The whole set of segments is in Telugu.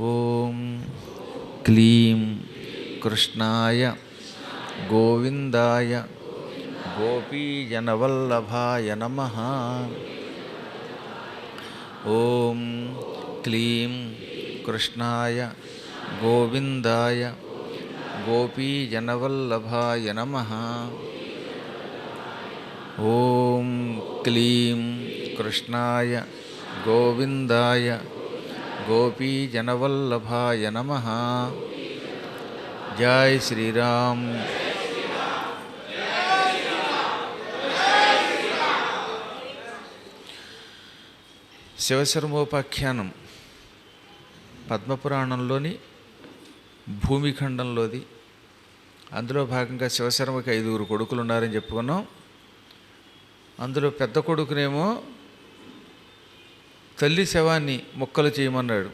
ఓం క్లీం కృష్ణాయ గోవిందాయ గోపీజనవల్లభాయ నమః. ఓం క్లీం కృష్ణాయ గోవిందాయ గోపీజనవల్లభాయ నమః. ఓం క్లీం కృష్ణాయ గోవిందాయ గోపీజనవల్లభాయ నమః. జై శ్రీరామ్. శివశర్మోపాఖ్యానం పద్మపురాణంలోని భూమిఖండంలోది. అందులో భాగంగా శివశర్మకి 5 కొడుకులు ఉన్నారని చెప్పుకున్నాం. అందులో పెద్ద కొడుకునేమో తల్లి శవాన్ని ముక్కలు చేయమన్నాడు.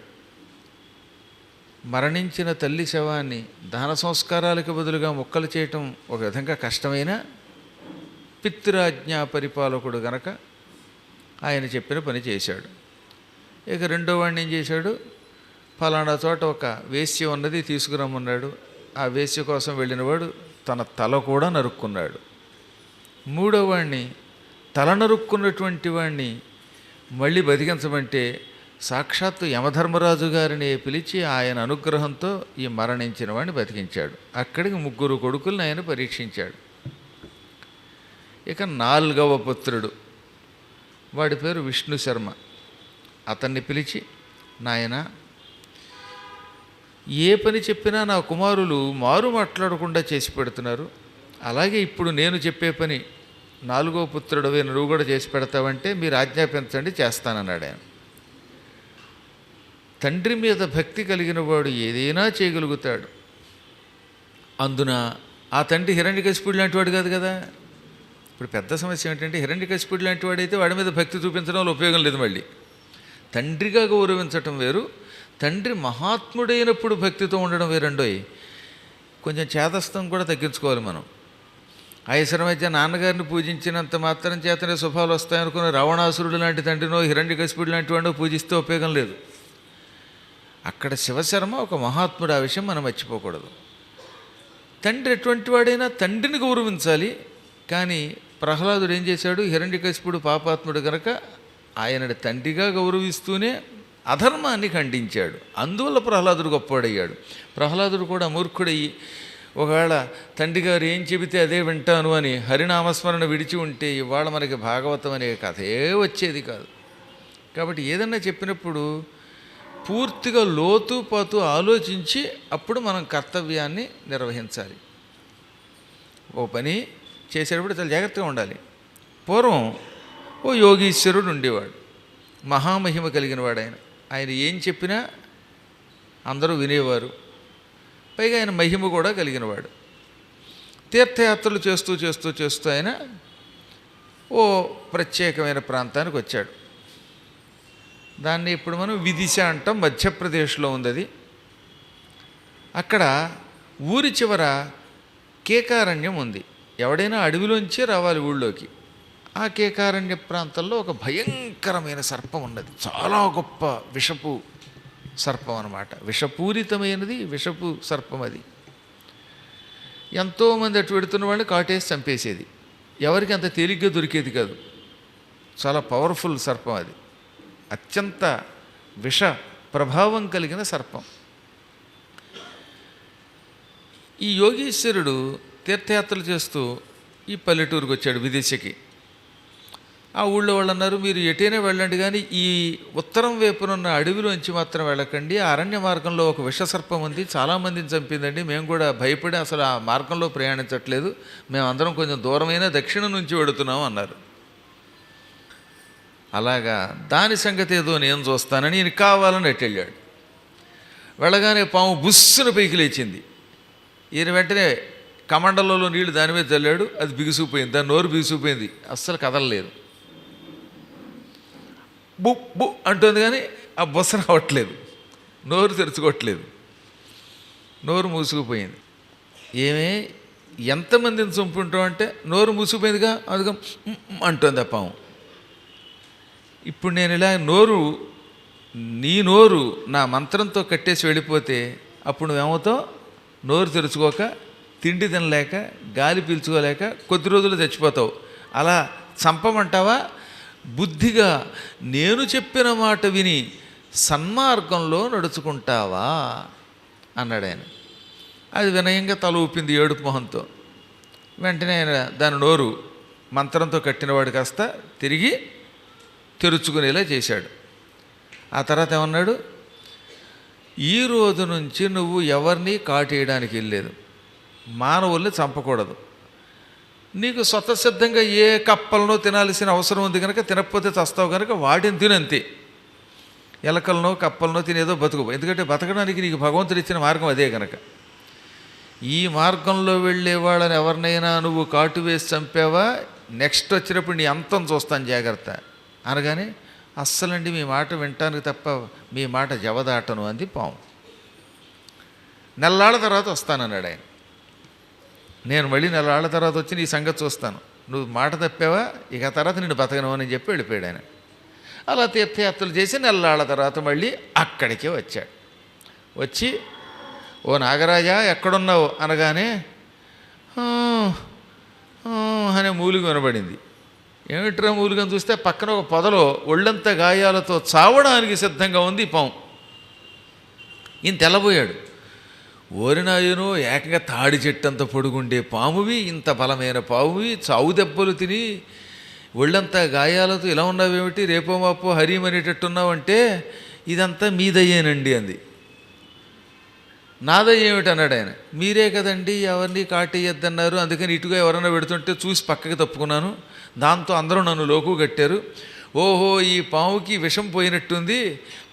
మరణించిన తల్లి శవాన్ని దహన సంస్కారాలకు బదులుగా ముక్కలు చేయటం ఒక విధంగా కష్టమైన పితృరాజ్ఞా పరిపాలకుడు గనక ఆయన చెప్పిన పని చేశాడు. ఇక రెండో వాడిని ఏం చేశాడు, ఫలానా చోట ఒక వేశ్య ఉన్నది తీసుకురమ్మన్నాడు. ఆ వేశ్య కోసం వెళ్ళినవాడు తన తల కూడా నరుక్కున్నాడు. మూడో వాడిని తల నరుక్కున్నటువంటి వాడిని మళ్ళీ బతికించమంటే సాక్షాత్తు యమధర్మరాజు గారిని పిలిచి ఆయన అనుగ్రహంతో ఈ మరణించిన వాడిని బతికించాడు. అక్కడికి 3 కొడుకులను ఆయన పరీక్షించాడు. ఇక 4వ పుత్రుడు, వాడి పేరు విష్ణు శర్మ. అతన్ని పిలిచి, నాయన, ఏ పని చెప్పినా నా కుమారులు మారు మాట్లాడకుండా చేసి పెడుతున్నారు. అలాగే ఇప్పుడు నేను చెప్పే పని 4వ పుత్రుడవే నువ్వు కూడా చేసి పెడతావంటే మీరు ఆజ్ఞాపించండి, చేస్తానన్నాడు ఆయన. తండ్రి మీద భక్తి కలిగిన వాడు ఏదైనా చేయగలుగుతాడు. అందున ఆ తండ్రి హిరణ్యకశిపుడు లాంటి వాడు కాదు కదా. ఇప్పుడు పెద్ద సమస్య ఏంటంటే హిరణ్యకశిపుడు లాంటి వాడైతే వాడి మీద భక్తి చూపించడంలో ఉపయోగం లేదు. మళ్ళీ తండ్రిగా గౌరవించటం వేరు, తండ్రి మహాత్ముడైనప్పుడు భక్తితో ఉండడం వేరండోయ్. కొంచెం చేదస్తం కూడా తగ్గించుకోవాలి మనం. అవసరమైతే నాన్నగారిని పూజించినంత మాత్రం చేతనే శుభాలు వస్తాయనుకున్న రావణాసురుడు లాంటి తండ్రినో హిరణ్యకశిపుడు లాంటి వాడినో పూజిస్తే ఉపయోగం లేదు. అక్కడ శివశర్మ ఒక మహాత్ముడు, ఆ విషయం మనం మర్చిపోకూడదు. తండ్రి ఎటువంటి వాడైనా తండ్రిని గౌరవించాలి. కానీ ప్రహ్లాదుడు ఏం చేశాడు, హిరణ్యకశిపుడు పాపాత్ముడు కనుక ఆయనని తండ్రిగా గౌరవిస్తూనే అధర్మాన్ని ఖండించాడు. అందువల్ల ప్రహ్లాదుడు గొప్పవాడయ్యాడు. ప్రహ్లాదుడు కూడా మూర్ఖుడయ్యి ఒకవేళ తండ్రి గారు ఏం చెబితే అదే వింటాను అని హరినామస్మరణ విడిచి ఉంటే ఇవాళ మనకి భాగవతం అనే కథే వచ్చేది కాదు. కాబట్టి ఏదన్నా చెప్పినప్పుడు పూర్తిగా లోతుపాతు ఆలోచించి అప్పుడు మనం కర్తవ్యాన్ని నిర్వహించాలి. ఓ పని చేసేటప్పుడు చాలా జాగ్రత్తగా ఉండాలి. పూర్వం ఓ యోగీశ్వరుడు ఉండేవాడు, మహామహిమ కలిగిన వాడు. ఆయన ఏం చెప్పినా అందరూ వినేవారు. పైగా ఆయన మహిమ కూడా కలిగినవాడు. తీర్థయాత్రలు చేస్తూ చేస్తూ చేస్తూ ఆయన ఓ ప్రత్యేకమైన ప్రాంతానికి వచ్చాడు. దాన్ని ఇప్పుడు మనం విదిశ అంటాం, మధ్యప్రదేశ్లో ఉంది అది. అక్కడ ఊరి చివర కేకారణ్యం ఉంది. ఎవడైనా అడవిలోంచే రావాలి ఊళ్ళోకి. ఆ కేకారణ్య ప్రాంతంలో ఒక భయంకరమైన సర్పం ఉన్నది. చాలా గొప్ప విషపు సర్పం అన్నమాట. విషపూరితమైనది, విషపు సర్పం అది. ఎంతోమంది అటు పెడుతున్న వాళ్ళని కాటేసి చంపేసేది. ఎవరికి అంత తేలిగ్గా దొరికేది కాదు. చాలా పవర్ఫుల్ సర్పం అది. అత్యంత విష ప్రభావం కలిగిన సర్పం. ఈ యోగీశ్వరుడు తీర్థయాత్రలు చేస్తూ ఈ పల్లెటూరుకు వచ్చాడు, విదేశకి. ఆ ఊళ్ళో వాళ్ళు అన్నారు, మీరు ఎటైనా వెళ్ళండి కానీ ఈ ఉత్తరం వైపునున్న అడవిలోంచి మాత్రం వెళ్ళకండి. ఆ అరణ్య మార్గంలో ఒక విషసర్పం ఉంది, చాలామందిని చంపిందండి. మేము కూడా భయపడి అసలు ఆ మార్గంలో ప్రయాణించట్లేదు. మేమందరం కొంచెం దూరమైన దక్షిణం నుంచి వెడుతున్నాం అన్నారు. అలాగా, దాని సంగతి ఏదో నేను చూస్తానని ఈయన కావాలని ఎట్టెళ్ళాడు. వెళ్ళగానే పాము బుస్సున పైకి లేచింది. ఈయన వెంటనే కమండలంలో నీళ్లు దాని మీద చల్లాడు. అది బిగుసుకుపోయింది, దాని నోరు బిగుసుకుపోయింది, అస్సలు కదలలేదు. బు బు అంటుంది కానీ ఆ బొస్స రావట్లేదు, నోరు తెరుచుకోవట్లేదు, నోరు మూసుకుపోయింది. ఏమే ఎంతమందిని చంపుంటాం అంటే నోరు మూసుకుపోయిందిగా, అందుకని అంటుంది ఆ పాము. ఇప్పుడు నేను ఇలా నోరు నీ నోరు నా మంత్రంతో కట్టేసి వెళ్ళిపోతే అప్పుడు నువ్వేమవుతావు? నోరు తెరుచుకోక, తిండి తినలేక, గాలి పీల్చుకోలేక కొద్ది రోజులు చచ్చిపోతావు. అలా చంపమంటావా? బుద్ధిగా నేను చెప్పిన మాట విని సన్మార్గంలో నడుచుకుంటావా అన్నాడు ఆయన. అది వినయంగా తల ఊపింది ఏడుపు మొహంతో. వెంటనే ఆయన దాని నోరు మంత్రంతో కట్టినవాడు కాస్త తిరిగి తెరుచుకునేలా చేశాడు. ఆ తర్వాత ఏమన్నాడు? ఈ రోజు నుంచి నువ్వు ఎవరిని కాటేయడానికి వెళ్ళలేదు, మానవుల్ని చంపకూడదు, నీకు స్వతసిద్ధంగా ఏ కప్పలనో తినాల్సిన అవసరం ఉంది కనుక తినకపోతే చస్తావు కనుక వాటిని తినంతే. ఎలకలనో కప్పలనో తినేదో బతుకు, ఎందుకంటే బతకడానికి నీకు భగవంతుడు ఇచ్చిన మార్గం అదే కనుక. ఈ మార్గంలో వెళ్ళే వాళ్ళని ఎవరినైనా నువ్వు కాటు వేసి చంపావా, నెక్స్ట్ వచ్చినప్పుడు నీ అంతం చూస్తాను జాగ్రత్త అనగానే, అస్సలండి మీ మాట వింటానికి తప్ప మీ మాట జవదాటను అంది పాము. నెల్లాళ్ళ తర్వాత వస్తానన్నాడు ఆయన. నేను మళ్ళీ నెల్లాళ్ళ తర్వాత వచ్చి నీ సంగతి చూస్తాను, నువ్వు మాట తప్పావా ఇక తర్వాత నిన్ను బతకను అని చెప్పి వెళ్ళిపోయాడు ఆయన. అలా తీర్థయాత్రలు చేసి నెల్లాళ్ళ తర్వాత మళ్ళీ అక్కడికే వచ్చాడు. వచ్చి, ఓ నాగరాజా ఎక్కడున్నావు అనగానే అనే మూలిక వినబడింది. ఏమిట్రా మూలికని చూస్తే పక్కన ఒక పొదలో ఒళ్ళంతా గాయాలతో చావడానికి సిద్ధంగా ఉంది పాము. ఈయన తెల్లబోయాడు. ఓరినాయనో, ఏకంగా తాడి చెట్టంత పొడుగుండే పామువి, ఇంత బలమైన పామువి, చావు దెబ్బలు తిని ఒళ్ళంతా గాయాలతో ఇలా ఉన్నావేమిటి, రేపో మాపో హరిమనేటట్టున్నావంటే ఇదంతా మీదయ్యేనండి అంది. నాదయ్యేమిటి అన్నాడు ఆయన. మీరే కదండి ఎవరిని కాటేయద్దన్నారు, అందుకని ఇటుగా ఎవరన్నా పెడుతుంటే చూసి పక్కకి తప్పుకున్నాను, దాంతో అందరూ నన్ను లోకు కట్టారు. ఓహో ఈ పాముకి విషం పోయినట్టుంది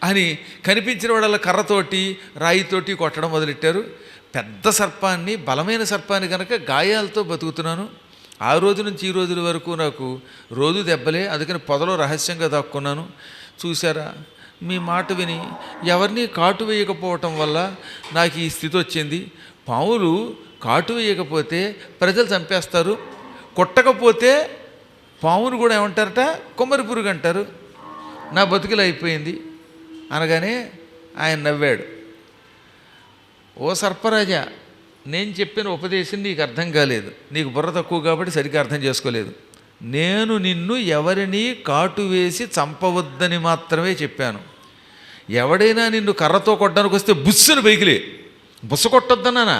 అని కనిపించిన వాళ్ళ కర్రతోటి రాయితోటి కొట్టడం మొదలెట్టారు. పెద్ద సర్పాన్ని, బలమైన సర్పాన్ని కనుక గాయాలతో బతుకుతున్నాను. ఆ రోజు నుంచి ఈ రోజుల వరకు నాకు రోజు దెబ్బలే, అందుకని పొదలో రహస్యంగా దాక్కున్నాను. చూసారా, మీ మాట విని ఎవరిని కాటు వేయకపోవటం వల్ల నాకు ఈ స్థితి వచ్చింది. పాములు కాటు వేయకపోతే ప్రజలు చంపేస్తారు, కొట్టకపోతే పామును కూడా ఏమంటారట, కొమ్మరి పురుగు అంటారు. నా బతుకులు అయిపోయింది అనగానే ఆయన నవ్వాడు. ఓ సర్పరాజా, నేను చెప్పిన ఉపదేశం నీకు అర్థం కాలేదు, నీకు బుర్ర తక్కువ కాబట్టి సరిగ్గా అర్థం చేసుకోలేదు. నేను నిన్ను ఎవరిని కాటు వేసి చంపవద్దని మాత్రమే చెప్పాను. ఎవడైనా నిన్ను కర్రతో కొట్టడానికి వస్తే బుస్సును పైకిలే, బుస కొట్టొద్దన్నానా?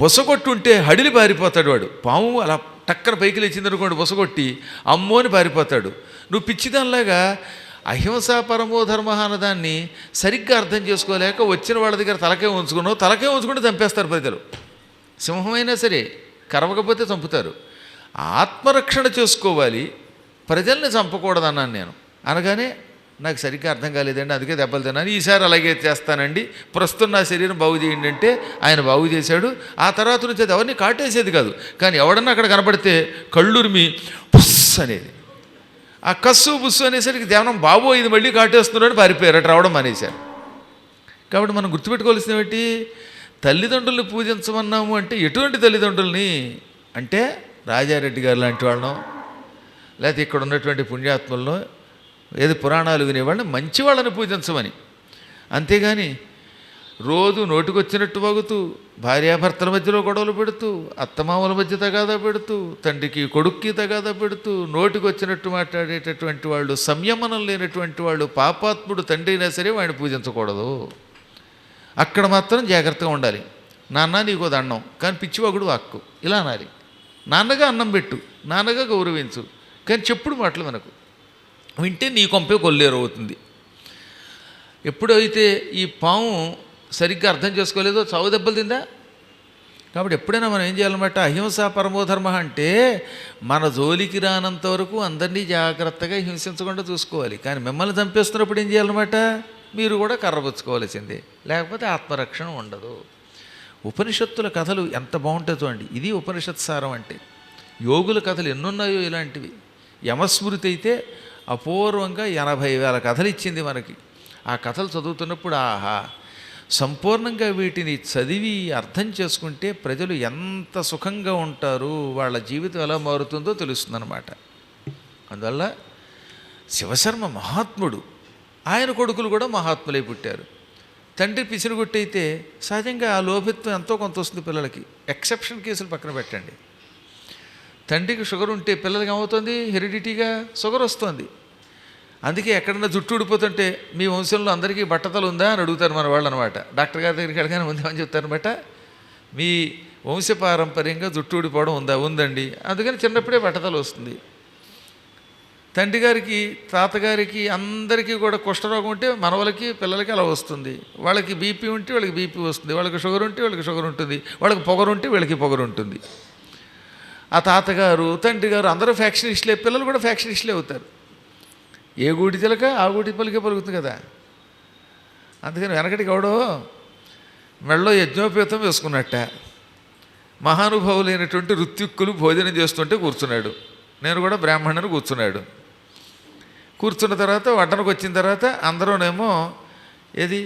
బుస కొట్టుంటే హడిలి పారిపోతాడు వాడు. పాము అలా టక్కన పైకి లేచిందనుకోండి బుసగొట్టి అమ్మో అని పారిపోతాడు. నువ్వు పిచ్చిదానిలాగా అహింసా పరమో ధర్మ అన్నదాన్ని సరిగ్గా అర్థం చేసుకోలేక వచ్చిన వాళ్ళ దగ్గర తలకే ఉంచుకున్నావు, తలకే ఉంచుకుంటే చంపేస్తారు ప్రజలు. సింహమైనా సరే కరవకపోతే చంపుతారు. ఆత్మరక్షణ చేసుకోవాలి, ప్రజల్ని చంపకూడదన్నాను నేను. అనగానే నాకు సరిగ్గా అర్థం కాలేదండి, అందుకే దెబ్బలు తిన్నాను, ఈసారి అలాగే చేస్తానండి, ప్రస్తుతం నా శరీరం బాగు చేయండి అంటే ఆయన బాగు చేశాడు. ఆ తర్వాత నుంచి అది ఎవరిని కాటేసేది కాదు, కానీ ఎవడన్నా అక్కడ కనపడితే కళ్ళురిమి పుస్ అనేది, ఆ కస్సు బుస్సు అనేసరికి ధ్యానం బాబో ఇది మళ్ళీ కాటేస్తున్నాడు పారిపోయారు, అటు రావడం మానేశారు. కాబట్టి మనం గుర్తుపెట్టుకోవాల్సింది ఏమిటి, తల్లిదండ్రుల్ని పూజించమన్నాము అంటే ఎటువంటి తల్లిదండ్రుల్ని అంటే రాజారెడ్డి గారు లాంటి వాళ్ళనో, లేకపోతే ఇక్కడ ఉన్నటువంటి పుణ్యాత్ములను, ఏది పురాణాలు వినేవాళ్ళని మంచి వాళ్ళని పూజించమని. అంతేగాని రోజు నోటికొచ్చినట్టు వాగుతూ, భార్యాభర్తల మధ్యలో గొడవలు పెడుతూ, అత్తమామల మధ్య తగాదా పెడుతూ, తండ్రికి కొడుక్కి తగాదా పెడుతూ, నోటికొచ్చినట్టు మాట్లాడేటటువంటి వాళ్ళు, సంయమనం లేనటువంటి వాళ్ళు, పాపాత్ముడు తండ్రి అయినా సరే వాడిని పూజించకూడదు. అక్కడ మాత్రం జాగ్రత్తగా ఉండాలి. నాన్న నీకో దండం, కానీ పిచ్చివాగుడు వాక్కు ఇలా అనాలి. నాన్నగా అన్నం పెట్టు, నాన్నగా గౌరవించు, కానీ చెప్పుడు మాటలు మనకు వింటే నీ కొంపే కొల్లేరు అవుతుంది. ఎప్పుడైతే ఈ పాము సరిగ్గా అర్థం చేసుకోలేదో చావు దెబ్బలు తిందా. కాబట్టి ఎప్పుడైనా మనం ఏం చేయాలన్నమాట, అహింసా పరమోధర్మ అంటే మన జోలికి రానంత వరకు అందరినీ జాగ్రత్తగా హింసించకుండా చూసుకోవాలి. కానీ మిమ్మల్ని చంపేస్తున్నప్పుడు ఏం చేయాలన్నమాట, మీరు కూడా కర్రబుచ్చుకోవాల్సిందే, లేకపోతే ఆత్మరక్షణ ఉండదు. ఉపనిషత్తుల కథలు ఎంత బాగుంటుందో అండి. ఇది ఉపనిషత్ సారం అంటే. యోగుల కథలు ఎన్నున్నాయో ఇలాంటివి. యమస్మృతి అయితే అపూర్వంగా 80,000 కథలు ఇచ్చింది మనకి. ఆ కథలు చదువుతున్నప్పుడు ఆహా, సంపూర్ణంగా వీటిని చదివి అర్థం చేసుకుంటే ప్రజలు ఎంత సుఖంగా ఉంటారు, వాళ్ళ జీవితం ఎలా మారుతుందో తెలుస్తుందన్నమాట. అందువల్ల శివశర్మ మహాత్ముడు ఆయన కొడుకులు కూడా మహాత్ములై పుట్టారు. తండ్రి పిసినుగొట్టయితే సహజంగా ఆ లోభిత్వం ఎంతో కొంత వస్తుంది పిల్లలకి. ఎక్సెప్షన్ కేసులు పక్కన పెట్టండి. తండ్రికి షుగర్ ఉంటే పిల్లలకి ఏమవుతుంది? హెరిడిటీగా షుగర్ వస్తుంది. అందుకే ఎక్కడన్నా జుట్టు ఊడిపోతుంటే మీ వంశంలో అందరికీ బట్టతలు ఉందా అని అడుగుతారు మన వాళ్ళు అనమాట. డాక్టర్ గారి దగ్గరికి అడగానే ఉందేమని చెప్తారనమాట. మీ వంశపారంపర్యంగా జుట్టు ఊడిపోవడం ఉందా? ఉందండి. అందుకని చిన్నప్పుడే బట్టతలు వస్తుంది. తండ్రి గారికి, తాతగారికి అందరికీ కూడా కుష్ఠరోగం ఉంటే మనవలకి, పిల్లలకి అలా వస్తుంది. వాళ్ళకి బీపీ ఉంటే వాళ్ళకి బీపీ వస్తుంది, వాళ్ళకి షుగర్ ఉంటే వాళ్ళకి షుగర్ ఉంటుంది, వాళ్ళకి పొగరు ఉంటే వీళ్ళకి పొగరు ఉంటుంది. ఆ తాతగారు, తండ్రి గారు అందరూ ఫ్యాక్షనిస్టులే, పిల్లలు కూడా ఫ్యాక్షనిస్టులే అవుతారు. ఏ గూటి చిలక ఆ గూటి పలికే పలుకుతుంది కదా. అందుకని వెనకటికి ఎవడో మెళ్ళో యజ్ఞోపేతం వేసుకున్నట్ట మహానుభావులైనటువంటి ఋత్విక్కులు భోజనం చేస్తుంటే కూర్చున్నాడు. నేను కూడా బ్రాహ్మణుని కూర్చున్న తర్వాత వడ్డనకు వచ్చిన తర్వాత అందరూనేమో ఏది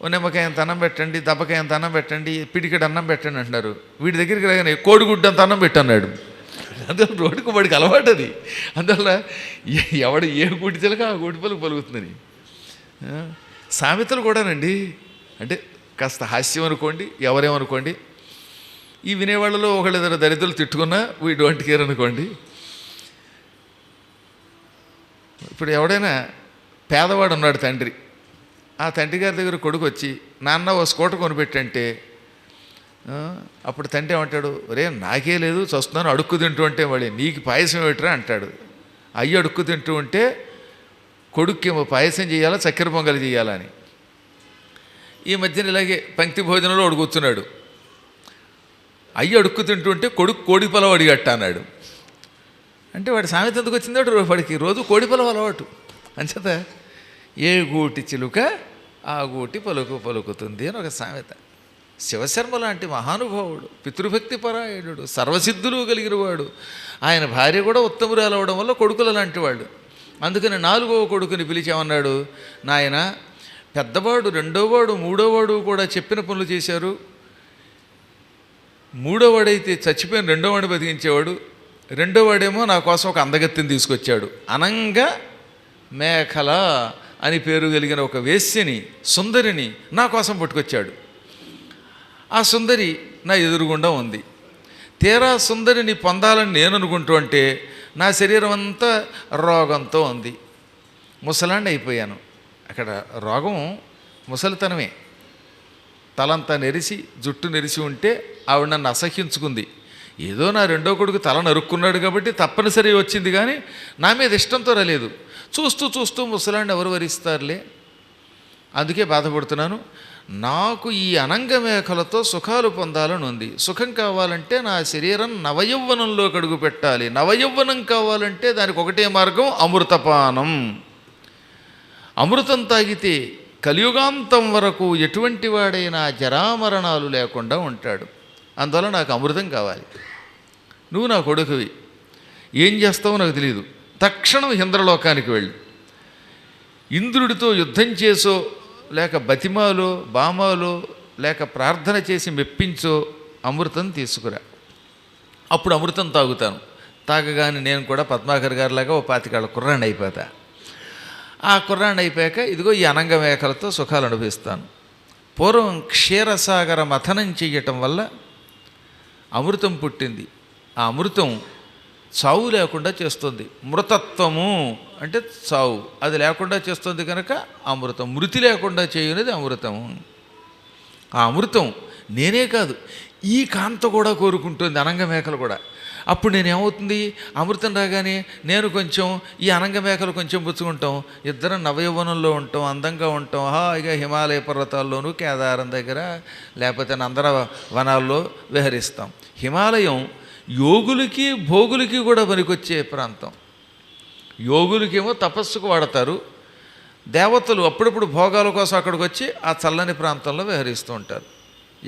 ఓ నిమ్మకాయంత అన్నం పెట్టండి, దెబ్బకాయంత అన్నం పెట్టండి, పిడికెడు అన్నం పెట్టండి అంటున్నారు. వీడి దగ్గరికి రాగానే కోడిగుడ్డంత అన్నం పెట్టన్నాడు. అందువల్ల రోడ్డుకు వాడికి అలవాటు అది. అందువల్ల ఎవడు ఏ గుడి చిలక ఆ గుడి పలుకు పలుకుతుందని. సామెతలు కూడానండి, అంటే కాస్త హాస్యం అనుకోండి, ఎవరేమనుకోండి, ఈ వినేవాళ్ళలో ఒకళ్ళిద్దరు దరిద్రులు తిట్టుకున్నా వీ డోంట్ కేర్ అనుకోండి. ఇప్పుడు ఎవడైనా పేదవాడు ఉన్నాడు తండ్రి, ఆ తండ్రి గారి దగ్గర కొడుకు వచ్చి నాన్న ఓ స్కూటర్ కొనిపెట్టంటే అప్పుడు తండ్రి ఏమంటాడు? రే నాకే లేదు చూస్తున్నాను అడుక్కు తింటూ ఉంటే వాడి నీకు పాయసం ఏమిట్రా అంటాడు. అయ్యి అడుక్కు తింటూ ఉంటే కొడుక్కేమో పాయసం చేయాలా, చక్కెర పొంగలి చేయాలా అని. ఈ మధ్యన ఇలాగే పంక్తి భోజనంలో వాడు కూర్చున్నాడు. అయ్యి అడుక్కు తింటూ ఉంటే కొడుకు కోడి పొలం అడిగట్ట అన్నాడు. అంటే వాడి సామెత ఎందుకు వచ్చిందో వాడికి రోజు కోడి పొలం అలవాటు. అంచేత ఏ గూటి చిలుక ఆ గూటి పలుకుతుంది అని ఒక సామెత. శివశర్మ లాంటి మహానుభావుడు, పితృభక్తి పరాయణుడు, సర్వసిద్ధులు కలిగిన వాడు. ఆయన భార్య కూడా ఉత్తమురాలు అవడం వల్ల కొడుకుల లాంటి వాడు. అందుకని 4వ కొడుకుని పిలిచామన్నాడు, నాయన పెద్దవాడు, రెండోవాడు, మూడోవాడు కూడా చెప్పిన పనులు చేశారు. మూడోవాడైతే చచ్చిపోయిన రెండోవాడిని బతికించేవాడు. రెండోవాడేమో నా కోసం ఒక అందగత్తిని తీసుకొచ్చాడు. అనంగ మేఖల అని పేరు కలిగిన ఒక వేశ్యని, సుందరిని నా కోసం పట్టుకొచ్చాడు. ఆ సుందరి నా ఎదురుగుండా ఉంది. తీరా సుందరిని పొందాలని నేను అనుకుంటూ అంటే నా శరీరం అంతా రోగంతో ఉంది. ముసలాండి అయిపోయాను. అక్కడ రోగం ముసలితనమే. తలంతా నెరిసి, జుట్టు నెరిసి ఉంటే ఆవిడ నన్ను అసహ్యించుకుంది. ఏదో నా రెండో కొడుకు తల నరుక్కున్నాడు కాబట్టి తప్పనిసరి వచ్చింది, కానీ నా మీద ఇష్టంతో రాలేదు. చూస్తూ ముసలాండి ఎవరు వరిస్తారులే, అందుకే బాధపడుతున్నాను. నాకు ఈ అనంగమేఖలతో సుఖాలు పొందాలని ఉంది. సుఖం కావాలంటే నా శరీరం నవయౌవనంలో అడుగు పెట్టాలి. నవయౌవనం కావాలంటే దానికి ఒకటే మార్గం, అమృతపానం. అమృతం తాగితే కలియుగాంతం వరకు ఎటువంటి వాడైనా జరామరణాలు లేకుండా ఉంటాడు. అందువల్ల నాకు అమృతం కావాలి. నువ్వు నా కొడుకువి, ఏం చేస్తావో నాకు తెలియదు. తక్షణం ఇంద్రలోకానికి వెళ్ళు. ఇంద్రుడితో యుద్ధం చేసో, లేక బతిమాలో, బామాలో, లేక ప్రార్థన చేసి మెప్పించో అమృతం తీసుకురా. అప్పుడు అమృతం తాగుతాను. తాగగానే నేను కూడా పద్మాకర్ గారిలాగా ఓ 25 కుర్రాన్ని అయిపోతా. ఆ కుర్రాన్ని అయిపోయాక ఇదిగో ఈ అనంగమేఖలతో సుఖాలు అనుభవిస్తాను. పూర్వం క్షీరసాగర మథనం చెయ్యటం వల్ల అమృతం పుట్టింది. ఆ అమృతం చావు లేకుండా చేస్తుంది. మృతత్వము అంటే చావు, అది లేకుండా చేస్తుంది కనుక అమృతం. మృతి లేకుండా చేయనిది అమృతము. ఆ అమృతం నేనే కాదు, ఈ కాంత కూడా కోరుకుంటుంది, అనంగమేఖలు కూడా. అప్పుడు నేనేమవుతుంది, అమృతం రాగానే నేను కొంచెం, ఈ అనంగమేఖలు కొంచెం పుచ్చుకుంటాం, ఇద్దరం నవయౌవనంలో ఉంటాం, అందంగా ఉంటాం. హాయిగా హిమాలయ పర్వతాల్లోనూ, కేదారం దగ్గర, లేకపోతే నందన వనాల్లో విహరిస్తాం. హిమాలయం యోగులకి భోగులకి కూడా పనికొచ్చే ప్రాంతం. యోగులకేమో తపస్సుకు వాడతారు, దేవతలు అప్పుడప్పుడు భోగాల కోసం అక్కడికి వచ్చి ఆ చల్లని ప్రాంతంలో విహరిస్తూ ఉంటారు.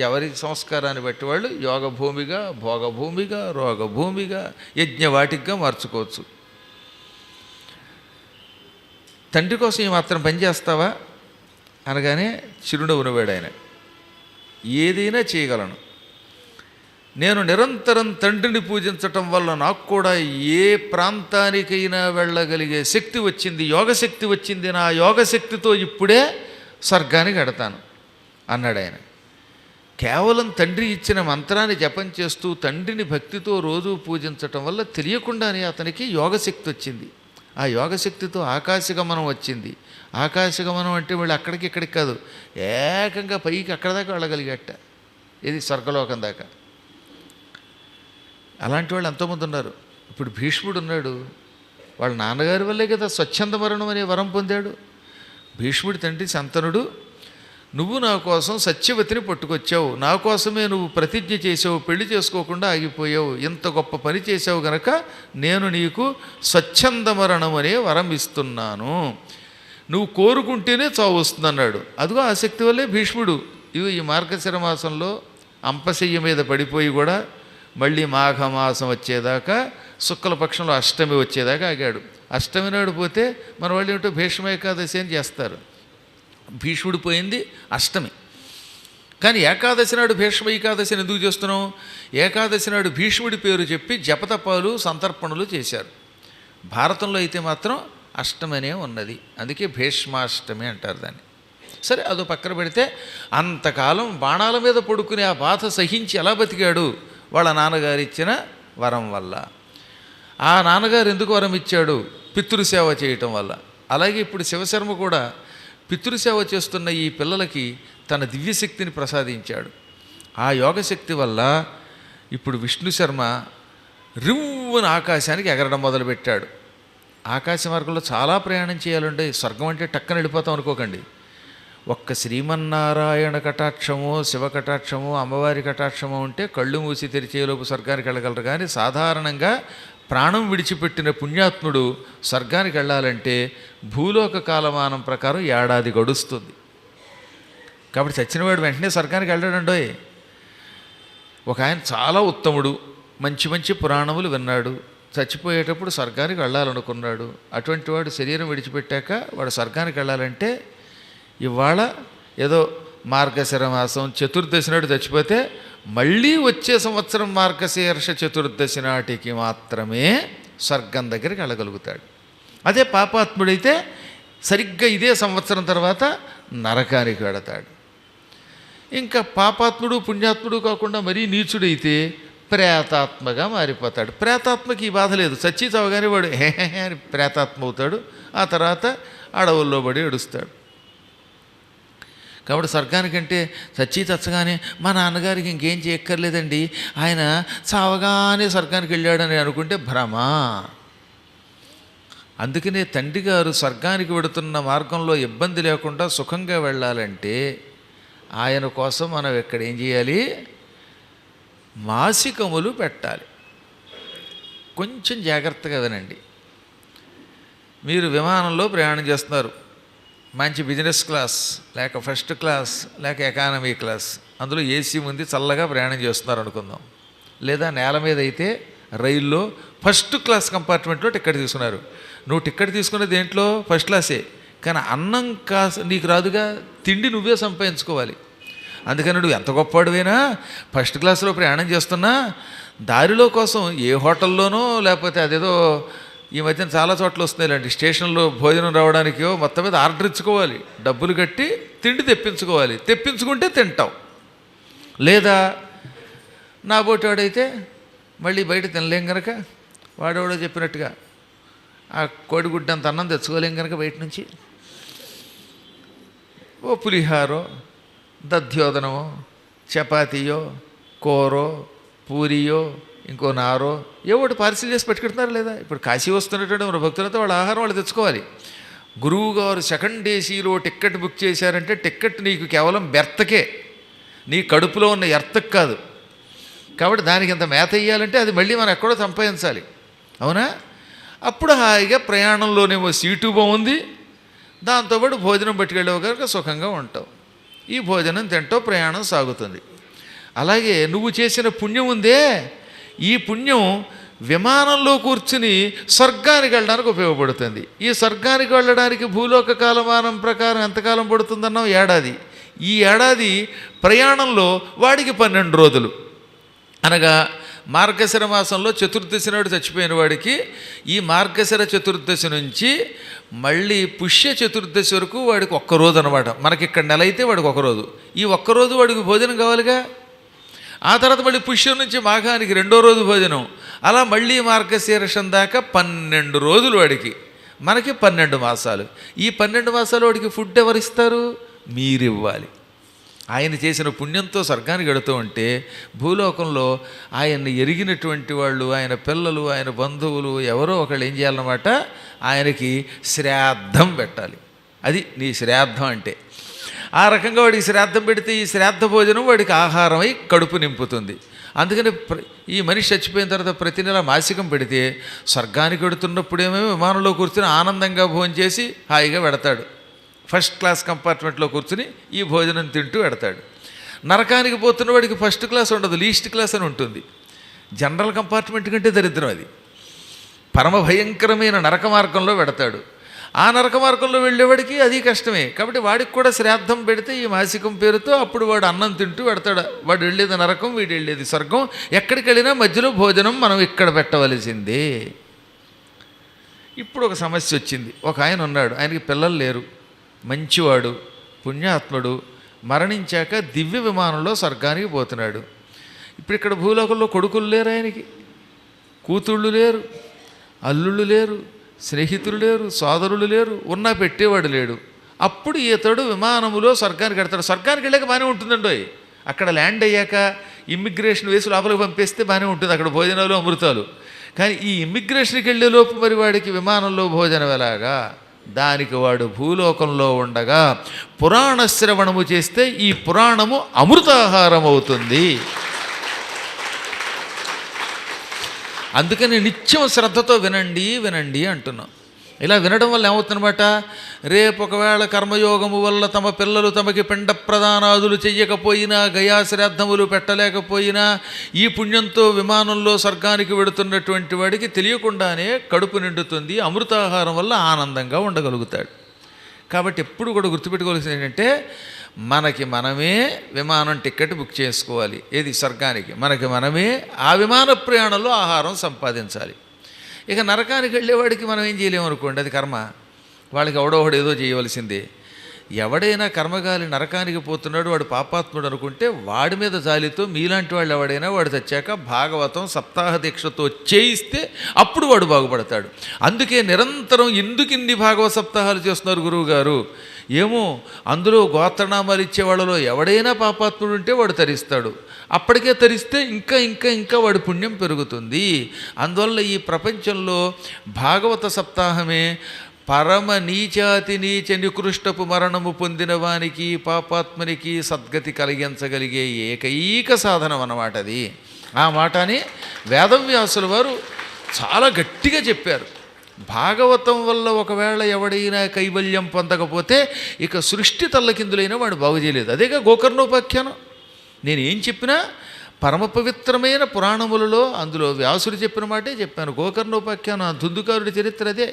ఎవరి సంస్కారాన్ని బట్టి వాళ్ళు యోగ భూమిగా, భోగభూమిగా, రోగభూమిగా, యజ్ఞవాటిగా మార్చుకోవచ్చు. తండ్రి కోసం ఈ మాత్రం పని చేస్తావా అనగానే చిరునవ్వు నవ్వాడు ఆయన. ఏదైనా చేయగలను, నేను నిరంతరం తండ్రిని పూజించటం వల్ల నాకు కూడా ఏ ప్రాంతానికైనా వెళ్ళగలిగే శక్తి వచ్చింది, యోగశక్తి వచ్చింది. నా యోగశక్తితో ఇప్పుడే స్వర్గానికి వెడతాను అన్నాడు ఆయన. కేవలం తండ్రి ఇచ్చిన మంత్రాన్ని జపం చేస్తూ తండ్రిని భక్తితో రోజు పూజించటం వల్ల తెలియకుండానే అతనికి యోగశక్తి వచ్చింది. ఆ యోగశక్తితో ఆకాశగమనం వచ్చింది. ఆకాశగమనం అంటే వీళ్ళు అక్కడికి ఇక్కడికి కాదు, ఏకంగా పైకి అక్కడ దాకా వెళ్ళగలిగట, ఇది స్వర్గలోకం దాకా. అలాంటి వాళ్ళు ఎంతోమంది ఉన్నారు. ఇప్పుడు భీష్ముడు ఉన్నాడు, వాళ్ళ నాన్నగారి వల్లే కదా స్వచ్ఛంద మరణం అనే వరం పొందాడు. భీష్ముడి తండ్రి శంతనుడు, నువ్వు నా కోసం సత్యవతిని పట్టుకొచ్చావు, నా కోసమే నువ్వు ప్రతిజ్ఞ చేసావు, పెళ్లి చేసుకోకుండా ఆగిపోయావు, ఇంత గొప్ప పని చేసావు గనక నేను నీకు స్వచ్ఛంద మరణం అనే వరం ఇస్తున్నాను, నువ్వు కోరుకుంటేనే చావు వస్తుందన్నాడు. అదిగో ఆ శక్తి వల్లే భీష్ముడు ఈ మార్గశిర మాసంలో అంపశయ్య మీద పడిపోయి కూడా మళ్ళీ మాఘమాసం వచ్చేదాకా, శుక్లపక్షంలో అష్టమి వచ్చేదాకా ఆగాడు. అష్టమి నాడు పోతే మన వాళ్ళు ఏమిటో భీష్మ ఏకాదశి అని చేస్తారు. భీష్ముడు పోయింది అష్టమి, కానీ ఏకాదశి నాడు భీష్మ ఏకాదశిని ఎందుకు చేస్తున్నాం? ఏకాదశి నాడు భీష్ముడి పేరు చెప్పి జపతపాలు సంతర్పణలు చేశారు. భారతంలో అయితే మాత్రం అష్టమి అనే ఉన్నది, అందుకే భీష్మాష్టమి అంటారు దాన్ని. సరే, అదో పక్కన పెడితే అంతకాలం బాణాల మీద పడుకుని ఆ బాధ సహించి ఎలా బతికాడు? వాళ్ళ నాన్నగారు ఇచ్చిన వరం వల్ల. ఆ నాన్నగారు ఎందుకు వరం ఇచ్చాడు? పితృసేవ చేయటం వల్ల. అలాగే ఇప్పుడు శివశర్మ కూడా పితృసేవ చేస్తున్న ఈ పిల్లలకి తన దివ్యశక్తిని ప్రసాదించాడు. ఆ యోగశక్తి వల్ల ఇప్పుడు విష్ణు శర్మ రివ్వున ఆకాశానికి ఎగరడం మొదలుపెట్టాడు. ఆకాశ మార్గంలో చాలా ప్రయాణం చేయాలంటే, స్వర్గం అంటే టక్కన వెళ్ళిపోతాం అనుకోకండి. ఒక్క శ్రీమన్నారాయణ కటాక్షమో, శివ కటాక్షమో, అమ్మవారి కటాక్షమో ఉంటే కళ్ళు మూసి తెరిచేలోపు స్వర్గానికి వెళ్ళగలరు. కానీ సాధారణంగా ప్రాణం విడిచిపెట్టిన పుణ్యాత్ముడు స్వర్గానికి వెళ్ళాలంటే భూలోక కాలమానం ప్రకారం ఏడాది గడుస్తుంది. కాబట్టి చచ్చినవాడు వెంటనే స్వర్గానికి వెళ్ళాడండోయ్. ఒక ఆయన చాలా ఉత్తముడు, మంచి మంచి పురాణములు విన్నాడు, చచ్చిపోయేటప్పుడు స్వర్గానికి వెళ్ళాలనుకున్నాడు. అటువంటి వాడు శరీరం విడిచిపెట్టాక వాడు స్వర్గానికి వెళ్ళాలంటే ఇవాళ ఏదో మార్గశిర మాసం చతుర్దశి నాడు చచ్చిపోతే మళ్ళీ వచ్చే సంవత్సరం మార్గశీర్ష చతుర్దశి నాటికి మాత్రమే స్వర్గం దగ్గరికి వెళ్ళగలుగుతాడు. అదే పాపాత్ముడైతే సరిగ్గా ఇదే సంవత్సరం తర్వాత నరకానికి వెడతాడు. ఇంకా పాపాత్ముడు పుణ్యాత్ముడు కాకుండా మరీ నీచుడైతే ప్రేతాత్మగా మారిపోతాడు. ప్రేతాత్మకి ఈ బాధ లేదు, చచ్చి చావగానే వాడు హే అని ప్రేతాత్మ అవుతాడు. ఆ తర్వాత అడవుల్లో పడి ఏడుస్తాడు. కాబట్టి స్వర్గానికంటే చచ్చి చచ్చగానే మా నాన్నగారికి ఇంకేం చేయక్కర్లేదండి, ఆయన చావగానే స్వర్గానికి వెళ్ళాడని అనుకుంటే భ్రమ. అందుకనే తండ్రి గారు స్వర్గానికి వెడుతున్న మార్గంలో ఇబ్బంది లేకుండా సుఖంగా వెళ్ళాలంటే ఆయన కోసం మనం ఇక్కడ ఏం చేయాలి? మాసికములు పెట్టాలి. కొంచెం జాగ్రత్తగా వినండి. మీరు విమానంలో ప్రయాణం చేస్తున్నారు, మంచి బిజినెస్ క్లాస్ లేక ఫస్ట్ క్లాస్ లేక ఎకానమీ క్లాస్, అందులో ఏసీ ఉంది, చల్లగా ప్రయాణం చేస్తున్నారు అనుకుందాం. లేదా నేల మీద అయితే రైల్లో ఫస్ట్ క్లాస్ కంపార్ట్మెంట్లో టికెట్ తీసుకున్నారు. నువ్వు టికెట్ తీసుకునే దేంట్లో ఫస్ట్ క్లాసే, కానీ అన్నం నీకు రాదుగా, తిండి నువ్వే సంపాదించుకోవాలి. అందుకని నువ్వు ఎంత గొప్పవాడివైనా ఫస్ట్ క్లాస్లో ప్రయాణం చేస్తున్నా దారిలో కోసం ఏ హోటల్లోనో లేకపోతే అదేదో ఈ మధ్యన చాలా చోట్ల వస్తున్నాయిలండి, స్టేషన్లో భోజనం రావడానికో మొత్తం మీద ఆర్డర్ ఇచ్చుకోవాలి, డబ్బులు కట్టి తిండి తెప్పించుకోవాలి, తెప్పించుకుంటే తింటాం. లేదా నా బోటివాడైతే మళ్ళీ బయట తినలేం కనుక వాడెవడో చెప్పినట్టుగా ఆ కోడిగుడ్డంత అన్నం తెచ్చుకోలేం కనుక బయట నుంచి ఓ పులిహారో దధ్యోదనమో చపాతీయో కూరో పూరియో ఇంకో నారో ఏవోటి పార్సిల్ చేసి పెట్టుకుంటున్నారు. లేదా ఇప్పుడు కాశీ వస్తున్నటువంటి మన భక్తులతో వాళ్ళ ఆహారం వాళ్ళు తెచ్చుకోవాలి. గురువు గారు సెకండ్ ఏసీలో టిక్కెట్ బుక్ చేశారంటే టిక్కెట్ నీకు కేవలం బెర్త్కే, నీ కడుపులో ఉన్న ఎర్త్కి కాదు. కాబట్టి దానికి ఇంత మేత వేయాలంటే అది మళ్ళీ మనం ఎక్కడో సంపాదించాలి, అవునా? అప్పుడు హాయిగా ప్రయాణంలోనేమో సీటు బాగుంది, దాంతోపాటు భోజనం పట్టుకెళ్ళేవు కనుక సుఖంగా ఉంటావు. ఈ భోజనం తింటూ ప్రయాణం సాగుతుంది. అలాగే నువ్వు చేసిన పుణ్యం ఉందే, ఈ పుణ్యం విమానంలో కూర్చుని స్వర్గానికి వెళ్ళడానికి ఉపయోగపడుతుంది. ఈ స్వర్గానికి వెళ్ళడానికి భూలోక కాలమానం ప్రకారం ఎంతకాలం పడుతుందన్నాం? ఏడాది. ఈ ఏడాది ప్రయాణంలో వాడికి 12 రోజులు. అనగా మార్గశిర మాసంలో చతుర్దశి నాడు చచ్చిపోయిన వాడికి ఈ మార్గశిర చతుర్దశి నుంచి మళ్ళీ పుష్య చతుర్దశి వరకు వాడికి ఒక్కరోజు అనమాట. మనకి ఇక్కడ నెల అయితే వాడికి ఒకరోజు. ఈ ఒక్కరోజు వాడికి భోజనం కావాలిగా. ఆ తర్వాత మళ్ళీ పుష్యం నుంచి మాఘానికి రెండో రోజు భోజనం. అలా మళ్ళీ మార్గశీర్షం దాకా 12 రోజులు వాడికి. మనకి 12 మాసాలు. ఈ 12 మాసాలు వాడికి ఫుడ్ ఎవరిస్తారు? మీరు ఇవ్వాలి. ఆయన చేసిన పుణ్యంతో స్వర్గానికి వెడుతూ ఉంటే భూలోకంలో ఆయన్ని ఎరిగినటువంటి వాళ్ళు, ఆయన పిల్లలు, ఆయన బంధువులు ఎవరో ఒకళ్ళు ఏం చేయాలన్నమాట, ఆయనకి శ్రాద్ధం పెట్టాలి. అది నీ శ్రాద్ధం అంటే. ఆ రకంగా వాడికి శ్రాద్ధం పెడితే ఈ శ్రాద్ధ భోజనం వాడికి ఆహారమై కడుపు నింపుతుంది. అందుకని ఈ మనిషి చచ్చిపోయిన తర్వాత ప్రతి నెల మాసికం పెడితే స్వర్గానికి వెడుతున్నప్పుడేమో విమానంలో కూర్చుని ఆనందంగా భోజనం చేసి హాయిగా వెడతాడు. ఫస్ట్ క్లాస్ కంపార్ట్మెంట్లో కూర్చుని ఈ భోజనం తింటూ వెడతాడు. నరకానికి పోతున్న వాడికి ఫస్ట్ క్లాస్ ఉండదు, లీస్ట్ క్లాస్ అని ఉంటుంది. జనరల్ కంపార్ట్మెంట్ కంటే దరిద్రం అది. పరమ భయంకరమైన నరక మార్గంలో వెడతాడు. ఆ నరక మార్గంలో వెళ్ళేవాడికి అది కష్టమే. కాబట్టి వాడికి కూడా శ్రాద్ధం పెడితే ఈ మాసికం పేరుతో అప్పుడు వాడు అన్నం తింటూ పెడతాడు. వాడు వెళ్ళేది నరకం, వీడు వెళ్ళేది స్వర్గం. ఎక్కడికి వెళ్ళినా మధ్యలో భోజనం మనం ఇక్కడ పెట్టవలసిందే. ఇప్పుడు ఒక సమస్య వచ్చింది. ఒక ఆయన ఉన్నాడు, ఆయనకి పిల్లలు లేరు, మంచివాడు, పుణ్యాత్ముడు, మరణించాక దివ్య విమానంలో స్వర్గానికి పోతున్నాడు. ఇప్పుడు ఇక్కడ భూలోకంలో కొడుకులు లేరు, ఆయనకి కూతుళ్ళు లేరు, అల్లుళ్ళు లేరు, స్నేహితులు లేరు, సోదరులు లేరు, ఉన్నా పెట్టేవాడు లేడు. అప్పుడు ఇతడు విమానములో స్వర్గానికి వెడతాడు. స్వర్గానికి వెళ్ళాక బాగానే ఉంటుందండి. అక్కడ ల్యాండ్ అయ్యాక ఇమ్మిగ్రేషన్ వేసి లోపలికి పంపిస్తే బాగానే ఉంటుంది, అక్కడ భోజనాలు అమృతాలు. కానీ ఈ ఇమ్మిగ్రేషన్కి వెళ్ళే లోపు మరి వాడికి విమానంలో భోజనం ఎలాగా? దానికి వాడు భూలోకంలో ఉండగా పురాణ శ్రవణము చేస్తే ఈ పురాణము అమృతాహారం అవుతుంది. అందుకని నిత్యం శ్రద్ధతో వినండి వినండి అంటున్నాం. ఇలా వినడం వల్ల ఏమవుతుందన్నమాట, రేపు ఒకవేళ కర్మయోగము వల్ల తమ పిల్లలు తమకి పిండ ప్రదానాదులు చెయ్యకపోయినా, గయాశ్రాద్ధములు పెట్టలేకపోయినా, ఈ పుణ్యంతో విమానంలో స్వర్గానికి వెడుతున్నటువంటి వాడికి తెలియకుండానే కడుపు నిండుతుంది. అమృతాహారం వల్ల ఆనందంగా ఉండగలుగుతాడు. కాబట్టి ఎప్పుడు కూడా గుర్తుపెట్టుకోవాల్సింది ఏంటంటే, మనకి మనమే విమానం టికెట్ బుక్ చేసుకోవాలి. ఏది? స్వర్గానికి. మనకి మనమే ఆ విమాన ప్రయాణంలో ఆహారం సంపాదించాలి. ఇక నరకానికి వెళ్ళేవాడికి మనం ఏం చేయలేము అనుకోండి, అది కర్మ. వాళ్ళకి ఎవడోవాడు ఏదో చేయవలసిందే. ఎవడైనా కర్మగాలి నరకానికి పోతున్నాడు, వాడు పాపాత్ముడు అనుకుంటే వాడి మీద జాలితో మీలాంటి వాళ్ళు ఎవడైనా వాడు తెచ్చాక భాగవతం సప్తాహ దీక్షతో చేయిస్తే అప్పుడు వాడు బాగుపడతాడు. అందుకే నిరంతరం ఎందుకు ఇన్ని భాగవత సప్తాహాలు చేస్తున్నారు గురువుగారు? ఏమో అందులో గోత్రనామాలు ఇచ్చే వాళ్ళలో ఎవడైనా పాపాత్ముడు ఉంటే వాడు తరిస్తాడు. అప్పటికే తరిస్తే ఇంకా ఇంకా ఇంకా వాడి పుణ్యం పెరుగుతుంది. అందువల్ల ఈ ప్రపంచంలో భాగవత సప్తాహమే పరమ నీచాతి నీచ నికృష్టపు మరణము పొందిన వానికి పాపాత్మనికి సద్గతి కలిగించగలిగే ఏకైక సాధనం అన్నమాట అది. ఆ మాటని వేదవ్యాసుల వారు చాలా గట్టిగా చెప్పారు. భాగవతం వల్ల ఒకవేళ ఎవడైనా కైవల్యం పొందకపోతే ఇక సృష్టి తల్లకిందులైనా వాడు బాగు చేయలేదు. అదేగా గోకర్ణోపాఖ్యానం. నేను ఏం చెప్పినా పరమ పవిత్రమైన పురాణములలో అందులో వ్యాసుడు చెప్పిన మాటే చెప్పాను. గోకర్ణోపాఖ్యానం, దుందుకారుడి చరిత్ర అదే.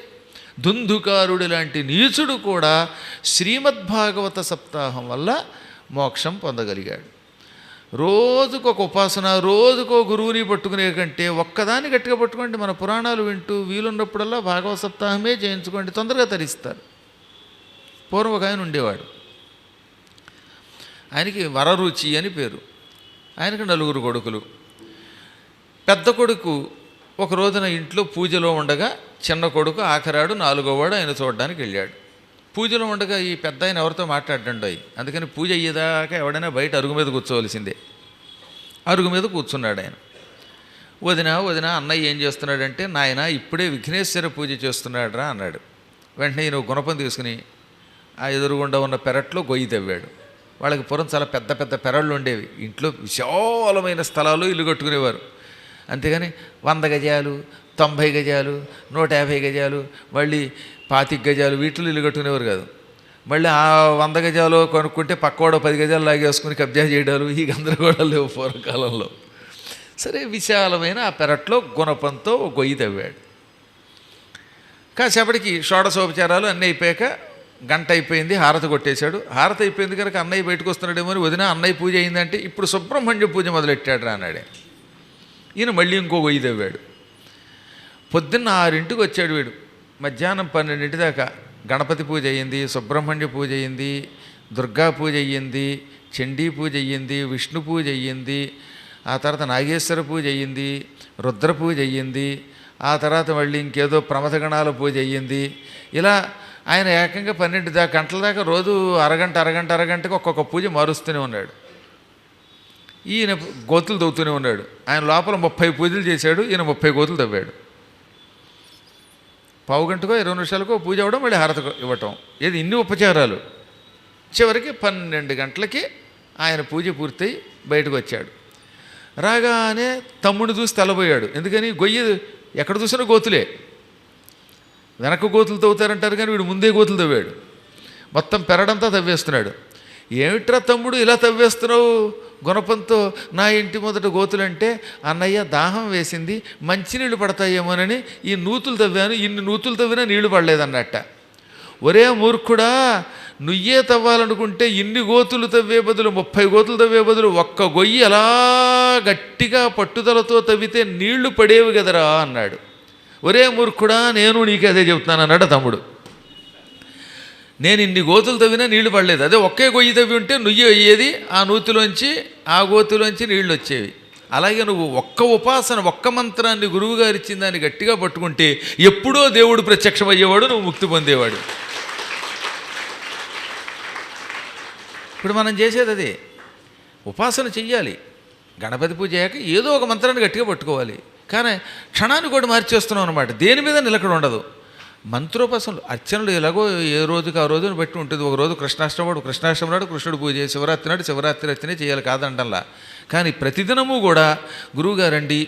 దుందుకారుడి లాంటి నీచుడు కూడా శ్రీమద్భాగవత సప్తాహం వల్ల మోక్షం పొందగలిగాడు. రోజుకొక ఉపాసన, రోజుకో గురువుని పట్టుకునే కంటే ఒక్కదాన్ని గట్టిగా పట్టుకోండి. మన పురాణాలు వింటూ వీలున్నప్పుడల్లా భాగవత సప్తాహమే చేయించుకోండి, తొందరగా తరిస్తారు. పూర్వం ఒక ఆయన ఉండేవాడు, ఆయనకి వరరుచి అని పేరు. ఆయనకు 4 కొడుకులు. పెద్ద కొడుకు ఒక రోజున ఇంట్లో పూజలో ఉండగా చిన్న కొడుకు ఆఖరాడు 4వ వాడు ఆయన చూడడానికి వెళ్ళాడు. పూజలో ఉండగా ఈ పెద్ద ఆయన ఎవరితో మాట్లాడండి. అందుకని పూజ అయ్యేదాకా ఎవడైనా బయట అరుగు మీద కూర్చోవలసిందే. అరుగు మీద కూర్చున్నాడు ఆయన. వదినా వదినా అన్నయ్య ఏం చేస్తున్నాడంటే, నాయన ఇప్పుడే విఘ్నేశ్వర పూజ చేస్తున్నాడురా అన్నాడు. వెంటనే ఈయన గుణపం తీసుకుని ఆ ఎదురుగుండా ఉన్న పెరట్లో గొయ్యి తవ్వాడు. వాళ్ళకి పూర్వం చాలా పెద్ద పెద్ద పెరళ్ళు ఉండేవి. ఇంట్లో విశాలమైన స్థలాలు ఇల్లు కట్టుకునేవారు. అంతేగాని 100 గజాలు, 90 గజాలు, 150 గజాలు, మళ్ళీ 25 గజాలు వీటిలో ఇల్లు కట్టుకునేవారు కాదు. మళ్ళీ ఆ 100 గజాలు కొనుక్కుంటే పక్కవాడు 10 గజాలు లాగేసుకుని కబ్జా చేయడాలు, ఈ గందరగోళాలు లేవు పూర్వకాలంలో. సరే, విశాలమైన ఆ పెరట్లో గుణపంతో గొయ్యి తవ్వాడు. కాసేపటికి షోడశోపచారాలు అన్నీ అయిపోయాక గంట అయిపోయింది, హారతి కొట్టేశాడు. హారతి అయిపోయింది కనుక అన్నయ్య బయటకు వస్తున్నాడేమో అని వదిన అన్నయ్య పూజ అయిందంటే ఇప్పుడు సుబ్రహ్మణ్య పూజ మొదలెట్టాడు రా అన్నాడే. ఈయన మళ్ళీ ఇంకో గొయ్యి తవ్వాడు. పొద్దున్న 6ంటికి వచ్చాడు వీడు. మధ్యాహ్నం 12 దాకా గణపతి పూజ అయ్యింది, సుబ్రహ్మణ్య పూజ అయ్యింది, దుర్గా పూజ అయ్యింది, చండీ పూజ అయ్యింది, విష్ణు పూజ అయ్యింది, ఆ తర్వాత నాగేశ్వర పూజ అయ్యింది, రుద్ర పూజ అయ్యింది, ఆ తర్వాత మళ్ళీ ఇంకేదో ప్రమథగణాల పూజ అయ్యింది. ఇలా ఆయన ఏకంగా 12 గంటల దాకా రోజు అరగంటకి ఒక్కొక్క పూజ మారుస్తూనే ఉన్నాడు. ఈయన గోతులు తవ్వుతూనే ఉన్నాడు. ఆయన లోపల 30 పూజలు చేశాడు, ఈయన 30 గోతులు తవ్వాడు. పావు గంటకో 20 నిమిషాలకో పూజ అవ్వడం, మళ్ళీ హారత ఇవ్వటం, ఏది ఇన్ని ఉపచారాలు. చివరికి 12 గంటలకి ఆయన పూజ పూర్తయి బయటకు వచ్చాడు. రాగానే తమ్ముడు చూసి తెల్లబోయాడు. ఎందుకని? గొయ్యి ఎక్కడ చూసినా గోతులే. వెనక గోతులు తవ్వుతారంటారు కానీ వీడు ముందే గోతులు తవ్వాడు. మొత్తం పెరడంతా తవ్వేస్తున్నాడు. ఏమిట్రా తమ్ముడు ఇలా తవ్వేస్తున్నావు గుణపంతో? నా ఇంటి మొదట గోతులంటే, అన్నయ్య దాహం వేసింది, మంచినీళ్ళు పడతాయేమోనని ఈ నూతులు తవ్వాను, ఇన్ని నూతులు తవ్వినా నీళ్లు పడలేదన్నట్ట. ఒరే మూర్ఖుడా, నువ్వే తవ్వాలనుకుంటే ఇన్ని గోతులు తవ్వే బదులు 30 గోతులు తవ్వే బదులు ఒక్క గొయ్యి అలా గట్టిగా పట్టుదలతో తవ్వితే నీళ్లు పడేవి కదరా అన్నాడు. ఒరే మూర్ఖుడా, నేను నీకు అదే చెబుతున్నాను అన్నాడు తమ్ముడు. నేను ఇన్ని గోతులు తవ్వినా నీళ్లు పడలేదు. అదే ఒకే గొయ్యి తవ్వి ఉంటే నుయ్యి అయ్యేది, ఆ నూతిలోంచి ఆ గోతులోంచి నీళ్ళు వచ్చేవి. అలాగే నువ్వు ఒక్క ఉపాసన, ఒక్క మంత్రాన్ని గురువుగారు ఇచ్చిన దాన్ని గట్టిగా పట్టుకుంటే ఎప్పుడో దేవుడు ప్రత్యక్షమయ్యేవాడు, నువ్వు ముక్తి పొందేవాడు. ఇప్పుడు మనం చేసేది అదే. ఉపాసన చెయ్యాలి. గణపతి పూజ అయ్యాక ఏదో ఒక మంత్రాన్ని గట్టిగా పట్టుకోవాలి. కానీ క్షణాన్ని కూడా మార్చేస్తున్నాం అనమాట. దేని మీద నిలకడ ఉండదు. మంత్రోపాసనలు, అర్చనలు ఎలాగో ఏ రోజుకి ఆ రోజుని బట్టి ఉంటుంది. ఒక రోజు కృష్ణాష్టమి నాడు కృష్ణుడు పూజ, శివరాత్రి నాడు శివరాత్రి అర్చనే చేయాలి కాదంటల్లా. కానీ ప్రతిదినము కూడా గురువుగారండి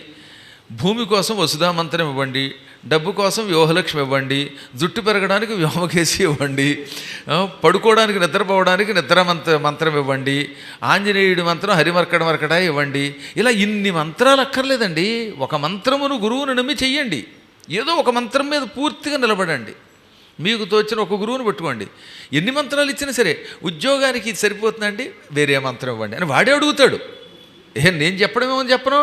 భూమి కోసం వసుధా మంత్రం ఇవ్వండి, డబ్బు కోసం వ్యూహలక్ష్మి ఇవ్వండి, జుట్టు పెరగడానికి వ్యోమకేసి ఇవ్వండి, పడుకోవడానికి నిద్రపోవడానికి మంత్రం ఇవ్వండి, ఆంజనేయుడి మంత్రం హరిమర్కట ఇవ్వండి. ఇలా ఇన్ని మంత్రాలు అక్కర్లేదండి. ఒక మంత్రమును గురువును నమ్మి చెయ్యండి. ఏదో ఒక మంత్రం మీద పూర్తిగా నిలబడండి. మీకు తోచిన ఒక గురువుని పెట్టుకోండి. ఎన్ని మంత్రాలు ఇచ్చినా సరే, ఉద్యోగానికి ఇది సరిపోతుందండి, వేరే మంత్రం ఇవ్వండి అని వాడే అడుగుతాడు. నేను చెప్పడమేమని చెప్పను.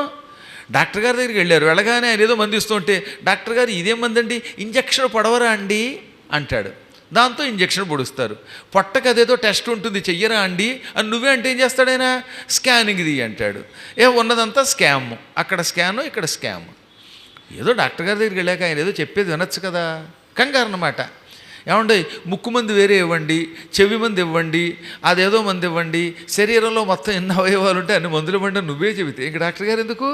డాక్టర్ గారి దగ్గరికి వెళ్ళారు. వెళ్ళగానే ఆయన ఏదో మంది ఇస్తుంటే, డాక్టర్ గారు ఇదేం మందండి, ఇంజక్షన్ పడవరా అండి అంటాడు. దాంతో ఇంజక్షన్ పొడుస్తారు. పొట్టకు అదేదో టెస్ట్ ఉంటుంది, చెయ్యరా అండి అని నువ్వే అంటే ఏం చేస్తాడైనా, స్కానింగ్ ఇది అంటాడు. ఉన్నదంతా స్కామ్, అక్కడ స్కాను ఇక్కడ స్కామ్. ఏదో డాక్టర్ గారి దగ్గరికి వెళ్ళాక ఆయన ఏదో చెప్పేది వినొచ్చు కదా, కంగారు అన్నమాట. ఏమండి ముక్కు మంది వేరే ఇవ్వండి, చెవి మంది ఇవ్వండి, అదేదో మంది ఇవ్వండి, శరీరంలో మొత్తం ఎన్ని అవయవాలు ఉంటే అన్ని మందులు ఇవ్వండి నువ్వే చెబితే ఇంక డాక్టర్ గారు ఎందుకు?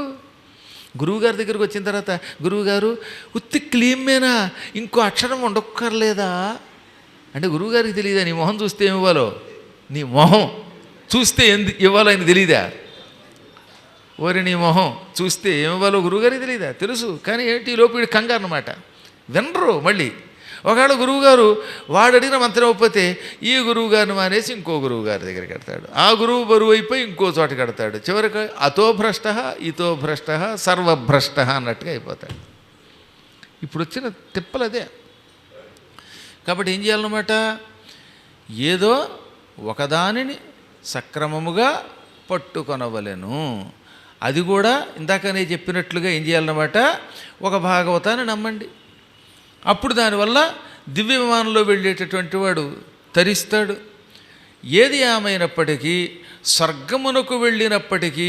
గురువుగారి దగ్గరికి వచ్చిన తర్వాత, గురువుగారు ఉత్తి క్లీమ్మేనా, ఇంకో అక్షరం ఉండక్కర్లేదా అంటే, గురువుగారికి తెలియదా నీ మొహం చూస్తే ఏమి ఇవ్వాలో? నీ మొహం చూస్తే ఇవ్వాలో ఆయన తెలియదా? ఓరి నీ మొహం చూస్తే ఏమివ్వాలో గురువుగారికి తెలియదా? తెలుసు. కానీ ఏంటి లోపు వీడి కంగారు అన్నమాట. వినరు. మళ్ళీ ఒకవేళ గురువుగారు వాడు అడిగిన మంత్రం అయిపోతే ఈ గురువుగారిని మానేసి ఇంకో గురువుగారి దగ్గరికి కడతాడు. ఆ గురువు బరువు అయిపోయి ఇంకో చోట కడతాడు. చివరికి అతో భ్రష్ట ఇతో భ్రష్ట సర్వభ్రష్ట అన్నట్టుగా అయిపోతాడు. ఇప్పుడు వచ్చిన తిప్పలదే. కాబట్టి ఏం చేయాలన్నమాట, ఏదో ఒకదానిని సక్రమముగా పట్టుకొనవలెను. అది కూడా ఇందాకనే చెప్పినట్లుగా ఏం చేయాలన్నమాట, ఒక భాగవతాన్ని నమ్మండి. అప్పుడు దానివల్ల దివ్య విమానంలో వెళ్ళేటటువంటి వాడు తరిస్తాడు. ఏది ఏమైనప్పటికీ స్వర్గమునకు వెళ్ళినప్పటికీ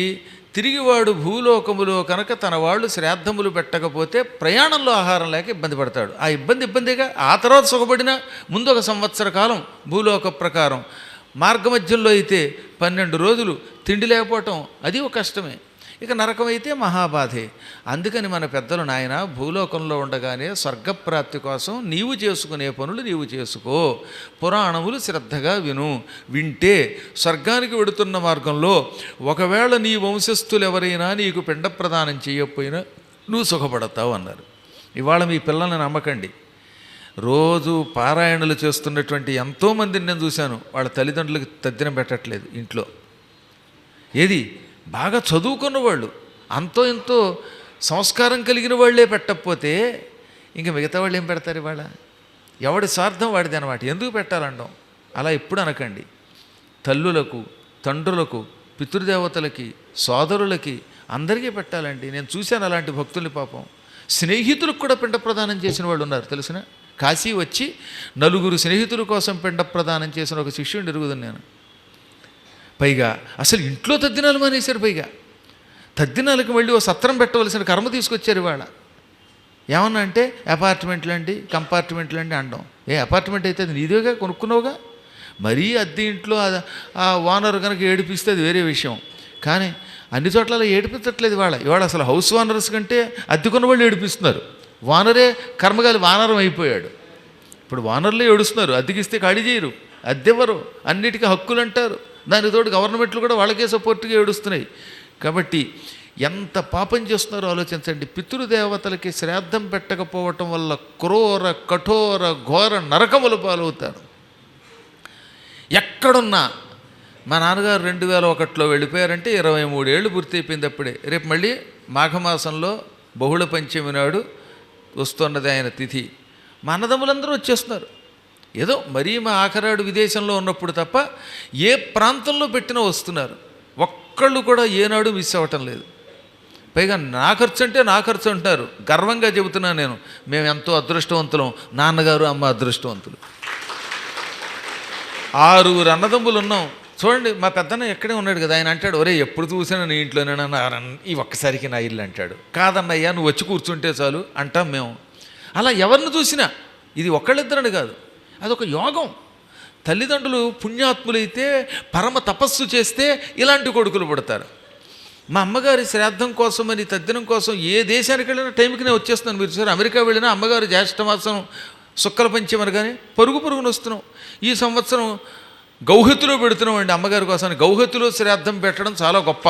తిరిగి వాడు భూలోకములో కనుక తన వాళ్ళు శ్రాద్ధములు పెట్టకపోతే ప్రయాణంలో ఆహారం లేక ఇబ్బంది పడతాడు. ఆ ఇబ్బందిగా ఆ తర్వాత సుఖపడిన ముందు 1 సంవత్సర కాలం భూలోక ప్రకారం, మార్గమధ్యంలో అయితే 12 రోజులు తిండి లేకపోవటం అది ఒక కష్టమే. ఇక నరకమైతే మహాబాధే. అందుకని మన పెద్దలు, నాయన భూలోకంలో ఉండగానే స్వర్గప్రాప్తి కోసం నీవు చేసుకునే పనులు నీవు చేసుకో, పురాణములు శ్రద్ధగా విను, వింటే స్వర్గానికి వెడుతున్న మార్గంలో ఒకవేళ నీ వంశస్థులు ఎవరైనా నీకు పిండ ప్రదానం చేయకపోయినా నువ్వు సుఖపడతావు అన్నారు. ఇవాళ మీ పిల్లల్ని నమ్మకండి. రోజు పారాయణలు చేస్తున్నటువంటి ఎంతోమందిని నేను చూశాను, వాళ్ళ తల్లిదండ్రులకు తద్దినం పెట్టట్లేదు ఇంట్లో. ఏది బాగా చదువుకున్న వాళ్ళు, అంతో ఎంతో సంస్కారం కలిగిన వాళ్ళే పెట్టకపోతే ఇంక మిగతా వాళ్ళు ఏం పెడతారు? ఇవాళ ఎవడి స్వార్థం వాడిది అనమాట. ఎందుకు పెట్టాలంటాం? అలా ఎప్పుడు అనకండి. తల్లులకు, తండ్రులకు, పితృదేవతలకి, సోదరులకి, అందరికీ పెట్టాలండి. నేను చూశాను అలాంటి భక్తుల్ని పాపం. స్నేహితులకు కూడా పిండ ప్రదానం చేసిన వాళ్ళు ఉన్నారు తెలిసిన. కాశీ వచ్చి నలుగురు స్నేహితుల కోసం పిండ ప్రదానం చేసిన ఒక శిష్యుడిని ఎరుగుదాను నేను. పైగా అసలు ఇంట్లో తద్దినాలు మానేశారు. పైగా తద్దినాలకు మళ్ళీ ఓ సత్రం పెట్టవలసిన కర్మ తీసుకొచ్చారు ఇవాళ. ఏమన్నా అంటే అపార్ట్మెంట్లు అండి, కంపార్ట్మెంట్లు అండి అనడం. అపార్ట్మెంట్ అయితే అది నీదేగా, కొనుక్కున్నావుగా. మరీ అద్దె ఇంట్లో ఆ ఓనర్ కనుక ఏడిపిస్తే అది వేరే విషయం. కానీ అన్ని చోట్ల ఏడిపించట్లేదు ఇవాళ అసలు హౌస్ ఓనర్స్ కంటే అద్దెకున్న వాళ్ళు ఏడిపిస్తున్నారు. ఓనరే కర్మగాలి వానరం అయిపోయాడు. ఇప్పుడు ఓనర్లే ఏడుస్తున్నారు, అద్దెకిస్తే ఖాళీ చేయరు, అద్దెవ్వరు, అన్నిటికీ హక్కులు అంటారు. దానికి తోడు గవర్నమెంట్లు కూడా వాళ్ళకే సపోర్ట్గా ఏడుస్తున్నాయి. కాబట్టి ఎంత పాపం చేస్తున్నారో ఆలోచించండి. పితృదేవతలకి శ్రాద్ధం పెట్టకపోవటం వల్ల క్రూర కఠోర ఘోర నరకములు పాలవుతారు. ఎక్కడున్నా మా నాన్నగారు 2001లో వెళ్ళిపోయారంటే 23 ఏళ్ళు పూర్తి అయిపోయింది అప్పుడే. రేపు మళ్ళీ మాఘమాసంలో బహుళ పంచమి నాడు వస్తున్నది ఆయన తిథి. మా అన్నదమ్ములందరూ వచ్చేస్తున్నారు. ఏదో మరీ మా ఆఖరాడు విదేశంలో ఉన్నప్పుడు తప్ప ఏ ప్రాంతంలో పెట్టినా వస్తున్నారు. ఒక్కళ్ళు కూడా ఏనాడు మిస్ అవ్వటం లేదు. పైగా నా ఖర్చు అంటే నా ఖర్చు అంటారు. గర్వంగా చెబుతున్నాను నేను. మేము ఎంతో అదృష్టవంతులం. నాన్నగారు అమ్మ అదృష్టవంతులు. 6 అన్నదమ్ములు ఉన్నాం. చూడండి, మా పెద్దన్న ఎక్కడే ఉన్నాడు కదా, ఆయన అంటాడు, ఒరే ఎప్పుడు చూసినా నీ ఇంట్లోనేనా, ఈ ఒక్కసారికి నా ఇల్లు అంటాడు. కాదన్నయ్యా నువ్వు వచ్చి కూర్చుంటే చాలు అంటాం మేము. అలా ఎవరిని చూసినా ఇది ఒకళ్ళిద్దరని కాదు, అదొక యోగం. తల్లిదండ్రులు పుణ్యాత్ములైతే పరమ తపస్సు చేస్తే ఇలాంటి కొడుకులు పుడతారు. మా అమ్మగారి శ్రాద్ధం కోసమని తద్దినం కోసం ఏ దేశానికి వెళ్ళినా టైంకి నేను వచ్చేస్తున్నాను. మీరు చూసారు, అమెరికా వెళ్ళినా అమ్మగారు జ్యేష్ఠమాసం శుక్ల పంచమని కానీ పరుగున వస్తున్నాం. ఈ సంవత్సరం గౌహతిలో పెడుతున్నాం అండి అమ్మగారి కోసం. గౌహతిలో శ్రాద్ధం పెట్టడం చాలా గొప్ప.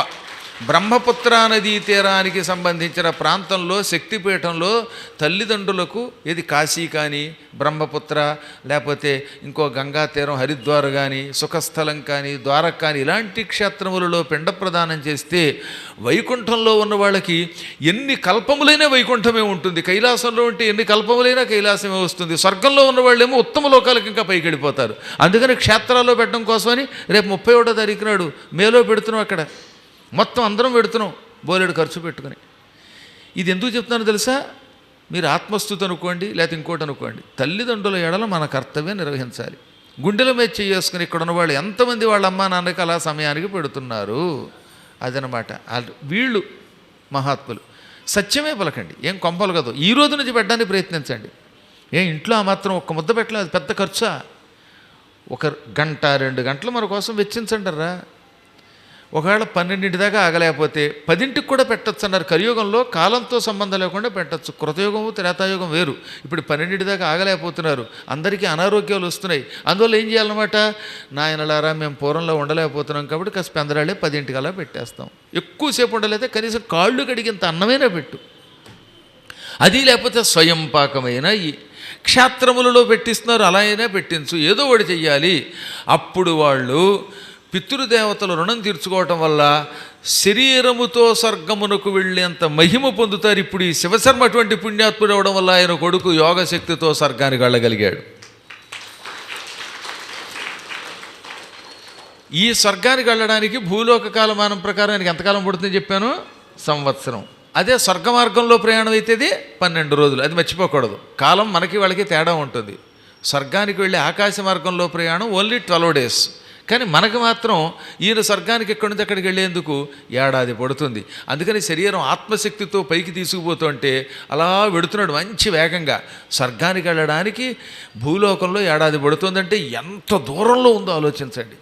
బ్రహ్మపుత్ర నదీ తీరానికి సంబంధించిన ప్రాంతంలో శక్తిపీఠంలో తల్లిదండ్రులకు ఏది కాశీ కానీ బ్రహ్మపుత్ర లేకపోతే ఇంకో గంగా తీరం హరిద్వార్ కానీ సుఖస్థలం కానీ ద్వారక కానీ ఇలాంటి క్షేత్రములలో పిండ ప్రదానం చేస్తే వైకుంఠంలో ఉన్న వాళ్ళకి ఎన్ని కల్పములైనా వైకుంఠమే ఉంటుంది. కైలాసంలో ఉంటే ఎన్ని కల్పములైనా కైలాసమే వస్తుంది. స్వర్గంలో ఉన్న వాళ్ళేమో ఉత్తమ లోకాలకు ఇంకా పైకి వెళ్ళిపోతారు. అందుకని క్షేత్రాల్లో పెట్టడం కోసమని రేపు 31వ తారీఖు నాడు మేలో పెడుతున్నాం. అక్కడ మొత్తం అందరం పెడుతున్నాం బోలెడు ఖర్చు పెట్టుకుని. ఇది ఎందుకు చెప్తున్నానో తెలుసా? మీరు ఆత్మస్థుతి అనుకోండి లేకపోతే ఇంకోటి అనుకోండి, తల్లిదండ్రుల ఎడల మన కర్తవ్యం నిర్వహించాలి. గుండెల మీద చేసుకుని ఇక్కడ ఉన్న వాళ్ళు ఎంతమంది వాళ్ళ అమ్మా నాన్నకి అలా సమయానికి పెడుతున్నారు అదనమాట. వీళ్ళు మహాత్ములు. సత్యమే పలకండి, ఏం కొంపలు కదో. ఈ రోజు నుంచి పెట్టడానికి ప్రయత్నించండి. ఇంట్లో ఆ మాత్రం ఒక్క ముద్ద పెట్టలేదు, అది పెద్ద ఖర్చా? 1 గంట 2 గంటలు మన కోసం వెచ్చించండి. ఒకవేళ 12 దాకా ఆగలేకపోతే 10కి కూడా పెట్టచ్చు అన్నారు. కలియుగంలో కాలంతో సంబంధం లేకుండా పెట్టచ్చు. కృతయుగము త్రేతాయుగం వేరు. ఇప్పుడు 12 దాకా ఆగలేకపోతున్నారు, అందరికీ అనారోగ్యాలు వస్తున్నాయి. అందువల్ల ఏం చేయాలన్నమాట, నాయనలారా మేము పూర్వంలో ఉండలేకపోతున్నాం కాబట్టి కాస్త పెందరాళ్ళే 10కి అలా పెట్టేస్తాం. ఎక్కువసేపు ఉండలేతే కనీసం కాళ్ళు కడిగినంత అన్నమైనా పెట్టు. అది లేకపోతే స్వయం పాకమైన ఈ క్షేత్రములలో పెట్టిస్తున్నారు, అలా అయినా పెట్టించు, ఏదో ఒకటి చెయ్యాలి. అప్పుడు వాళ్ళు పితృదేవతలు రుణం తీర్చుకోవటం వల్ల శరీరముతో స్వర్గమునకు వెళ్ళేంత మహిమ పొందుతారు. ఇప్పుడు ఈ శివశర్మ అటువంటి పుణ్యాత్ముడు అవడం వల్ల ఆయన కొడుకు యోగశక్తితో స్వర్గానికి వెళ్ళగలిగాడు. ఈ స్వర్గానికి వెళ్ళడానికి భూలోక కాలమానం ప్రకారం ఆయనకి ఎంతకాలం పడుతుందని చెప్పాను? సంవత్సరం. అదే స్వర్గ మార్గంలో ప్రయాణం అయితేది 12 రోజులు. అది మర్చిపోకూడదు. కాలం మనకి వాళ్ళకి తేడా ఉంటుంది. స్వర్గానికి వెళ్ళి ఆకాశ మార్గంలో ప్రయాణం ఓన్లీ 12 days. కానీ మనకు మాత్రం ఈయన స్వర్గానికి ఎక్కడి నుంచి అక్కడికి వెళ్ళేందుకు ఏడాది పడుతుంది. అందుకని శరీరం ఆత్మశక్తితో పైకి తీసుకుపోతుంటే అలా వెడుతున్నాడు మంచి వేగంగా. స్వర్గానికి వెళ్ళడానికి భూలోకంలో ఏడాది పడుతుందంటే ఎంత దూరంలో ఉందో ఆలోచించండి.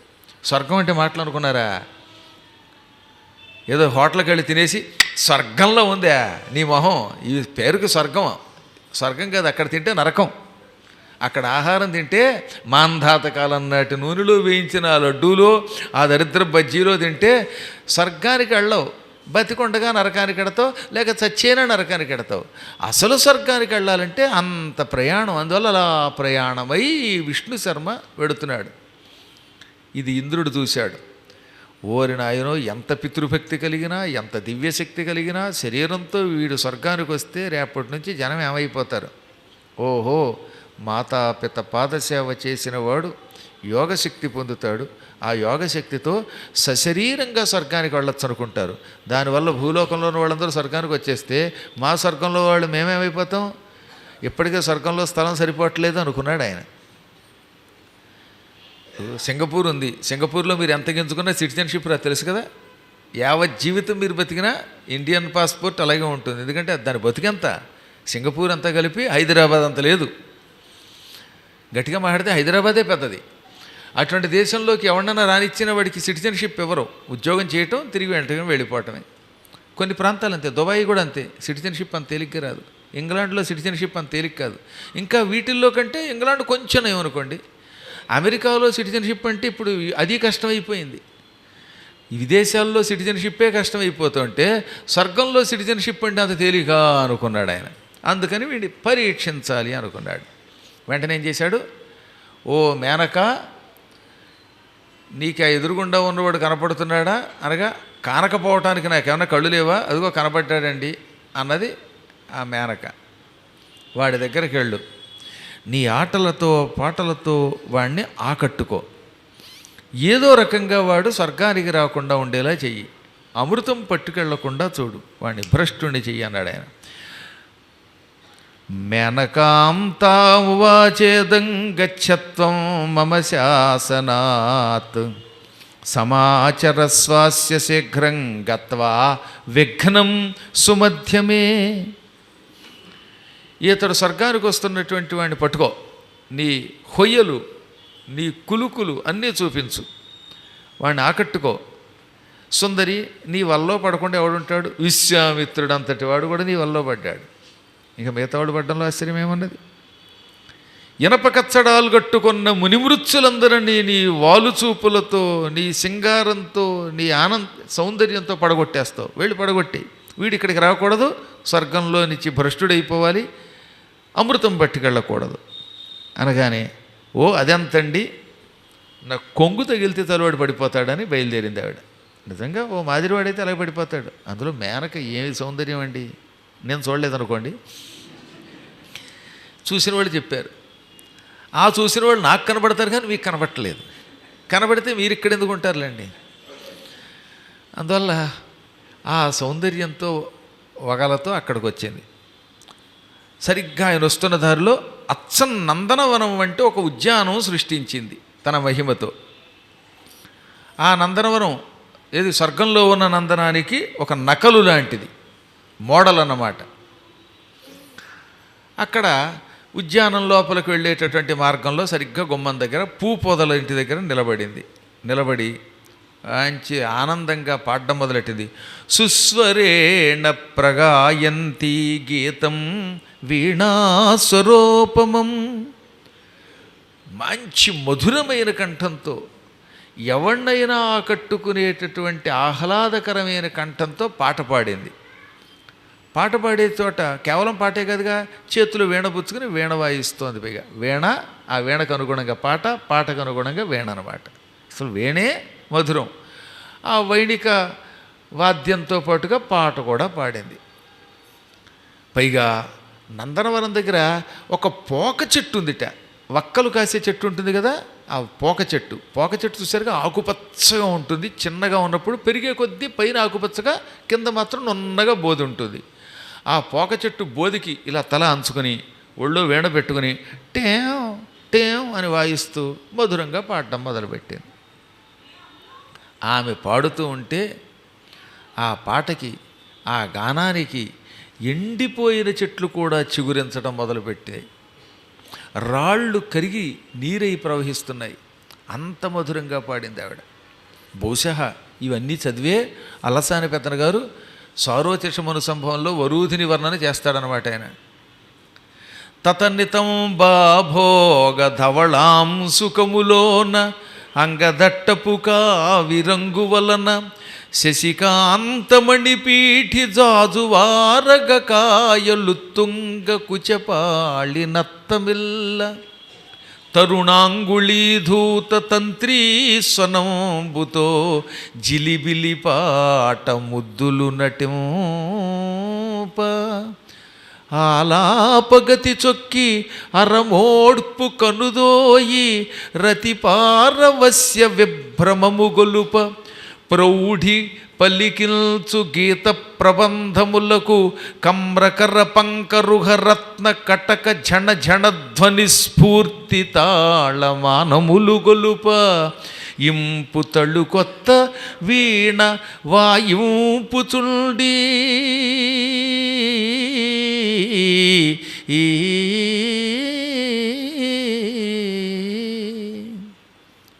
స్వర్గం అంటే మాట్లాడుకున్నారా? ఏదో హోటల్కి వెళ్ళి తినేసి స్వర్గంలో ఉందా నీ మొహం, ఈ పేరుకి స్వర్గం. స్వర్గం కాదు, అక్కడ తింటే నరకం. అక్కడ ఆహారం తింటే మాంధాతకాలం నాటి నూనెలో వేయించిన లడ్డూలో ఆ దరిద్ర బజ్జీలో తింటే స్వర్గానికి వెళ్ళవు. బతికొండగా నరకానికి ఎడతావు, లేక చచ్చేనా నరకానికి ఎడతావు. అసలు స్వర్గానికి వెళ్ళాలంటే అంత ప్రయాణం. అందువల్ల అలా ప్రయాణమై విష్ణు శర్మ వెడుతున్నాడు. ఇది ఇంద్రుడు చూశాడు. ఓరి నాయనో, ఎంత పితృభక్తి కలిగినా ఎంత దివ్యశక్తి కలిగినా శరీరంతో వీడు స్వర్గానికి వస్తే రేపటి నుంచి జనం ఏమైపోతారు? ఓహో, మాతాపిత పాదసేవ చేసిన వాడు యోగశక్తి పొందుతాడు. ఆ యోగశక్తితో సశరీరంగా స్వర్గానికి వెళ్ళొచ్చు అనుకుంటారు. దానివల్ల భూలోకంలో ఉన్న వాళ్ళందరూ స్వర్గానికి వచ్చేస్తే మా స్వర్గంలో వాళ్ళు మేమేమైపోతాం? ఇప్పటికే స్వర్గంలో స్థలం సరిపోవట్లేదు అనుకున్నాడు ఆయన. సింగపూర్ ఉంది. సింగపూర్లో మీరు ఎంత గింజుకున్నా సిటిజన్షిప్ రా తెలుసు కదా. యావత్ జీవితం మీరు బతికినా ఇండియన్ పాస్పోర్ట్ అలాగే ఉంటుంది. ఎందుకంటే దాని బతికెంత సింగపూర్ అంతా కలిపి హైదరాబాద్ అంత లేదు. గట్టిగా మాట్లాడితే హైదరాబాదే పెద్దది. అటువంటి దేశంలోకి ఎవరన్నా రానిచ్చిన వాడికి సిటిజన్షిప్ ఎవరో ఉద్యోగం చేయటం తిరిగి వెంటనే వెళ్ళిపోవటమే. కొన్ని ప్రాంతాలు అంతే. దుబాయ్ కూడా అంతే. సిటిజన్షిప్ అంత తేలిగ్గా రాదు. ఇంగ్లాండ్లో సిటిజన్షిప్ అంత తేలిక కాదు. ఇంకా వీటిల్లో కంటే ఇంగ్లాండ్ కొంచెం ఏమనుకోండి. అమెరికాలో సిటిజన్షిప్ అంటే ఇప్పుడు అది కష్టమైపోయింది. విదేశాల్లో సిటిజన్షిప్పే కష్టమైపోతుంటే స్వర్గంలో సిటిజన్షిప్ అంటే అంత తేలిక అనుకున్నాడు ఆయన. అందుకని వీడిని పరీక్షించాలి అనుకున్నాడు. వెంటనే ఏం చేశాడు? ఓ మేనక, నీకు ఆ ఎదురుగుండా ఉన్నవాడు కనపడుతున్నాడా అనగా, కానకపోవటానికి నాకేమన్నా కళ్ళు లేవా? అదిగో కనపడ్డాడండి అన్నది ఆ మేనక. వాడి దగ్గరికి వెళ్ళు, నీ ఆటలతో పాటలతో వాడిని ఆకట్టుకో, ఏదో రకంగా వాడు స్వర్గానికి రాకుండా ఉండేలా చెయ్యి, అమృతం పట్టుకెళ్లకుండా చూడు, వాడిని భ్రష్టుని చెయ్యి అన్నాడు ఆయన. మేనకాం తామువాచేదం గచ్చత్వం మమ శాసనాత్ సమాచరస్వాస్య శీఘ్రం గత్వా విఘ్నం సుమధ్యమే. ఇతడు స్వర్గానికి వస్తున్నటువంటి వాడిని పట్టుకో, నీ హొయ్యలు నీ కులుకులు అన్నీ చూపించు, వాడిని ఆకట్టుకో. సుందరి, నీ వల్లో పడకుండా ఎవడుంటాడు? విశ్వామిత్రుడు అంతటి వాడు కూడా నీ వల్లో పడ్డాడు. ఇక మిగతావాడు పడ్డంలో ఆశ్చర్యం ఏమన్నది? ఇనప కచ్చడాలు కట్టుకున్న మునిమృత్యులందరినీ నీ వాలుచూపులతో, నీ సింగారంతో, నీ సౌందర్యంతో పడగొట్టేస్తావు. వెళ్ళి పడగొట్టి, వీడి ఇక్కడికి రాకూడదు, స్వర్గంలో నుంచి భ్రష్టుడైపోవాలి, అమృతం పట్టుకెళ్ళకూడదు అనగానే, ఓ అదెంతండి, నా కొంగు తగిలితే తలవాడు పడిపోతాడని బయలుదేరింది ఆవిడ. నిజంగా ఓ మాదిరివాడైతే అలాగే పడిపోతాడు. అందులో మేనక ఏమి సౌందర్యం అండి, నేను చూడలేదనుకోండి, చూసిన వాళ్ళు చెప్పారు. ఆ చూసిన వాళ్ళు నాకు కనబడతారు కానీ మీకు కనబడట్లేదు. కనబడితే మీరు ఇక్కడ ఎందుకు ఉంటారులేండి. అందువల్ల ఆ సౌందర్యంతో వగలతో అక్కడికి వచ్చింది. సరిగ్గా ఆయన వస్తున్న దారిలో అచ్చం నందనవనం వంటి ఒక ఉద్యానం సృష్టించింది తన మహిమతో. ఆ నందనవనం ఏది స్వర్గంలో ఉన్న నందనానికి ఒక నకలు లాంటిది, మోడల్ అన్నమాట. అక్కడ ఉద్యానం లోపలికి వెళ్ళేటటువంటి మార్గంలో సరిగ్గా గుమ్మం దగ్గర పూపొదల ఇంటి దగ్గర నిలబడి మంచి ఆనందంగా పాడడం మొదలెట్టింది. సుస్వరేణ ప్రగాయంతి గీతం వీణాస్వరూపమం. మంచి మధురమైన కంఠంతో, ఎవరినైనా ఆకట్టుకునేటటువంటి ఆహ్లాదకరమైన కంఠంతో పాట పాడింది. పాట పాడే చోట కేవలం పాటే కదుగా, చేతులు వీణ పుచ్చుకుని వీణ వాయిస్తోంది. పైగా వీణ, ఆ వీణకు అనుగుణంగా పాట, పాటకు అనుగుణంగా వీణ అన్నమాట. అసలు వీణే మధురం. ఆ వైణిక వాద్యంతో పాటుగా పాట కూడా పాడింది. పైగా నందనవనం దగ్గర ఒక పోక చెట్టు ఉందిట. వక్కలు కాసే చెట్టు ఉంటుంది కదా, ఆ పోక చెట్టు చూసారుగా, ఆకుపచ్చగా ఉంటుంది. చిన్నగా ఉన్నప్పుడు పెరిగే కొద్దీ పైన ఆకుపచ్చగా, కింద మాత్రం నున్నగా బోధి ఉంటుంది. ఆ పోక చెట్టు బోధికి ఇలా తల అంచుకొని ఒళ్ళో వీణ పెట్టుకుని టేం టేం అని వాయిస్తూ మధురంగా పాడడం మొదలుపెట్టింది. ఆమె పాడుతూ ఉంటే ఆ పాటకి, ఆ గానానికి ఎండిపోయిన చెట్లు కూడా చిగురించడం మొదలుపెట్టాయి. రాళ్ళు కరిగి నీరై ప్రవహిస్తున్నాయి. అంత మధురంగా పాడింది ఆవిడ. బహుశా ఇవన్నీ చదివే అలసాని పెద్దన గారు సారోచషమను సంభవంలో వరూధిని వర్ణన చేస్తాడనమాట ఆయన. తతనితం బాభోగ ధవళాం సుఖములోన అంగదట్టపు కావిరంగు వలన శశికాంతమణిపీఠి జాజువారగ కాయలుత్తుంగ కుచపాళి నత్తమిల్ల తరుణాంగుళీధూత తంత్రీస్వనంబుతో జిలిబిలి పాట ముద్దులు నటింప. ఆలాపగతి చొక్కి అరమోడ్పు కనుదోయి రతిపారవస్య విభ్రమము గొలుప ప్రౌఢి పల్లికిల్చు గీత ప్రబంధములకు కమ్రకర పంకరుహ రత్న కటక ఝణ ఝణధ్వని స్ఫూర్తి తాళమానములు గొలుప ఇంపు తళ్ళు కొత్త వీణ వాయింపుచుండి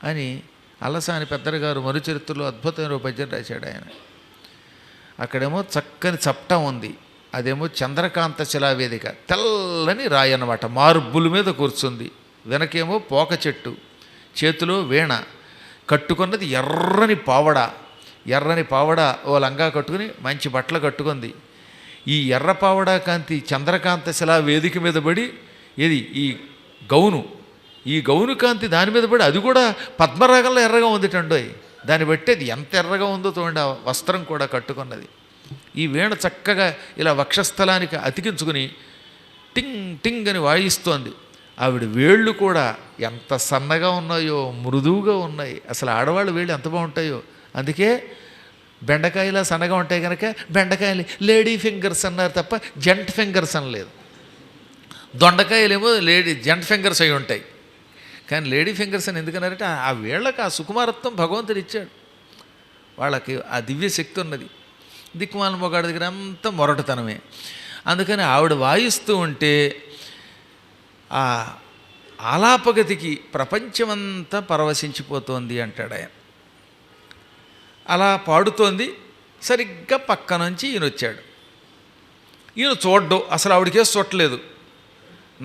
అని అల్లసాని పెద్దగారు మరుచరిత్రలో అద్భుతమైన పద్యం రాశాడు ఆయన. అక్కడేమో చక్కని చప్టం ఉంది, అదేమో చంద్రకాంత శిలావేదిక, తెల్లని రాయి అన్నమాట, మార్బుల్ మీద కూర్చుంది. వెనకేమో పోక చెట్టు, చేతిలో వీణ, కట్టుకున్నది ఎర్రని పావడ, ఓ లంగా కట్టుకుని మంచి బట్టలు కట్టుకుంది. ఈ ఎర్ర పావడా కాంతి చంద్రకాంత శిలా వేదిక మీద పడి, ఏది ఈ గౌను కాంతి దాని మీద పడి, అది కూడా పద్మరాగంలో ఎర్రగా ఉందిటండోయ్. దాన్ని బట్టి అది ఎంత ఎర్రగా ఉందో చూడండి, ఆ వస్త్రం కూడా కట్టుకున్నది. ఈ వీణ చక్కగా ఇలా వక్షస్థలానికి అతికించుకుని టింగ్ టింగ్ అని వాయిస్తోంది. ఆవిడ వేళ్ళు కూడా ఎంత సన్నగా ఉన్నాయో, మృదువుగా ఉన్నాయి. అసలు ఆడవాళ్ళు వేళ్ళు ఎంత బాగుంటాయో. అందుకే బెండకాయలా సన్నగా ఉంటాయి కనుక బెండకాయలు లేడీ ఫింగర్స్ అన్నారు తప్ప జెంట్ ఫింగర్స్ అనలేదు. దొండకాయలేమో జెంట్ ఫింగర్స్ అయి ఉంటాయి, కానీ లేడీ ఫింగర్స్ అని ఎందుకన్నారంటే ఆ వేళ్ళకి ఆ సుకుమారత్వం భగవంతుడు ఇచ్చాడు. వాళ్ళకి ఆ దివ్య శక్తి ఉన్నది. దిక్కుమాల మొగాడి దగ్గర అంతా మొరటతనమే. అందుకని ఆవిడ వాయిస్తూ ఉంటే ఆ ఆలాపగతికి ప్రపంచమంతా పరవశించిపోతోంది అంటాడు ఆయన. అలా పాడుతోంది. సరిగ్గా పక్క నుంచి ఈయన వచ్చాడు. ఈయన చూడ్డు, అసలు ఆవిడకే చూడలేదు.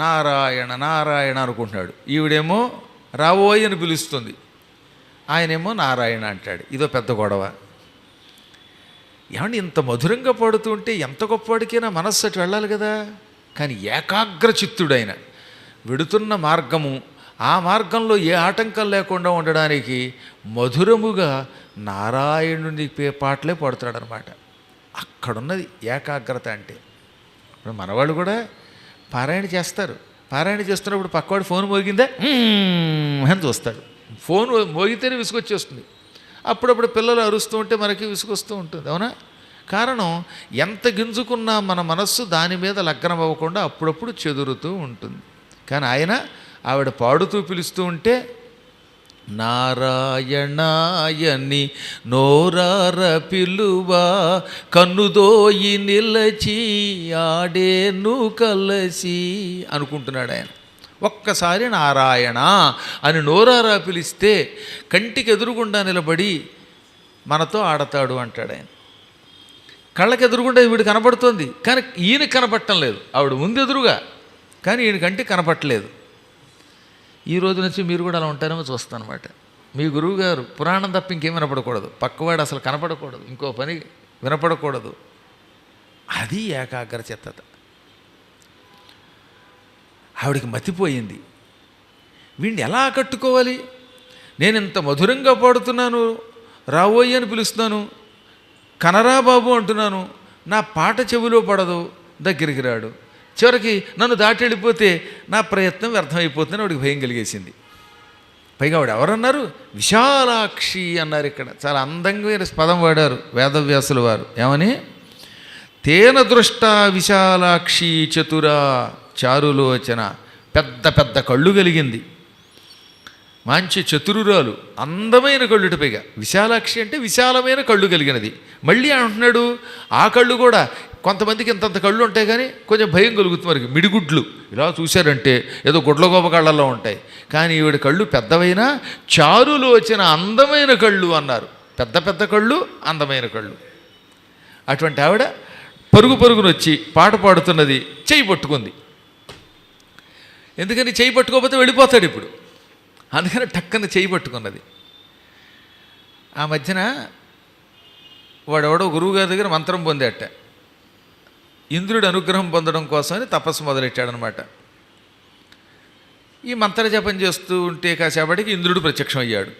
నారాయణ నారాయణ అనుకుంటున్నాడు. ఈవిడేమో రావోయ్ అని పిలుస్తుంది, ఆయనేమో నారాయణ అంటాడు. ఇదో పెద్ద గొడవ. ఏమండి, ఇంత మధురంగా పాడుతూ ఉంటే ఎంత గొప్పవాడికైనా మనస్సు అటు వెళ్ళాలి కదా. కానీ ఏకాగ్ర చిత్తుడైన వెడుతున్న మార్గము, ఆ మార్గంలో ఏ ఆటంకం లేకుండా ఉండడానికి మధురముగా నారాయణుని పాటలే పాడుతాడనమాట. అక్కడున్నది ఏకాగ్రత అంటే. ఇప్పుడు మనవాళ్ళు కూడా పారాయణ చేస్తారు. పారాయణ చేస్తున్నప్పుడు పక్కవాడు ఫోన్ మోగిందా అని చూస్తాడు. ఫోన్ మోగితేనే విసుగొచ్చేస్తుంది. అప్పుడప్పుడు పిల్లలు అరుస్తూ ఉంటే మనకి విసుగొస్తూ ఉంటుంది, అవునా? కారణం, ఎంత గింజుకున్నా మన మనస్సు దాని మీద లగ్నం అవ్వకుండా అప్పుడప్పుడు చెదురుతూ ఉంటుంది. కానీ ఆయన ఆవిడ పాడుతూ పిలుస్తూ ఉంటే నారాయణాయని నోరార పిలువా కన్నుదోయి నిలచి ఆడేను కలసి అనుకుంటున్నాడు ఆయన. ఒక్కసారి నారాయణ అని నోరారా పిలిస్తే కంటికి ఎదురుగుండా నిలబడి మనతో ఆడతాడు అంటాడు ఆయన. కళ్ళకి ఎదురుగుండా వీడు కనపడుతోంది, కానీ ఈయన కనపడటం లేదు. ఆవిడ ముందు ఎదురుగా, కానీ ఈయన కంటికి కనపట్టలేదు. ఈ రోజు నుంచి మీరు కూడా అలా ఉంటారేమో చూస్తాను అనమాట. మీ గురువుగారు పురాణం తప్ప ఇంకేం వినపడకూడదు, పక్కవాడు అసలు కనపడకూడదు, ఇంకో పని వినపడకూడదు. అది ఏకాగ్ర చిత్తత. ఆవిడికి మతిపోయింది. వీడిని ఎలా కట్టుకోవాలి? నేను ఇంత మధురంగా పాడుతున్నాను, రావోయ్య అని పిలుస్తున్నాను, కనరా బాబు అంటున్నాను, నా పాట చెవిలో పడదు, దగ్గరికి రాడు. చివరికి నన్ను దాటి వెళ్ళిపోతే నా ప్రయత్నం వ్యర్థమైపోతుందని ఆవిడికి భయం కలిగేసింది. పైగా ఆవిడ ఎవరన్నారు? విశాలాక్షి అన్నారు. ఇక్కడ చాలా అందంగా పదం వాడారు వేదవ్యాసుల వారు. ఏమని? తేన దృష్ట విశాలాక్షి చతురా చారులోచన. పెద్ద పెద్ద కళ్ళు కలిగింది, మంచి చతురురాలు, అందమైన కళ్ళుట. పైగా విశాలాక్షి అంటే విశాలమైన కళ్ళు కలిగినది. మళ్ళీ అంటున్నాడు ఆ కళ్ళు కూడా కొంతమందికి ఇంతంత కళ్ళు ఉంటాయి, కానీ కొంచెం భయం కలుగుతుంది వారికి. మిడిగుడ్లు ఇలా చూశారంటే ఏదో గుడ్ల గోప కళ్ళల్లో ఉంటాయి. కానీ ఈవిడ కళ్ళు పెద్దవైనా చారులోచన, అందమైన కళ్ళు అన్నారు. పెద్ద పెద్ద కళ్ళు, అందమైన కళ్ళు. అటువంటి ఆవిడ పరుగు పరుగునొచ్చి పాట పాడుతున్నది. చెయ్యి పట్టుకుంది. ఎందుకని చెయ్యి పట్టుకోకపోతే వెళ్ళిపోతాడు ఇప్పుడు. అందుకని టక్కన చెయ్యి పట్టుకున్నది. ఆ మధ్యన వాడెవడో గురువుగారి దగ్గర మంత్రం పొందేట. ఇంద్రుడి అనుగ్రహం పొందడం కోసమని తపస్సు మొదలెట్టాడనమాట. ఈ మంత్ర జపం చేస్తూ ఉంటే కాసేపటికి ఇంద్రుడు ప్రత్యక్షం అయ్యాడు.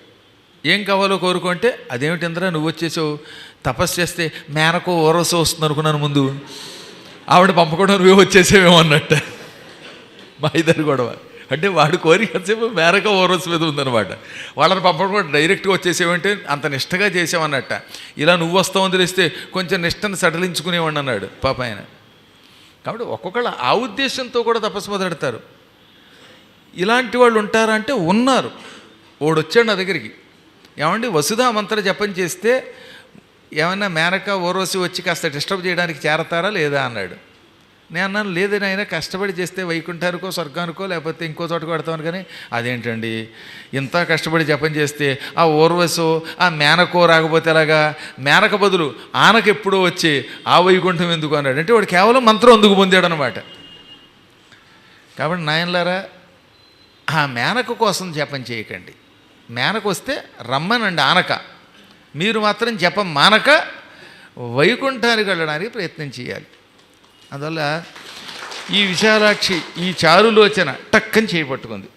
ఏం కావాలో కోరుకుంటే, అదేమిటి ఇంద్ర నువ్వు వచ్చేసావు, తపస్సు చేస్తే మేనకో ఓరసో వస్తుంది అనుకున్నాను ముందు. ఆవిడ పంపకుండా నువ్వే వచ్చేసేవేమో అన్నట్ట. మా ఇద్దరు గొడవ. అంటే వాడు కోరిక సేపు మేనక ఓరస్ మీద ఉందన్నమాట. వాళ్ళని పంపకుండా డైరెక్ట్గా వచ్చేసేవంటే అంత నిష్టగా చేసామన్నట్ట. ఇలా నువ్వు వస్తావని తెలిస్తే కొంచెం నిష్టను సడలించుకునేవాడిని అన్నాడు పాప ఆయన. కాబట్టి ఒక్కొక్కళ్ళు ఆ ఉద్దేశంతో కూడా తపస్సు మొదలెడతారు. ఇలాంటి వాళ్ళు ఉంటారా అంటే ఉన్నారు. వాడు వచ్చాడు నా దగ్గరికి, ఏమండి వసుధా మంత్ర జపం చేస్తే ఏమన్నా మేనక ఓరోసి వచ్చి కాస్త డిస్టర్బ్ చేయడానికి చేరతారా లేదా అన్నాడు. నేను అన్నాను, లేదని ఆయన కష్టపడి చేస్తే వైకుంఠానికో స్వర్గానికో లేకపోతే ఇంకో చోటకు పెడతాను. కానీ అదేంటండి ఇంత కష్టపడి జపం చేస్తే ఆ ఓర్వశో ఆ మేనకో రాకపోతే ఎలాగా, మేనక బదులు ఆనకు ఎప్పుడో వచ్చి ఆ వైకుంఠం ఎందుకు అన్నాడు. అంటే వాడు కేవలం మంత్రం అందుకు పొందాడు అనమాట. కాబట్టి నాయనలారా, ఆ మేనక కోసం జపం చేయకండి. మేనక వస్తే రమ్మనండి ఆనక, మీరు మాత్రం జపం మానక వైకుంఠానికి వెళ్ళడానికి ప్రయత్నం చేయాలి. అందువల్ల ఈ విశాలాక్షి ఈ చారులోచన టక్కని చేపట్టుకుంది.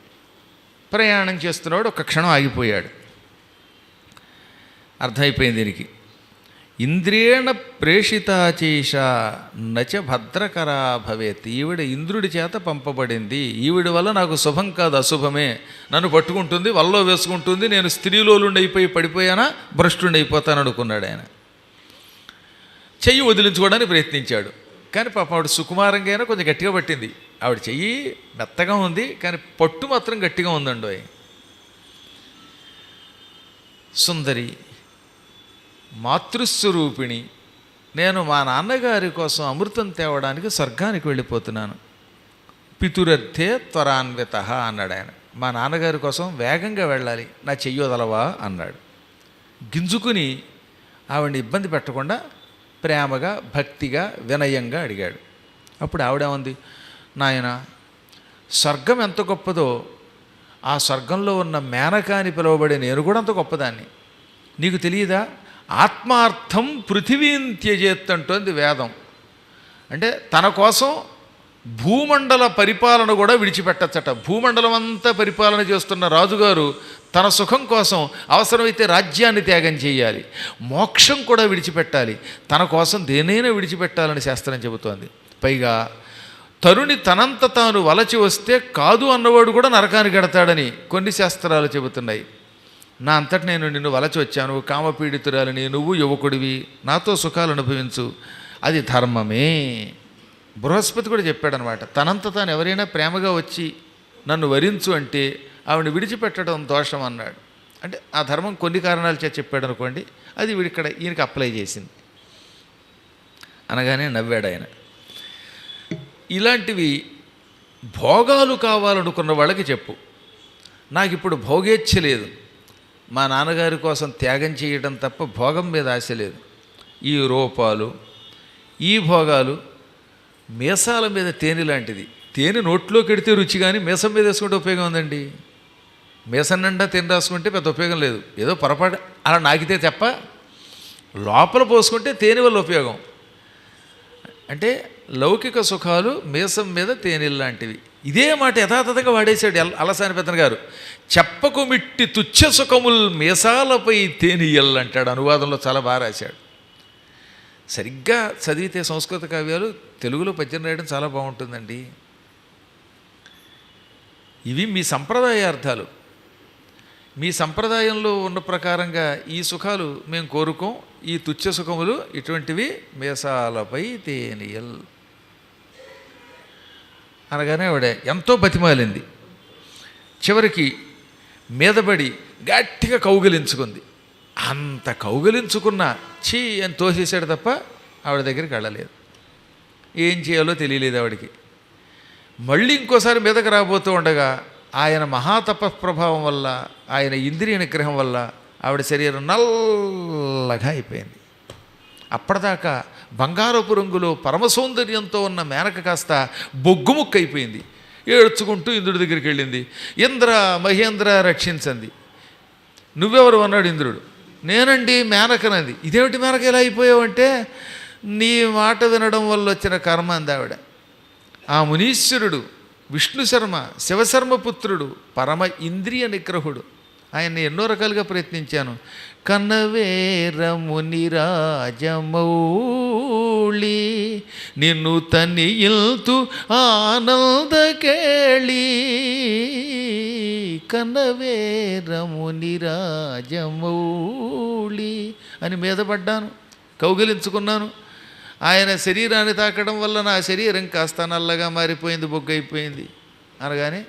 ప్రయాణం చేస్తున్నాడు, ఒక్క క్షణం ఆగిపోయాడు. అర్థమైపోయింది దీనికి. ఇంద్రియేణ ప్రేషితాచేష నచ భద్రకరా భవేత్. ఈవిడ ఇంద్రుడి చేత పంపబడింది, ఈవిడ వల్ల నాకు శుభం కాదు అశుభమే, నన్ను పట్టుకుంటుంది, వల్లో వేసుకుంటుంది, నేను స్త్రీలోలుండి అయిపోయి పడిపోయానా భ్రష్టుండి అయిపోతాను అనుకున్నాడు ఆయన. చెయ్యి వదిలించుకోవడానికి ప్రయత్నించాడు. కానీ పాప ఆవిడ సుకుమారంగా అయినా కొంచెం గట్టిగా పట్టింది. ఆవిడ చెయ్యి మెత్తగా ఉంది కానీ పట్టు మాత్రం గట్టిగా ఉందండి. సుందరి, మాతృస్వరూపిణి, నేను మా నాన్నగారి కోసం అమృతం తేవడానికి స్వర్గానికి వెళ్ళిపోతున్నాను. పితురర్థే త్వరాన్విత అన్నాడు ఆయన. మా నాన్నగారి కోసం వేగంగా వెళ్ళాలి, నా చెయ్యొదలవా అన్నాడు. గింజుకుని ఆవిడని ఇబ్బంది పెట్టకుండా ప్రేమగా భక్తిగా వినయంగా అడిగాడు. అప్పుడు ఆవిడేమంది, నాయన స్వర్గం ఎంత గొప్పదో ఆ స్వర్గంలో ఉన్న మేనక అని పిలువబడే నేను కూడా అంత గొప్పదాన్ని. నీకు తెలియదా, ఆత్మార్థం పృథివీం త్యజేత్ అంటోంది వేదం. అంటే తన కోసం భూమండల పరిపాలన కూడా విడిచిపెట్టచ్చట. భూమండలం అంతా పరిపాలన చేస్తున్న రాజుగారు తన సుఖం కోసం అవసరమైతే రాజ్యాన్ని త్యాగం చేయాలి, మోక్షం కూడా విడిచిపెట్టాలి, తన కోసం దేనైనా విడిచిపెట్టాలని శాస్త్రం చెబుతోంది. పైగా తరుణి తనంత తాను వలచి వస్తే కాదు అన్నవాడు కూడా నరకానికి గడతాడని కొన్ని శాస్త్రాలు చెబుతున్నాయి. నా అంతటి నేను నిన్ను వలచి వచ్చాను, కామపీడితురాలని, నువ్వు యువకుడివి, నాతో సుఖాలు అనుభవించు, అది ధర్మమే. బృహస్పతి కూడా చెప్పాడనమాట, తనంత తాను ఎవరైనా ప్రేమగా వచ్చి నన్ను వరించు అంటే ఆవిడని విడిచిపెట్టడం దోషం అన్నాడు. అంటే ఆ ధర్మం కొన్ని కారణాలు చెప్పాడు అనుకోండి, అది వీడిక్కడ ఈయనకి అప్లై చేసింది అనగానే నవ్వాడు ఆయన. ఇలాంటివి భోగాలు కావాలనుకున్న వాళ్ళకి చెప్పు. నాకు ఇప్పుడు భోగేచ్ఛ లేదు, మా నాన్నగారి కోసం త్యాగం చేయడం తప్ప భోగం మీద ఆశ లేదు. ఈ రూపాలు ఈ భోగాలు మీసాల మీద తేనె లాంటిది. తేనె నోట్లోకి ఎడితే రుచి, కానీ మీసం మీద వేసుకుంటే ఉపయోగం ఉందండి. మీసం నిండా తేనె రాసుకుంటే పెద్ద ఉపయోగం లేదు, ఏదో పొరపాటు అలా నాకితే తప్ప. లోపల పోసుకుంటే తేనె వల్ల ఉపయోగం. అంటే లౌకిక సుఖాలు మీసం మీద తేనెలు లాంటివి. ఇదే మాట యథాతథంగా వాడేశాడు అలసాని పెద్దన గారు. చెప్పకు మిట్టి తుచ్చ సుఖముల్ మీసాలపై తేనెయల్ అంటాడు. అనువాదంలో చాలా బాగా రాశాడు. సరిగ్గా చదివితే సంస్కృత కావ్యాలు తెలుగులో పద్యం రాయడం చాలా బాగుంటుందండి. ఇవి మీ సంప్రదాయార్థాలు. మీ సంప్రదాయంలో ఉన్న ప్రకారంగా ఈ సుఖాలు మేము కోరుకోం, ఈ తుచ్చ సుఖములు ఇటువంటివి మీసాలపై తేనెయల్ అనగానే ఆవిడ ఎంతో బతిమాలింది. చివరికి మీదబడి గట్టిగా కౌగిలించుకుంది. అంత కౌగిలించుకున్న చీ అని తోసేసాడు తప్ప ఆవిడ దగ్గరికి వెళ్ళలేదు. ఏం చేయాలో తెలియలేదు ఆవిడికి. మళ్ళీ ఇంకోసారి మీదకి రాబోతూ ఉండగా ఆయన మహాతపఃప్రభావం వల్ల, ఆయన ఇంద్రియ నిగ్రహం వల్ల ఆవిడ శరీరం నల్లగా అయిపోయింది. అప్పటిదాకా బంగారపు రంగులో పరమ సౌందర్యంతో ఉన్న మేనక కాస్త బొగ్గుముక్క అయిపోయింది. ఏడ్చుకుంటూ ఇంద్రుడి దగ్గరికి వెళ్ళింది. ఇంద్ర మహేంద్ర రక్షించండి. నువ్వెవరు అన్నాడు ఇంద్రుడు. నేనండి మేనకనంది. ఇదేమిటి మేనక ఎలా అయిపోయావంటే, నీ మాట వినడం వల్ల వచ్చిన కర్మ అంది ఆవిడ. ఆ మునీశ్వరుడు విష్ణు శర్మ, శివశర్మ పుత్రుడు, పరమ ఇంద్రియ నిగ్రహుడు. ఆయన్ని ఎన్నో రకాలుగా ప్రయత్నించాను. కన్నవేర మునిరాజమౌళి నిన్ను తనియిల్తు ఆనందకేళి కన్నవేరముని రాజమౌళి అని మీద పడ్డాను, కౌగిలించుకున్నాను. ఆయన శరీరాన్ని తాకడం వల్ల నా శరీరం కాస్త నల్లగా మారిపోయింది, బొగ్గైపోయింది అనగానే,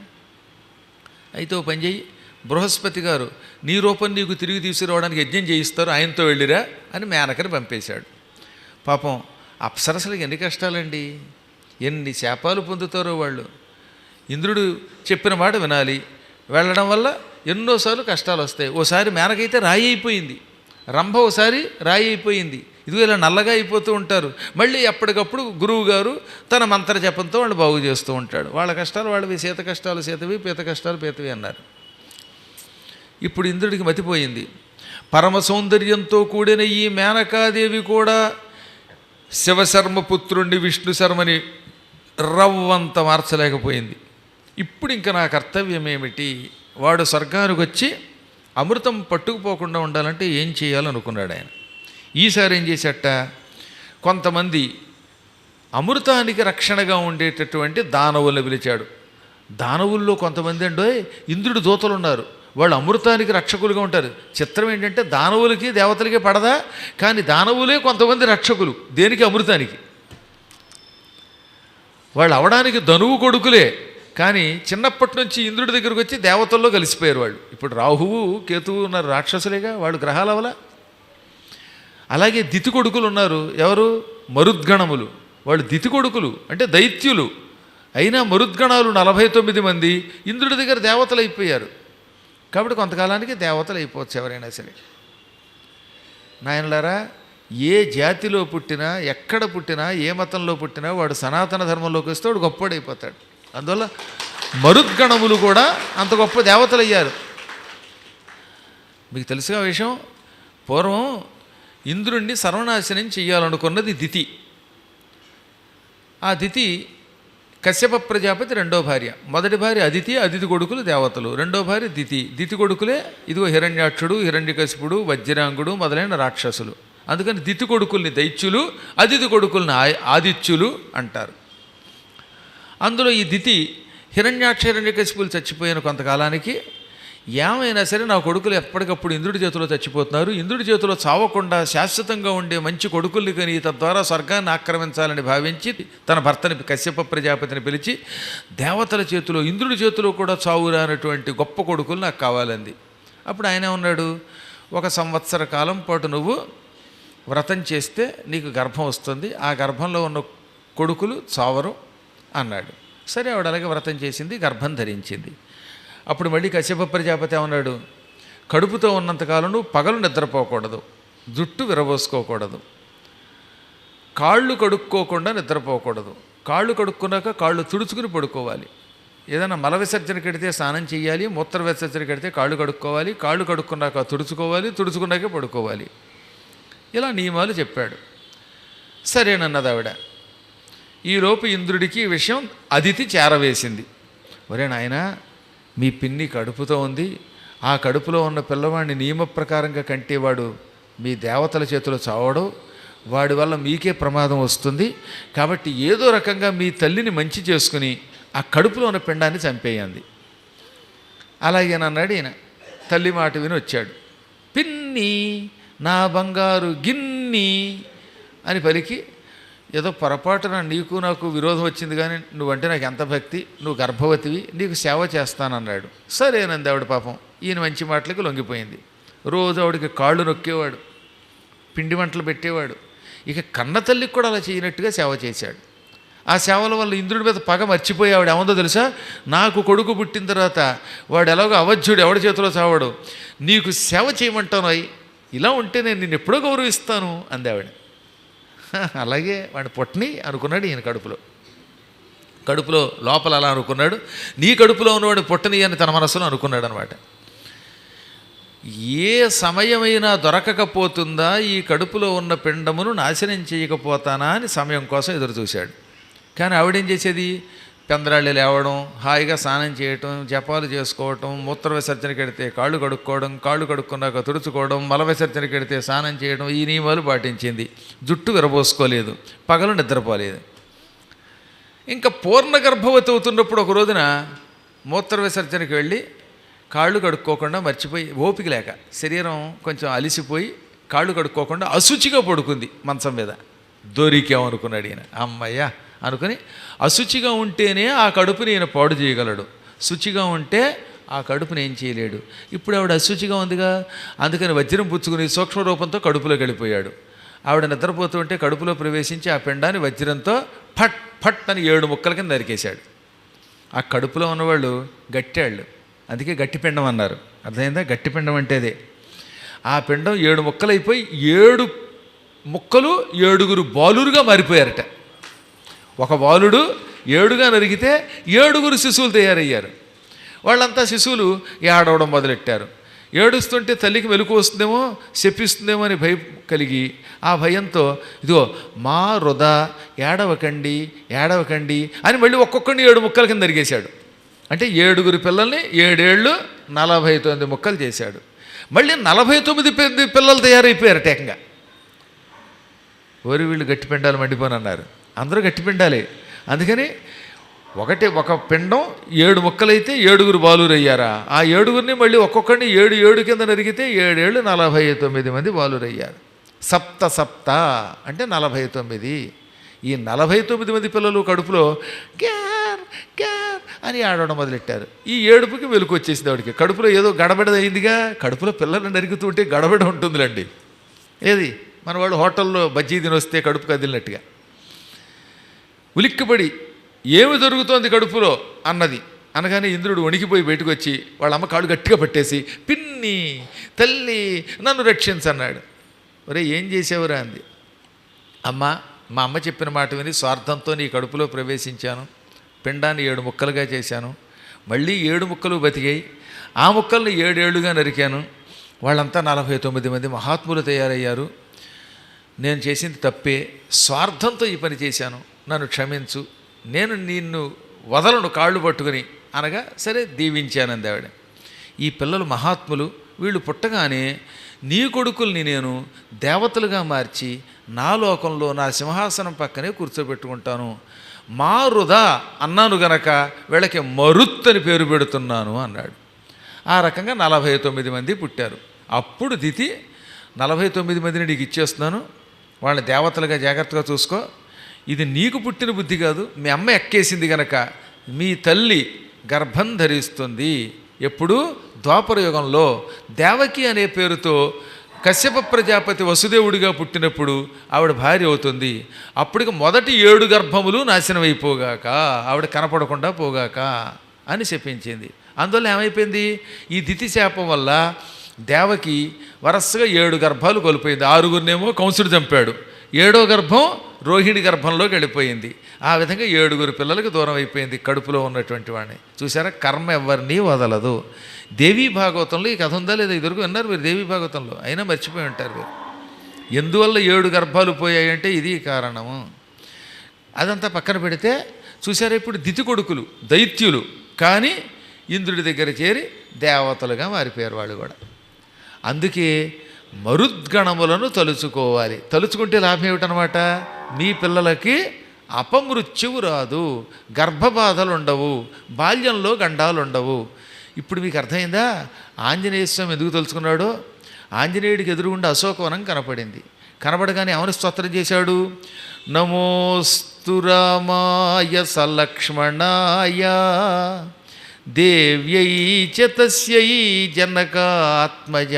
అయితే ఓ పని చెయ్యి, బృహస్పతి గారు నీ రూపం నీకు తిరిగి తీసుకురావడానికి యజ్ఞం చేయిస్తారు, ఆయనతో వెళ్ళిరా అని మేనకని పంపేశాడు. పాపం అప్సరసలకి ఎన్ని కష్టాలండి, ఎన్ని శాపాలు పొందుతారో వాళ్ళు. ఇంద్రుడు చెప్పిన మాట వినాలి, వెళ్ళడం వల్ల ఎన్నోసార్లు కష్టాలు వస్తాయి. ఓసారి మేనకైతే రాయి అయిపోయింది, రంభ ఓసారి రాయి అయిపోయింది. ఇదిగో ఇలా నల్లగా అయిపోతూ ఉంటారు. మళ్ళీ ఎప్పటికప్పుడు గురువు గారు తన మంత్ర జపంతో వాళ్ళు బాగు చేస్తూ ఉంటాడు. వాళ్ళ కష్టాలు వాళ్ళవి, సీత కష్టాలు సీతవి, పీత కష్టాలు పీతవి అన్నారు. ఇప్పుడు ఇంద్రుడికి మతిపోయింది. పరమ సౌందర్యంతో కూడిన ఈ మేనకాదేవి కూడా శివశర్మపుత్రుణ్ణి విష్ణు శర్మని రవ్వంత మార్చలేకపోయింది. ఇప్పుడు ఇంకా నా కర్తవ్యం ఏమిటి? వాడు స్వర్గానికి వచ్చి అమృతం పట్టుకుపోకుండా ఉండాలంటే ఏం చేయాలనుకున్నాడు ఆయన. ఈసారి ఏం చేసేట, కొంతమంది అమృతానికి రక్షణగా ఉండేటటువంటి దానవులను పిలిచాడు. దానవుల్లో కొంతమంది అండో ఇంద్రుడి దూతలు ఉన్నారు, వాళ్ళు అమృతానికి రక్షకులుగా ఉంటారు. చిత్రం ఏంటంటే దానవులకి దేవతలకి పడదా, కానీ దానవులే కొంతమంది రక్షకులు దేనికి? అమృతానికి. వాళ్ళు అవడానికి ధనువు కొడుకులే, కానీ చిన్నప్పటి నుంచి ఇంద్రుడి దగ్గరకు వచ్చి దేవతల్లో కలిసిపోయారు వాళ్ళు. ఇప్పుడు రాహువు కేతువు ఉన్నారు, రాక్షసులేగా, వాళ్ళు గ్రహాలు అవలా. అలాగే దితి కొడుకులు ఉన్నారు, ఎవరు? మరుద్గణములు. వాళ్ళు దితి కొడుకులు అంటే దైత్యులు. అయినా మరుద్గణాలు 49 మంది ఇంద్రుడి దగ్గర దేవతలు అయిపోయారు. కాబట్టి కొంతకాలానికి దేవతలు అయిపోవచ్చు ఎవరైనా సరే. నాయనలారా, ఏ జాతిలో పుట్టినా, ఎక్కడ పుట్టినా, ఏ మతంలో పుట్టినా వాడు సనాతన ధర్మంలోకి వస్తే వాడు గొప్పడైపోతాడు. అందువల్ల మరుద్గణములు కూడా అంత గొప్ప దేవతలు అయ్యారు. మీకు తెలుసుగా విషయం, పూర్వం ఇంద్రుణ్ణి సర్వనాశనం చెయ్యాలనుకున్నది దితి. ఆ దితి కశ్యప ప్రజాపతి రెండో భార్య. మొదటి భార్య అదితి, అదితి కొడుకులు దేవతలు. రెండో భార్య దితి, దితి కొడుకులే ఇదిగో హిరణ్యాక్షుడు, హిరణ్యకశిపుడు, వజ్రాంగుడు మొదలైన రాక్షసులు. అందుకని దితి కొడుకుల్ని దైత్యులు, అదితి కొడుకుల్ని ఆదిత్యులు అంటారు. అందులో ఈ దితి హిరణ్యాక్ష హిరణ్యకశిపులు చచ్చిపోయిన కొంతకాలానికి, ఏమైనా సరే నా కొడుకులు ఎప్పటికప్పుడు ఇంద్రుడి చేతిలో చచ్చిపోతున్నారు, ఇంద్రుడి చేతిలో చావకుండా శాశ్వతంగా ఉండే మంచి కొడుకుల్ని కని తద్వారా స్వర్గాన్ని ఆక్రమించాలని భావించి తన భర్తని కశ్యప ప్రజాపతిని పిలిచి, దేవతల చేతిలో ఇంద్రుడి చేతిలో కూడా చావురానటువంటి గొప్ప కొడుకులు నాకు కావాలంది. అప్పుడు ఆయన ఉన్నాడు, 1 సంవత్సర కాలం పాటు నువ్వు వ్రతం చేస్తే నీకు గర్భం వస్తుంది, ఆ గర్భంలో ఉన్న కొడుకులు చావరు అన్నాడు. సరే, ఆవిడ అలాగే వ్రతం చేసింది, గర్భం ధరించింది. అప్పుడు మళ్ళీ కశ్యప ప్రజాపతి ఏమన్నాడు, కడుపుతో ఉన్నంతకాలం నువ్వు పగలు నిద్రపోకూడదు, జుట్టు విరబోసుకోకూడదు, కాళ్ళు కడుక్కోకుండా నిద్రపోకూడదు, కాళ్ళు కడుక్కున్నాక కాళ్ళు తుడుచుకుని పడుకోవాలి, ఏదైనా మల విసర్జన కడితే స్నానం చేయాలి, మూత్ర విసర్జన కడితే కాళ్ళు కడుక్కోవాలి, కాళ్ళు కడుక్కున్నాక తుడుచుకోవాలి, తుడుచుకున్నాకే పడుకోవాలి. ఇలా నియమాలు చెప్పాడు. సరేనన్నది ఆవిడ. ఈలోపు ఇంద్రుడికి ఈ విషయం అదితి చేరవేసింది. ఒరే నాయనా, మీ పిన్ని కడుపుతో ఉంది, ఆ కడుపులో ఉన్న పిల్లవాడిని నియమ ప్రకారంగా కంటేవాడు మీ దేవతల చేతిలో చావడం, వాడి వల్ల మీకే ప్రమాదం వస్తుంది. కాబట్టి ఏదో రకంగా మీ తల్లిని మంచి చేసుకుని ఆ కడుపులో ఉన్న పిండాన్ని చంపేయండి. అలాగేనన్నాడు ఈయన. తల్లి మాట విని వచ్చాడు. పిన్ని నా బంగారు గిన్ని అని పలికి, ఏదో పొరపాటున నీకు నాకు విరోధం వచ్చింది, కానీ నువ్వంటే నాకు ఎంత భక్తి, నువ్వు గర్భవతివి, నీకు సేవ చేస్తానన్నాడు. సరేనంది ఆవిడ. పాపం ఈయన మంచి మాటలకి లొంగిపోయింది. రోజు ఆవిడకి కాళ్ళు నొక్కేవాడు, పిండి వంటలు పెట్టేవాడు. ఇక కన్న తల్లికి కూడా అలా చేయనట్టుగా సేవ చేశాడు. ఆ సేవల వల్ల ఇంద్రుడి మీద పగ మర్చిపోయి ఆవిడ ఏముందో తెలుసా, నాకు కొడుకు పుట్టిన తర్వాత వాడు ఎలాగో అవధ్యుడు, ఎవడి చేతిలో చావాడు, నీకు సేవ చేయమంటాను, ఇలా ఉంటే నేను నిన్ను ఎప్పుడో గౌరవిస్తాను అంది ఆవిడ. అలాగే వాడి పొట్టని అనుకున్నాడు ఈయన కడుపులో లోపల అలా అనుకున్నాడు. నీ కడుపులో ఉన్నవాడు పొట్టని అని తన మనసులో అనుకున్నాడు అనమాట. ఏ సమయమైనా దొరకకపోతుందా ఈ కడుపులో ఉన్న పిండమును నాశనం చేయకపోతానా అని సమయం కోసం ఎదురు చూశాడు. కానీ ఆవిడేం చేసేది, పెందరాళ్ళు లేవడం, హాయిగా స్నానం చేయటం, జపాలు చేసుకోవటం, మూత్ర విసర్జనకి వెడితే కాళ్ళు కడుక్కోవడం, కాళ్ళు కడుక్కున్నాక తుడుచుకోవడం, మల విసర్జనకి వెడితే స్నానం చేయడం, ఈ నియమాలు పాటించింది. జుట్టు విరబోసుకోలేదు, పగలు నిద్రపోలేదు. ఇంకా పూర్ణ గర్భవతి అవుతున్నప్పుడు ఒక రోజున మూత్ర విసర్జనకి వెళ్ళి కాళ్ళు కడుక్కోకుండా మర్చిపోయి, ఓపిక లేక శరీరం కొంచెం అలిసిపోయి కాళ్ళు కడుక్కోకుండా అశుచిగా పడుకుంది మంచం మీద. దొరికామనుకున్నాడు ఈయన. అమ్మయ్య అనుకుని, అశుచిగా ఉంటేనే ఆ కడుపుని ఈయన పాడు చేయగలడు, శుచిగా ఉంటే ఆ కడుపుని ఏం చేయలేడు. ఇప్పుడు ఆవిడ అశుచిగా ఉందిగా, అందుకని వజ్రం పుచ్చుకుని సూక్ష్మ రూపంతో కడుపులోకి వెళ్ళిపోయాడు. ఆవిడ నిద్రపోతుంటే కడుపులో ప్రవేశించి ఆ పిండాన్ని వజ్రంతో ఫట్ ఫట్ అని 7 ముక్కల కింద నరికేశాడు. ఆ కడుపులో ఉన్నవాళ్ళు గట్టాళ్ళు, అందుకే గట్టిపిండం అన్నారు. అర్థమైందా? గట్టిపిండం అంటే అదే. ఆ పిండం 7 ముక్కలైపోయి 7 ముక్కలు 7 బాలురుగా మారిపోయారట. ఒక బాలుడు 7గా నరిగితే 7 శిశువులు తయారయ్యారు. వాళ్ళంతా శిశువులు ఏడవడం మొదలెట్టారు. ఏడుస్తుంటే తల్లికి మెలకు వస్తుందేమో, శపిస్తుందేమో అని భయం కలిగి, ఆ భయంతో ఇదిగో మా వృధా ఏడవకండి ఏడవకండి అని మళ్ళీ ఒక్కొక్కడిని 7 ముక్కల కింద నరిగేశాడు. అంటే 7 పిల్లల్ని 7 ఏళ్ళు 49 ముక్కలు చేశాడు. మళ్ళీ 49 పిల్లలు తయారైపోయారు టేకంగా. ఓరి వీళ్ళు గట్టి పిండాలు మండిపోనన్నారు. అందరూ గట్టి పిండాలి. అందుకని ఒక పిండం 7 ముక్కలైతే 7 బాలురు అయ్యారా? ఆ 7 మళ్ళీ ఒక్కొక్కడిని 7 కింద నరిగితే 7 ఏళ్ళు 49 మంది బాలురు అయ్యారు. సప్త సప్త అంటే 49. ఈ 49 మంది పిల్లలు కడుపులో క్యార్ క్యార్ అని ఆడడం మొదలెట్టారు. ఈ ఏడుపుకి వెలుకు వచ్చేసింది ఆవిడికి. కడుపులో ఏదో గడబడ అయిందిగా. కడుపులో పిల్లలు నరుగుతుంటే గడబడ ఉంటుందిలండి. ఏది మన వాళ్ళు హోటల్లో బజ్జీ తినొస్తే కడుపు కదిలినట్టుగా ఉలిక్కిపడి ఏమి జరుగుతోంది కడుపులో అన్నది. అనగానే ఇంద్రుడు వణికిపోయి బయటకు వచ్చి వాళ్ళ అమ్మ కాళ్ళు గట్టిగా పట్టేసి, పిన్ని తల్లి నన్ను రక్షించన్నాడు. ఒరే ఏం చేసేవరా అంది. అమ్మ, మా అమ్మ చెప్పిన మాట విని స్వార్థంతో నీ కడుపులో ప్రవేశించాను, పిండాన్ని 7 ముక్కలుగా చేశాను, మళ్ళీ 7 ముక్కలు బతికాయి, ఆ ముక్కల్ని 7 ఏళ్ళుగా నరికాను, వాళ్ళంతా 49 మంది మహాత్ములు తయారయ్యారు. నేను చేసింది తప్పే, స్వార్థంతో ఈ పని చేశాను, నన్ను క్షమించు, నేను నిన్ను వదలను కాళ్ళు పట్టుకుని అనగా సరే దీవించానంది ఆవిడ. ఈ పిల్లలు మహాత్ములు, వీళ్ళు పుట్టగానే నీ కొడుకుల్ని నేను దేవతలుగా మార్చి నా లోకంలో నా సింహాసనం పక్కనే కూర్చోబెట్టుకుంటాను. మారుదా అన్నాను గనక వీళ్ళకి మరుత్ అని పేరు పెడుతున్నాను అన్నాడు. ఆ రకంగా 49 మంది పుట్టారు. అప్పుడు దితి 49 మందిని నీకు ఇచ్చేస్తున్నాను, వాళ్ళని దేవతలుగా జాగ్రత్తగా చూసుకో, ఇది నీకు పుట్టిన బుద్ధి కాదు, మీ అమ్మ ఎక్కేసింది గనక మీ తల్లి గర్భం ధరిస్తుంది. ఎప్పుడు? ద్వాపర యుగంలో దేవకి అనే పేరుతో కశ్యప ప్రజాపతి వసుదేవుడిగా పుట్టినప్పుడు ఆవిడ భార్య అవుతుంది. అప్పటికి మొదటి 7 గర్భములు నాశనం అయిపోగాక, ఆవిడ కనపడకుండా పోగాక అని చెప్పించింది. అందువల్ల ఏమైపోయింది? ఈ దితి శాపం వల్ల దేవకి వరసగా 7 గర్భాలు కోల్పోయింది. 6గురినేమో కంసుడు చంపాడు, 7వ గర్భం రోహిణి గర్భంలోకి వెళ్ళిపోయింది. ఆ విధంగా 7 పిల్లలకు దూరం అయిపోయింది కడుపులో ఉన్నటువంటి వాడిని. చూసారా, కర్మ ఎవరిని వదలదు. దేవీ భాగవతంలో ఈ కథ ఉందా లేదా? ఇదివరకు విన్నారు మీరు దేవీ భాగవతంలో, అయినా మర్చిపోయి ఉంటారు మీరు. ఎందువల్ల 7 గర్భాలు పోయాయంటే ఇది కారణము. అదంతా పక్కన పెడితే చూసారా, ఇప్పుడు దితి కొడుకులు దైత్యులు, కానీ ఇంద్రుడి దగ్గర చేరి దేవతలుగా మారిపోయారు వాళ్ళు కూడా. అందుకే మరుద్గణములను తలుచుకోవాలి. తలుచుకుంటే లాభం ఏమిటనమాట? మీ పిల్లలకి అపమృత్యువు రాదు, గర్భబాధలు ఉండవు, బాల్యంలో గండాలు ఉండవు. ఇప్పుడు మీకు అర్థమైందా ఆంజనేయ స్వామి ఎందుకు తలుచుకున్నాడో? ఆంజనేయుడికి ఎదురుగుండా అశోకవనం కనపడింది. కనపడగానే ఎవరు స్తోత్రం చేశాడు? నమోస్తు రామాయ సలక్ష్మణాయ దేవ్యై చ తస్యై జనకాత్మజాయై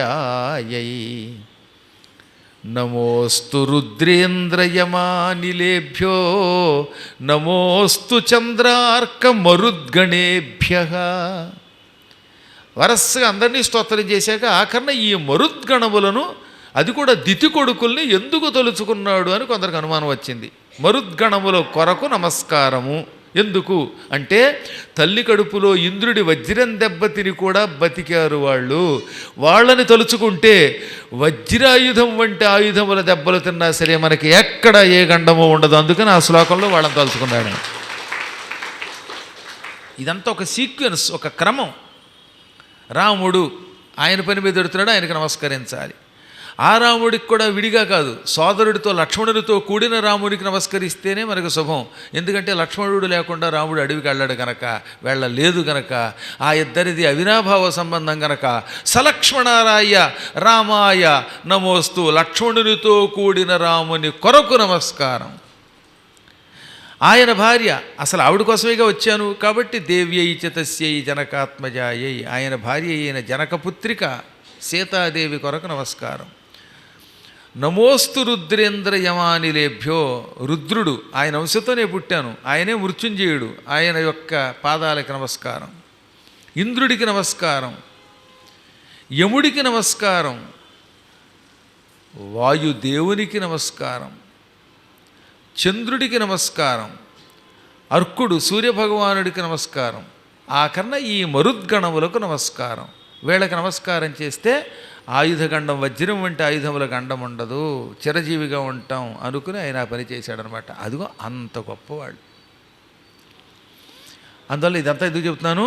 నమోస్తు రుద్రేంద్రయమానిలేభ్యో నమోస్తు చంద్రార్క మరుద్గణేభ్యః. వరసగా అందరినీ స్తోత్రం చేశాక ఆఖరణ ఈ మరుద్గణములను, అది కూడా దితి కొడుకుల్ని ఎందుకు తలుచుకున్నాడు అని కొందరికి అనుమానం వచ్చింది. మరుద్గణముల కొరకు నమస్కారము ఎందుకు అంటే, తల్లి కడుపులో ఇంద్రుడి వజ్రం దెబ్బతిని కూడా బతికారు వాళ్ళు. వాళ్ళని తలుచుకుంటే వజ్రాయుధం వంటి ఆయుధముల దెబ్బలు తిన్నా సరే మనకి ఎక్కడ ఏ గండమో ఉండదు. అందుకని ఆ శ్లోకంలో వాళ్ళని తలుచుకున్నాడు. ఇదంతా ఒక సీక్వెన్స్, ఒక క్రమం. రాముడు ఆయన పని మీద ఎడుతున్నాడు, ఆయనకు నమస్కరించాలి. ఆ రాముడికి కూడా విడిగా కాదు, సోదరుడితో లక్ష్మణుడితో కూడిన రాముడికి నమస్కరిస్తేనే మనకు శుభం. ఎందుకంటే లక్ష్మణుడు లేకుండా రాముడు అడవికి వెళ్ళాడు గనక, వెళ్ళలేదు గనక, ఆ ఇద్దరిది అవినాభావ సంబంధం గనక సలక్ష్మణారాయ రామాయ నమోస్తు, లక్ష్మణునితో కూడిన రాముని కొరకు నమస్కారం. ఆయన భార్య, అసలు ఆవిడ కోసమేగా వచ్చాను కాబట్టి దేవ్యై చ తస్యై జనకాత్మజాయై, ఆయన భార్య అయిన జనకపుత్రిక సీతాదేవి కొరకు నమస్కారం. నమోస్తు రుద్రేంద్ర యమానిలేభ్యో, రుద్రుడు ఆయన వంశతోనే పుట్టాను, ఆయనే మృత్యుంజయుడు, ఆయన యొక్క పాదాలకి నమస్కారం. ఇంద్రుడికి నమస్కారం, యముడికి నమస్కారం, వాయుదేవునికి నమస్కారం, చంద్రుడికి నమస్కారం, అర్కుడు సూర్యభగవానుడికి నమస్కారం, ఆఖరణ ఈ మరుద్గణములకు నమస్కారం. వీళ్ళకి నమస్కారం చేస్తే ఆయుధగండం, వజ్రం వంటి ఆయుధముల గండం ఉండదు, చిరజీవిగా ఉంటాం అనుకుని ఆయన ఆ పని చేశాడనమాట. అదిగో అంత గొప్పవాళ్ళు. అందువల్ల ఇదంతా ఎందుకు చెబుతున్నాను,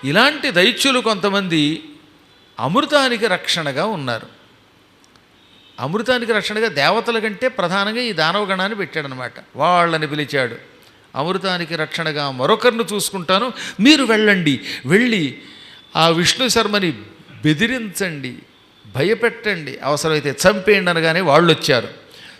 ఇలాంటి దైత్యులు కొంతమంది అమృతానికి రక్షణగా ఉన్నారు. అమృతానికి రక్షణగా దేవతల కంటే ప్రధానంగా ఈ దానవగణాన్ని పెట్టాడనమాట. వాళ్ళని పిలిచాడు, అమృతానికి రక్షణగా మరొకరిని చూసుకుంటాను, మీరు వెళ్ళండి, వెళ్ళి ఆ విష్ణు శర్మని బెదిరించండి, భయపెట్టండి, అవసరమైతే చంపేయండి అనగానే వాళ్ళు వచ్చారు.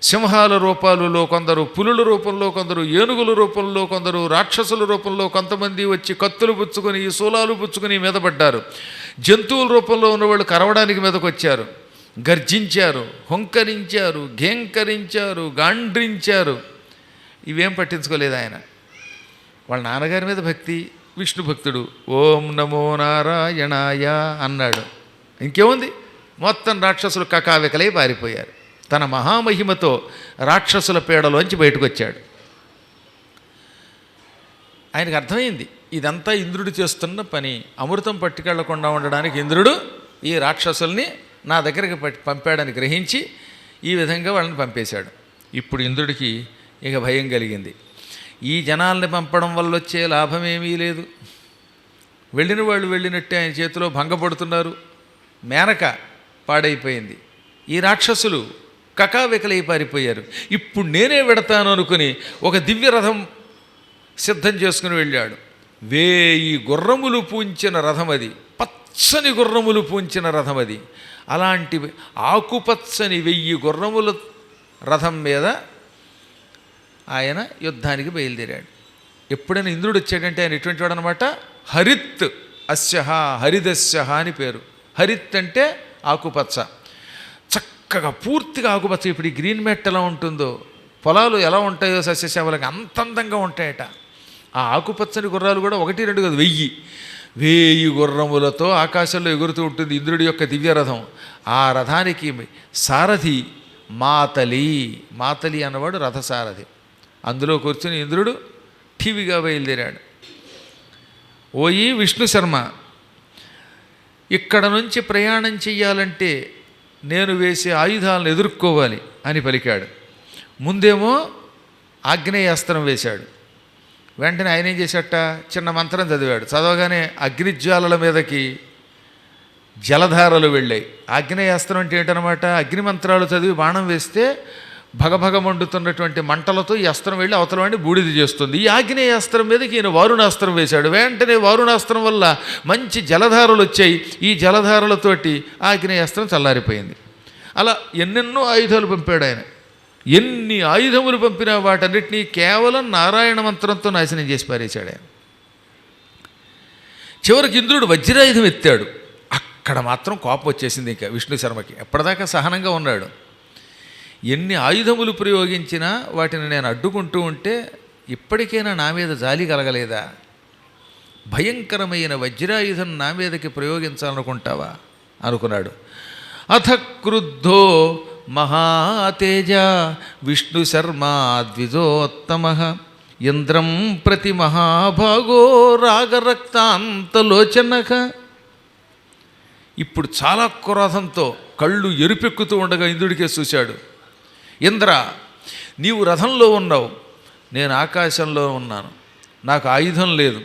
సింహాల రూపాలలో కొందరు, పులుల రూపంలో కొందరు, ఏనుగుల రూపంలో కొందరు, రాక్షసుల రూపంలో కొంతమంది వచ్చి కత్తులు పుచ్చుకొని శూలాలు పుచ్చుకొని మీద పడ్డారు. జంతువుల రూపంలో ఉన్నవాళ్ళు కరవడానికి మీదకు వచ్చారు, గర్జించారు, హుంకరించారు, ఘేంకరించారు, గాండ్రించారు. ఇవేం పట్టించుకోలేదు ఆయన. వాళ్ళ నాన్నగారి మీద భక్తి, విష్ణు భక్తుడు, ఓం నమో నారాయణాయ అన్నాడు. ఇంకేముంది, మొత్తం రాక్షసులు కకావికలై పారిపోయారు. తన మహామహిమతో రాక్షసుల పీడలోంచి బయటకు వచ్చాడు. ఆయనకు అర్థమైంది ఇదంతా ఇంద్రుడు చేస్తున్న పని, అమృతం పట్టుకెళ్లకుండా ఉండడానికి ఇంద్రుడు ఈ రాక్షసుల్ని నా దగ్గరికి పంపాడని గ్రహించి ఈ విధంగా వాళ్ళని పంపేశాడు. ఇప్పుడు ఇంద్రుడికి ఇక భయం కలిగింది. ఈ జనాల్ని పంపడం వల్ల వచ్చే లాభమేమీ లేదు, వెళ్ళిన వాళ్ళు వెళ్ళినట్టే ఆయన చేతిలో భంగపడుతున్నారు. మేనక పాడైపోయింది, ఈ రాక్షసులు కకావికలై పారిపోయారు. ఇప్పుడు నేనే వెడతాను అనుకుని ఒక దివ్యరథం సిద్ధం చేసుకుని వెళ్ళాడు. 1000 గుర్రములు పూంచిన రథం అది, పచ్చని గుర్రములు పూంచిన రథం అది. అలాంటి ఆకుపచ్చని 1000 గుర్రముల రథం మీద ఆయన యుద్ధానికి బయలుదేరాడు. ఎప్పుడైనా ఇంద్రుడు వచ్చాడంటే ఆయన ఎటువంటి వాడు అనమాట, హరిత్ అస్యహ, హరిదస్యహ అని పేరు. హరిత్ అంటే ఆకుపచ్చ, చక్కగా పూర్తిగా ఆకుపచ్చ. ఇప్పుడు ఈ గ్రీన్ మ్యాట్ ఎలా ఉంటుందో, పొలాలు ఎలా ఉంటాయో సస్యశ్యామలంగా అంత అందంగా ఉంటాయట. ఆ ఆకుపచ్చని గుర్రాలు కూడా 1, 2 కాదు, 1000 గుర్రములతో ఆకాశంలో ఎగురుతూ ఉంటుంది ఇంద్రుడి యొక్క దివ్యరథం. ఆ రథానికి సారథి మాతలి, మాతలి అన్నవాడు రథసారథి. అందులో కూర్చుని ఇంద్రుడు ఠీవిగా బయలుదేరాడు. ఓయి విష్ణు శర్మ, ఇక్కడ నుంచి ప్రయాణం చెయ్యాలంటే నేను వేసే ఆయుధాలను ఎదుర్కోవాలి అని పలికాడు. ముందేమో ఆగ్నేయాస్త్రం వేశాడు. వెంటనే ఆయన ఏం చేశాట, చిన్న మంత్రం చదివాడు. చదవగానే అగ్నిజ్వాలల మీదకి జలధారలు వెళ్ళాయి. ఆగ్నేయాస్త్రం అంటే ఏంటనమాట, అగ్ని మంత్రాలు చదివి బాణం వేస్తే భగభగ మండుతున్నటువంటి మంటలతో ఈ అస్త్రం వెళ్ళి అవతల వాడిని బూడిద చేస్తుంది. ఈ ఆగ్నేయాస్త్రం మీదకి ఈయన వారుణాస్త్రం వేశాడు. వెంటనే వారుణాస్త్రం వల్ల మంచి జలధారలు వచ్చాయి. ఈ జలధారలతోటి ఆగ్నేయాస్త్రం చల్లారిపోయింది. అలా ఎన్నెన్నో ఆయుధాలు పంపాడు ఆయన. ఎన్ని ఆయుధములు పంపినా వాటన్నిటినీ కేవలం నారాయణ మంత్రంతో నాశనం చేసి పారేశాడు ఆయన. చివరికి ఇంద్రుడు వజ్రాయుధం ఎత్తాడు. అక్కడ మాత్రం కోపం వచ్చేసింది ఇంకా విష్ణు శర్మకి. ఎప్పటిదాకా సహనంగా ఉన్నాడు. ఎన్ని ఆయుధములు ప్రయోగించినా వాటిని నేను అడ్డుకుంటూ ఉంటే ఇప్పటికైనా నా మీద జాలి కలగలేదా? భయంకరమైన వజ్రాయుధం నా మీదకి ప్రయోగించాలనుకుంటావా అనుకున్నాడు. అథ క్రుద్ధో మహాతేజ విష్ణు శర్మా ద్విజోత్తమ ఇంద్రం ప్రతి మహాభాగో రాగరక్తాంతలోచనక. ఇప్పుడు చాలా క్రోధంతో కళ్ళు ఎరుపెక్కుతూ ఉండగా ఇంద్రుడికే చూశాడు. ఇంద్ర, నీవు రథంలో ఉన్నావు, నేను ఆకాశంలో ఉన్నాను, నాకు ఆయుధం లేదు,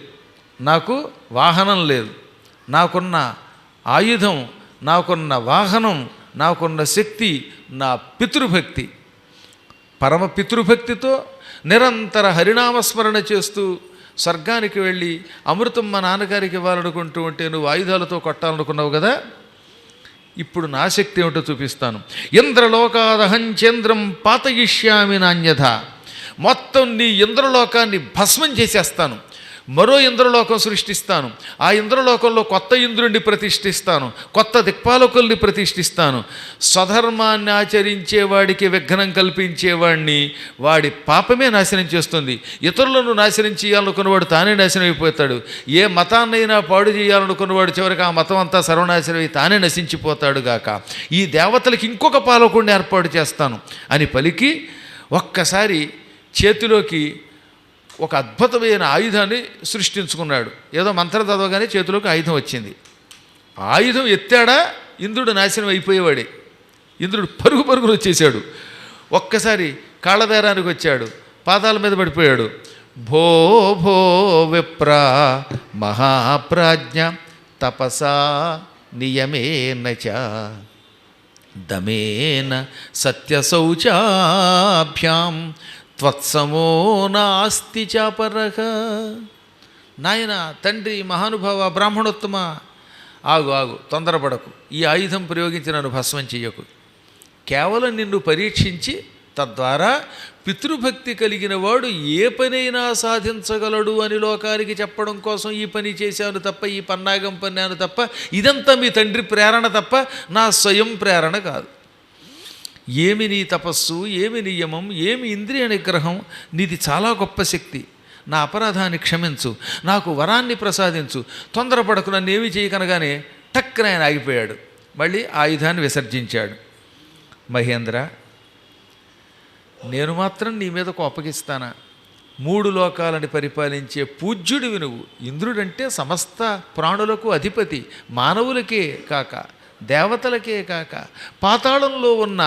నాకు వాహనం లేదు, నాకున్న ఆయుధం, నాకున్న వాహనం, నాకున్న శక్తి నా పితృభక్తి. పరమ పితృభక్తితో నిరంతర హరినామస్మరణ చేస్తూ స్వర్గానికి వెళ్ళి అమృతం మా నాన్నగారికి ఇవ్వాలనుకుంటూ ఉంటే నువ్వు ఆయుధాలతో కొట్టాలనుకున్నావు కదా, ఇప్పుడు నా శక్తి ఏమిటో చూపిస్తాను. ఇంద్రలోకాదహంచేంద్రం పాతయిష్యామి నాణ్యథ. మొత్తం నీ ఇంద్రలోకాన్ని భస్మం చేసేస్తాను, మరో ఇంద్రలోకం సృష్టిస్తాను. ఆ ఇంద్రలోకంలో కొత్త ఇంద్రుడిని ప్రతిష్ఠిస్తాను, కొత్త దిక్పాలకుల్ని ప్రతిష్ఠిస్తాను. స్వధర్మాన్ని ఆచరించేవాడికి విఘ్నం కల్పించేవాడిని వాడి పాపమే నాశనం చేస్తుంది. ఇతరులను నాశనం చేయాలనుకున్నవాడు తానే నాశనం అయిపోతాడు. ఏ మతాన్నైనా పాడు చేయాలనుకున్నవాడు చివరికి ఆ మతం అంతా సర్వనాశనం అయి తానే నశించిపోతాడు గాక. ఈ దేవతలకి ఇంకొక పాలకుడిని ఏర్పాటు చేస్తాను అని పలికి ఒక్కసారి చేతిలోకి ఒక అద్భుతమైన ఆయుధాన్ని సృష్టించుకున్నాడు. ఏదో మంత్రం చదవగానే చేతిలోకి ఆయుధం వచ్చింది. ఆయుధం ఎత్తాడా ఇంద్రుడు నాశనం అయిపోయేవాడే. ఇంద్రుడు పరుగు పరుగులు వచ్చేసాడు. ఒక్కసారి కాళ్ళబేరానికి వచ్చాడు, పాదాల మీద పడిపోయాడు. భో భో విప్ర మహాప్రాజ్ఞ తపసా నియమేన చ దమేన సత్యశౌచాభ్యాం త్వత్సమో నాస్తి చాపరః. నాయన, తండ్రి, మహానుభావ, బ్రాహ్మణోత్తమ, ఆగు, తొందరపడకు. ఈ ఆయుధం ప్రయోగించి నన్ను భస్మం చెయ్యకు. కేవలం నిన్ను పరీక్షించి తద్వారా పితృభక్తి కలిగిన వాడు ఏ పనైనా సాధించగలడు అని లోకానికి చెప్పడం కోసం ఈ పని చేశాను తప్ప, ఈ పన్నాగం పన్నాను తప్ప, ఇదంతా మీ తండ్రి ప్రేరణ తప్ప నా స్వయం ప్రేరణ కాదు. ఏమి నీ తపస్సు, ఏమి నియమం, ఏమి ఇంద్రియ నిగ్రహం, నీది చాలా గొప్ప శక్తి. నా అపరాధాన్ని క్షమించు, నాకు వరాన్ని ప్రసాదించు, తొందరపడకు, నన్ను ఏమి చేయకనగానే టక్కున ఆయన ఆగిపోయాడు. మళ్ళీ ఆయుధాన్ని విసర్జించాడు. మహేంద్ర, నేను మాత్రం నీ మీద కోపగిస్తానా? 3 లోకాలని పరిపాలించే పూజ్యుడివి నువ్వు. ఇంద్రుడంటే సమస్త ప్రాణులకు అధిపతి, మానవులకే కాక దేవతలకే కాక పాతాళంలో ఉన్న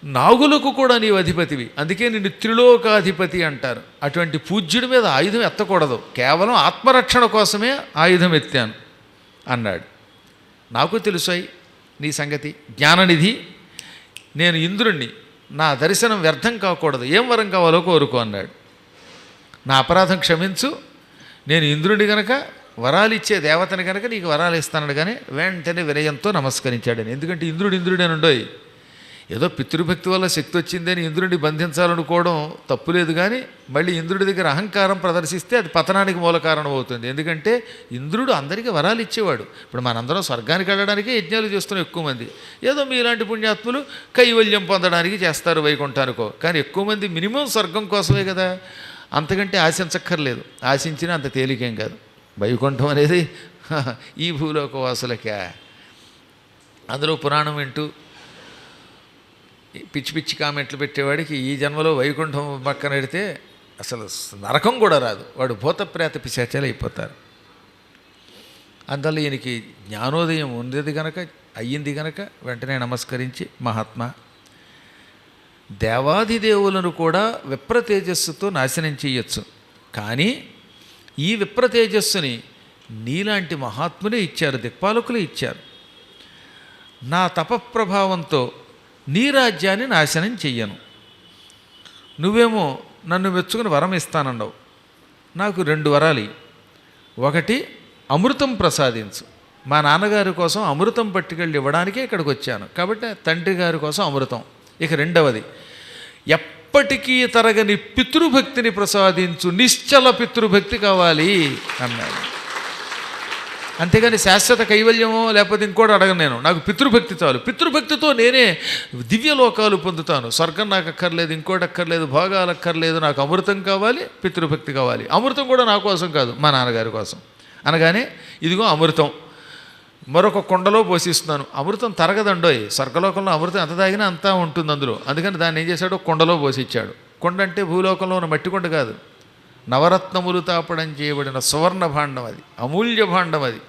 నాగులకు కూడా నీవు అధిపతివి. అందుకే నిన్ను త్రిలోకాధిపతి అంటారు. అటువంటి పూజ్యుడి మీద ఆయుధం ఎత్తకూడదు, కేవలం ఆత్మరక్షణ కోసమే ఆయుధం ఎత్తాను అన్నాడు. నాకు తెలుసాయి నీ సంగతి, జ్ఞాననిధి. నేను ఇంద్రుణ్ణి, నా దర్శనం వ్యర్థం కాకూడదు, ఏం వరం కావాలో కోరుకో అన్నాడు. నా అపరాధం క్షమించు, నేను ఇంద్రుడిని గనక, వరాలు ఇచ్చే దేవతని కనుక నీకు వరాలు ఇస్తానడు. కానీ వెంటనే వినయంతో నమస్కరించాడని. ఎందుకంటే ఇంద్రుడు అని ఉండోయి. ఏదో పితృభక్తి వల్ల శక్తి వచ్చిందని ఇంద్రుడిని బంధించాలనుకోవడం తప్పులేదు. కానీ మళ్ళీ ఇంద్రుడి దగ్గర అహంకారం ప్రదర్శిస్తే అది పతనానికి మూల కారణం అవుతుంది. ఎందుకంటే ఇంద్రుడు అందరికీ వరాలు ఇచ్చేవాడు. ఇప్పుడు మనందరం స్వర్గానికి వెళ్ళడానికే యజ్ఞాలు చేస్తున్నాం ఎక్కువ మంది. ఏదో మీలాంటి పుణ్యాత్ములు కైవల్యం పొందడానికి చేస్తారు వైకుంఠానికో. కానీ ఎక్కువ మంది మినిమం స్వర్గం కోసమే కదా, అంతకంటే ఆశించక్కర్లేదు. ఆశించినా అంత తేలికేం కాదు. వైకుంఠం అనేది ఈ భూలోక వాసులకే. అందులో పురాణం వింటూ పిచ్చి పిచ్చి కామెంట్లు పెట్టేవాడికి ఈ జన్మలో వైకుంఠం పక్కన పెడితే అసలు నరకం కూడా రాదు. వాడు భూతప్రేత పిశాచాలు అయిపోతారు. అందువల్ల ఈయనకి జ్ఞానోదయం ఉండేది కనుక, అయ్యింది కనుక వెంటనే నమస్కరించి, మహాత్మా, దేవాదిదేవులను కూడా విప్ర తేజస్సుతో నాశనం చేయొచ్చు, కానీ ఈ విప్ర తేజస్సుని నీలాంటి మహాత్ములే ఇచ్చారు, దిక్పాలకులే ఇచ్చారు. నా తపఃప్రభావంతో నీ రాజ్యాన్ని నాశనం చెయ్యను. నువ్వేమో నన్ను మెచ్చుకుని వరం ఇస్తానన్నావు. నాకు 2 వరాలు. ఒకటి, అమృతం ప్రసాదించు. మా నాన్నగారి కోసం అమృతం పట్టుకెళ్ళి ఇవ్వడానికే ఇక్కడికి వచ్చాను కాబట్టి తండ్రి గారి కోసం అమృతం. ఇక 2వది, ఎప్పటికీ తరగని పితృభక్తిని ప్రసాదించు. నిశ్చల పితృభక్తి కావాలి అన్నాడు. అంతేగాని శాశ్వత కైవల్యమో లేకపోతే ఇంకోటి అడగను నేను. నాకు పితృభక్తి చాలు. పితృభక్తితో నేనే దివ్యలోకాలు పొందుతాను. స్వర్గం నాకు అక్కర్లేదు, ఇంకోటి అక్కర్లేదు, భోగాలు అక్కర్లేదు. నాకు అమృతం కావాలి, పితృభక్తి కావాలి. అమృతం కూడా నా కోసం కాదు, మా నాన్నగారి కోసం. అనగానే ఇదిగో అమృతం మరొక కుండలో పోషిస్తున్నాను. అమృతం తరగదండోయ్. స్వర్గలోకంలో అమృతం ఎంత తాగినా అంతా ఉంటుంది అందులో. అందుకని దాన్ని ఏం చేశాడు, కుండలో పోసిచ్చాడు. కుండ అంటే భూలోకంలో ఉన్న మట్టి కుండ కాదు, నవరత్నములు తాపడం చేయబడిన సువర్ణ భాండం. అది అమూల్య భాండం. అది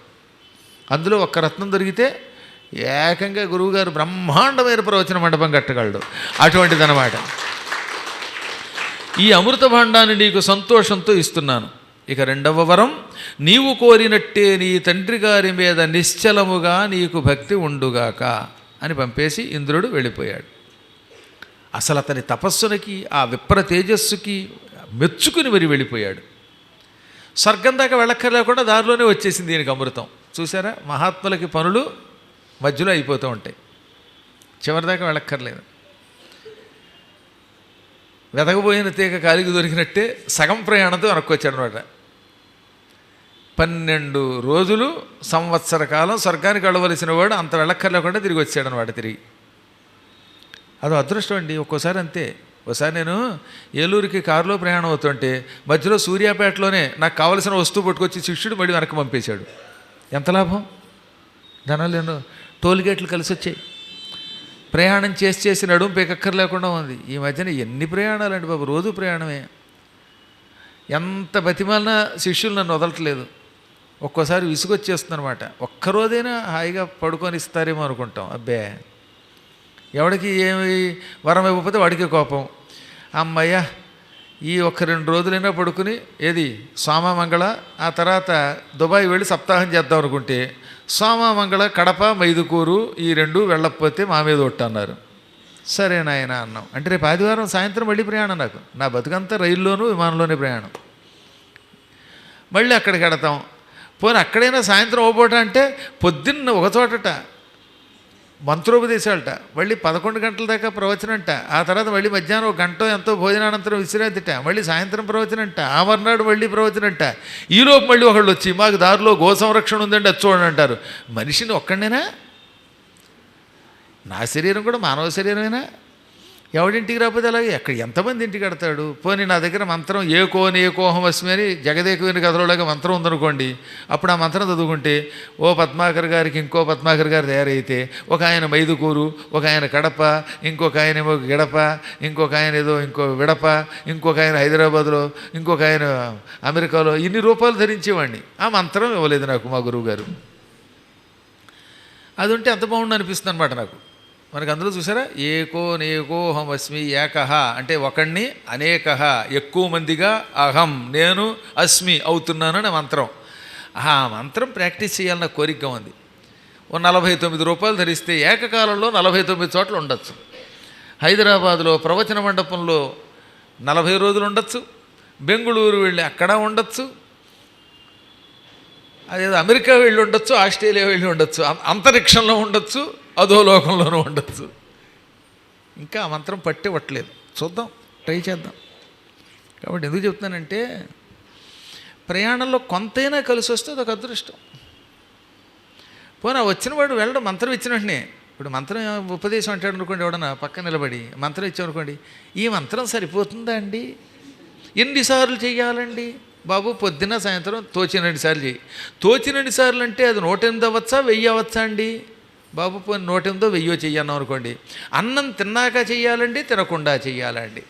అందులో ఒక్క రత్నం దొరికితే ఏకంగా గురువుగారు బ్రహ్మాండమైన ప్రవచన మండపం కట్టగలడు. అటువంటిదన్నమాట. ఈ అమృత భాండాన్ని నీకు సంతోషంతో ఇస్తున్నాను. ఇక రెండవ వరం, నీవు కోరినట్టే నీ తండ్రి గారి మీద నిశ్చలముగా నీకు భక్తి ఉండుగాక అని పంపేసి ఇంద్రుడు వెళ్ళిపోయాడు. అసలు అతని తపస్సునికి ఆ విప్ర తేజస్సుకి మెచ్చుకుని మరి వెళ్ళిపోయాడు. స్వర్గం దాకా వెళ్ళక్కర్లేకుండా దారిలోనే వచ్చేసింది దీనికి అమృతం. చూసారా, మహాత్ములకి పనులు మధ్యలో అయిపోతూ ఉంటాయి, చివరిదాకా వెళ్ళక్కర్లేదు. వెతకబోయిన తీగ కాలికి దొరికినట్టే సగం ప్రయాణంతో వెనక్కొచ్చాడు అనమాట. 12 రోజులు సంవత్సర కాలం స్వర్గానికి వెళ్ళవలసిన వాడు అంత వెళ్ళక్కర్లేకుండా తిరిగి వచ్చాడనమాట. తిరిగి అదో అదృష్టం అండి. ఒక్కోసారి అంతే. ఒకసారి నేను ఏలూరుకి కారులో ప్రయాణం అవుతుంటే మధ్యలో సూర్యాపేటలోనే నాకు కావలసిన వస్తువు పట్టుకొచ్చి శిష్యుడు మళ్ళీ వెనక్కి పంపేశాడు. ఎంత లాభం! దానివల్ల నేను టోల్గేట్లు కలిసి వచ్చాయి. ప్రయాణం చేసి నడుము పేకక్కర్ లేకుండా ఉంది. ఈ మధ్యన ఎన్ని ప్రయాణాలండి బాబు, రోజు ప్రయాణమే. ఎంత బతిమాలినా శిష్యులు నన్ను వదలట్లేదు. ఒక్కోసారి విసుగొచ్చేస్తుందనమాట. ఒక్కరోజైనా హాయిగా పడుకొని ఇస్తారేమో అనుకుంటాం. అబ్బే, ఎవడికి ఏమి వరం ఇవ్వకపోతే వాడికి కోపం. అమ్మయ్య, ఈ 1-2 రోజులైనా పడుకుని ఏది సోమమంగళ, ఆ తర్వాత దుబాయ్ వెళ్ళి సప్తాహం చేద్దాం అనుకుంటే సోమమంగళ కడప మైదుకూరు ఈ 2 వెళ్ళకపోతే మా మీద ఒట్టు అన్నారు. సరే నాయన అన్నాం. అంటే రేపు ఆదివారం సాయంత్రం మళ్ళీ ప్రయాణం. నాకు నా బతుకంతా రైల్లోనూ విమానంలోనే ప్రయాణం. మళ్ళీ అక్కడికి వెడతాం. పోనీ అక్కడైనా సాయంత్రం ఓపోట అంటే పొద్దున్న ఒక చోటట మంత్రోపదేశాలట, మళ్ళీ 11 గంటల దాకా ప్రవచనంట, ఆ తర్వాత మళ్ళీ మధ్యాహ్నం 1 గంట ఎంతో భోజనానంతరం విశ్రాంతిట, మళ్ళీ సాయంత్రం ప్రవచనంట, ఆ మర్నాడు మళ్ళీ ప్రవచనంట. ఈలోపు మళ్ళీ ఒకళ్ళు వచ్చి మాకు దారిలో గో సంరక్షణ ఉందండి అది చూడండి అంటారు. మనిషిని ఒక్కడనేనా? నా శరీరం కూడా మానవ శరీరమేనా? ఎవడింటికి రాకపోతే అలాగే ఎక్కడ ఎంతమంది ఇంటికి కడతాడు? పోనీ నా దగ్గర మంత్రం ఏకోహం అస్మి అని జగదేకుని కథలోలాగా మంత్రం ఉందనుకోండి, అప్పుడు ఆ మంత్రం చదువుకుంటే ఓ పద్మాకర్ గారికి ఇంకో పద్మాకర్ గారు తయారైతే ఒక ఆయన మైదుకూరు, ఒక ఆయన కడప, ఇంకొక ఆయన ఏమో గడప, ఇంకొక ఆయన ఏదో ఇంకో విడప, ఇంకొక ఆయన హైదరాబాద్లో, ఇంకొక ఆయన అమెరికాలో, ఇన్ని రూపాయలు ధరించేవాడిని. ఆ మంత్రం ఇవ్వలేదు నాకు మా గురువు గారు. అది ఉంటే ఎంత బాగుండు అనిపిస్తుంది అనమాట నాకు. మనకు అందులో చూసారా, ఏకోహం అస్మి, ఏకహ అంటే ఒకడిని, అనేకహ ఎక్కువ మందిగా, అహం నేను, అస్మి అవుతున్నాను అనే మంత్రం. ఆ మంత్రం ప్రాక్టీస్ చేయాలన్న కోరిక ఉంది. ఓ 49 రూపాయలు ధరిస్తే ఏకకాలంలో 49 చోట్ల ఉండొచ్చు. హైదరాబాదులో ప్రవచన మండపంలో 40 రోజులు ఉండొచ్చు, బెంగుళూరు వెళ్ళి అక్కడ ఉండొచ్చు, అదేదో అమెరికా వెళ్ళి ఉండొచ్చు, ఆస్ట్రేలియా వెళ్ళి ఉండొచ్చు, అంతరిక్షంలో ఉండొచ్చు, అధోలోకంలోనూ ఉండొచ్చు. ఇంకా ఆ మంత్రం పట్టివ్వట్లేదు. చూద్దాం, ట్రై చేద్దాం. కాబట్టి ఎందుకు చెప్తున్నానంటే ప్రయాణంలో కొంతైనా కలిసి వస్తే అదొక అదృష్టం. పోనీ వచ్చిన వాడు వెళ్ళడం, మంత్రం ఇచ్చిన వెంటనే, ఇప్పుడు మంత్రం ఉపదేశం అంటాడు అనుకోండి, ఎవడన్నా పక్కన నిలబడి మంత్రం ఇచ్చామనుకోండి, ఈ మంత్రం సరిపోతుందా అండి? ఎన్నిసార్లు చెయ్యాలండి బాబు? పొద్దున్న సాయంత్రం తోచినన్ని సార్లు చెయ్యి. తోచినన్ని సార్లు అంటే అది 108 అవ్వచ్చా 1000 అవ్వచ్చా అండి? బాబు పోనీ 108 1000 చెయ్యన్నాం అనుకోండి. అన్నం తిన్నాక చెయ్యాలండి, తినకుండా చెయ్యాలండి?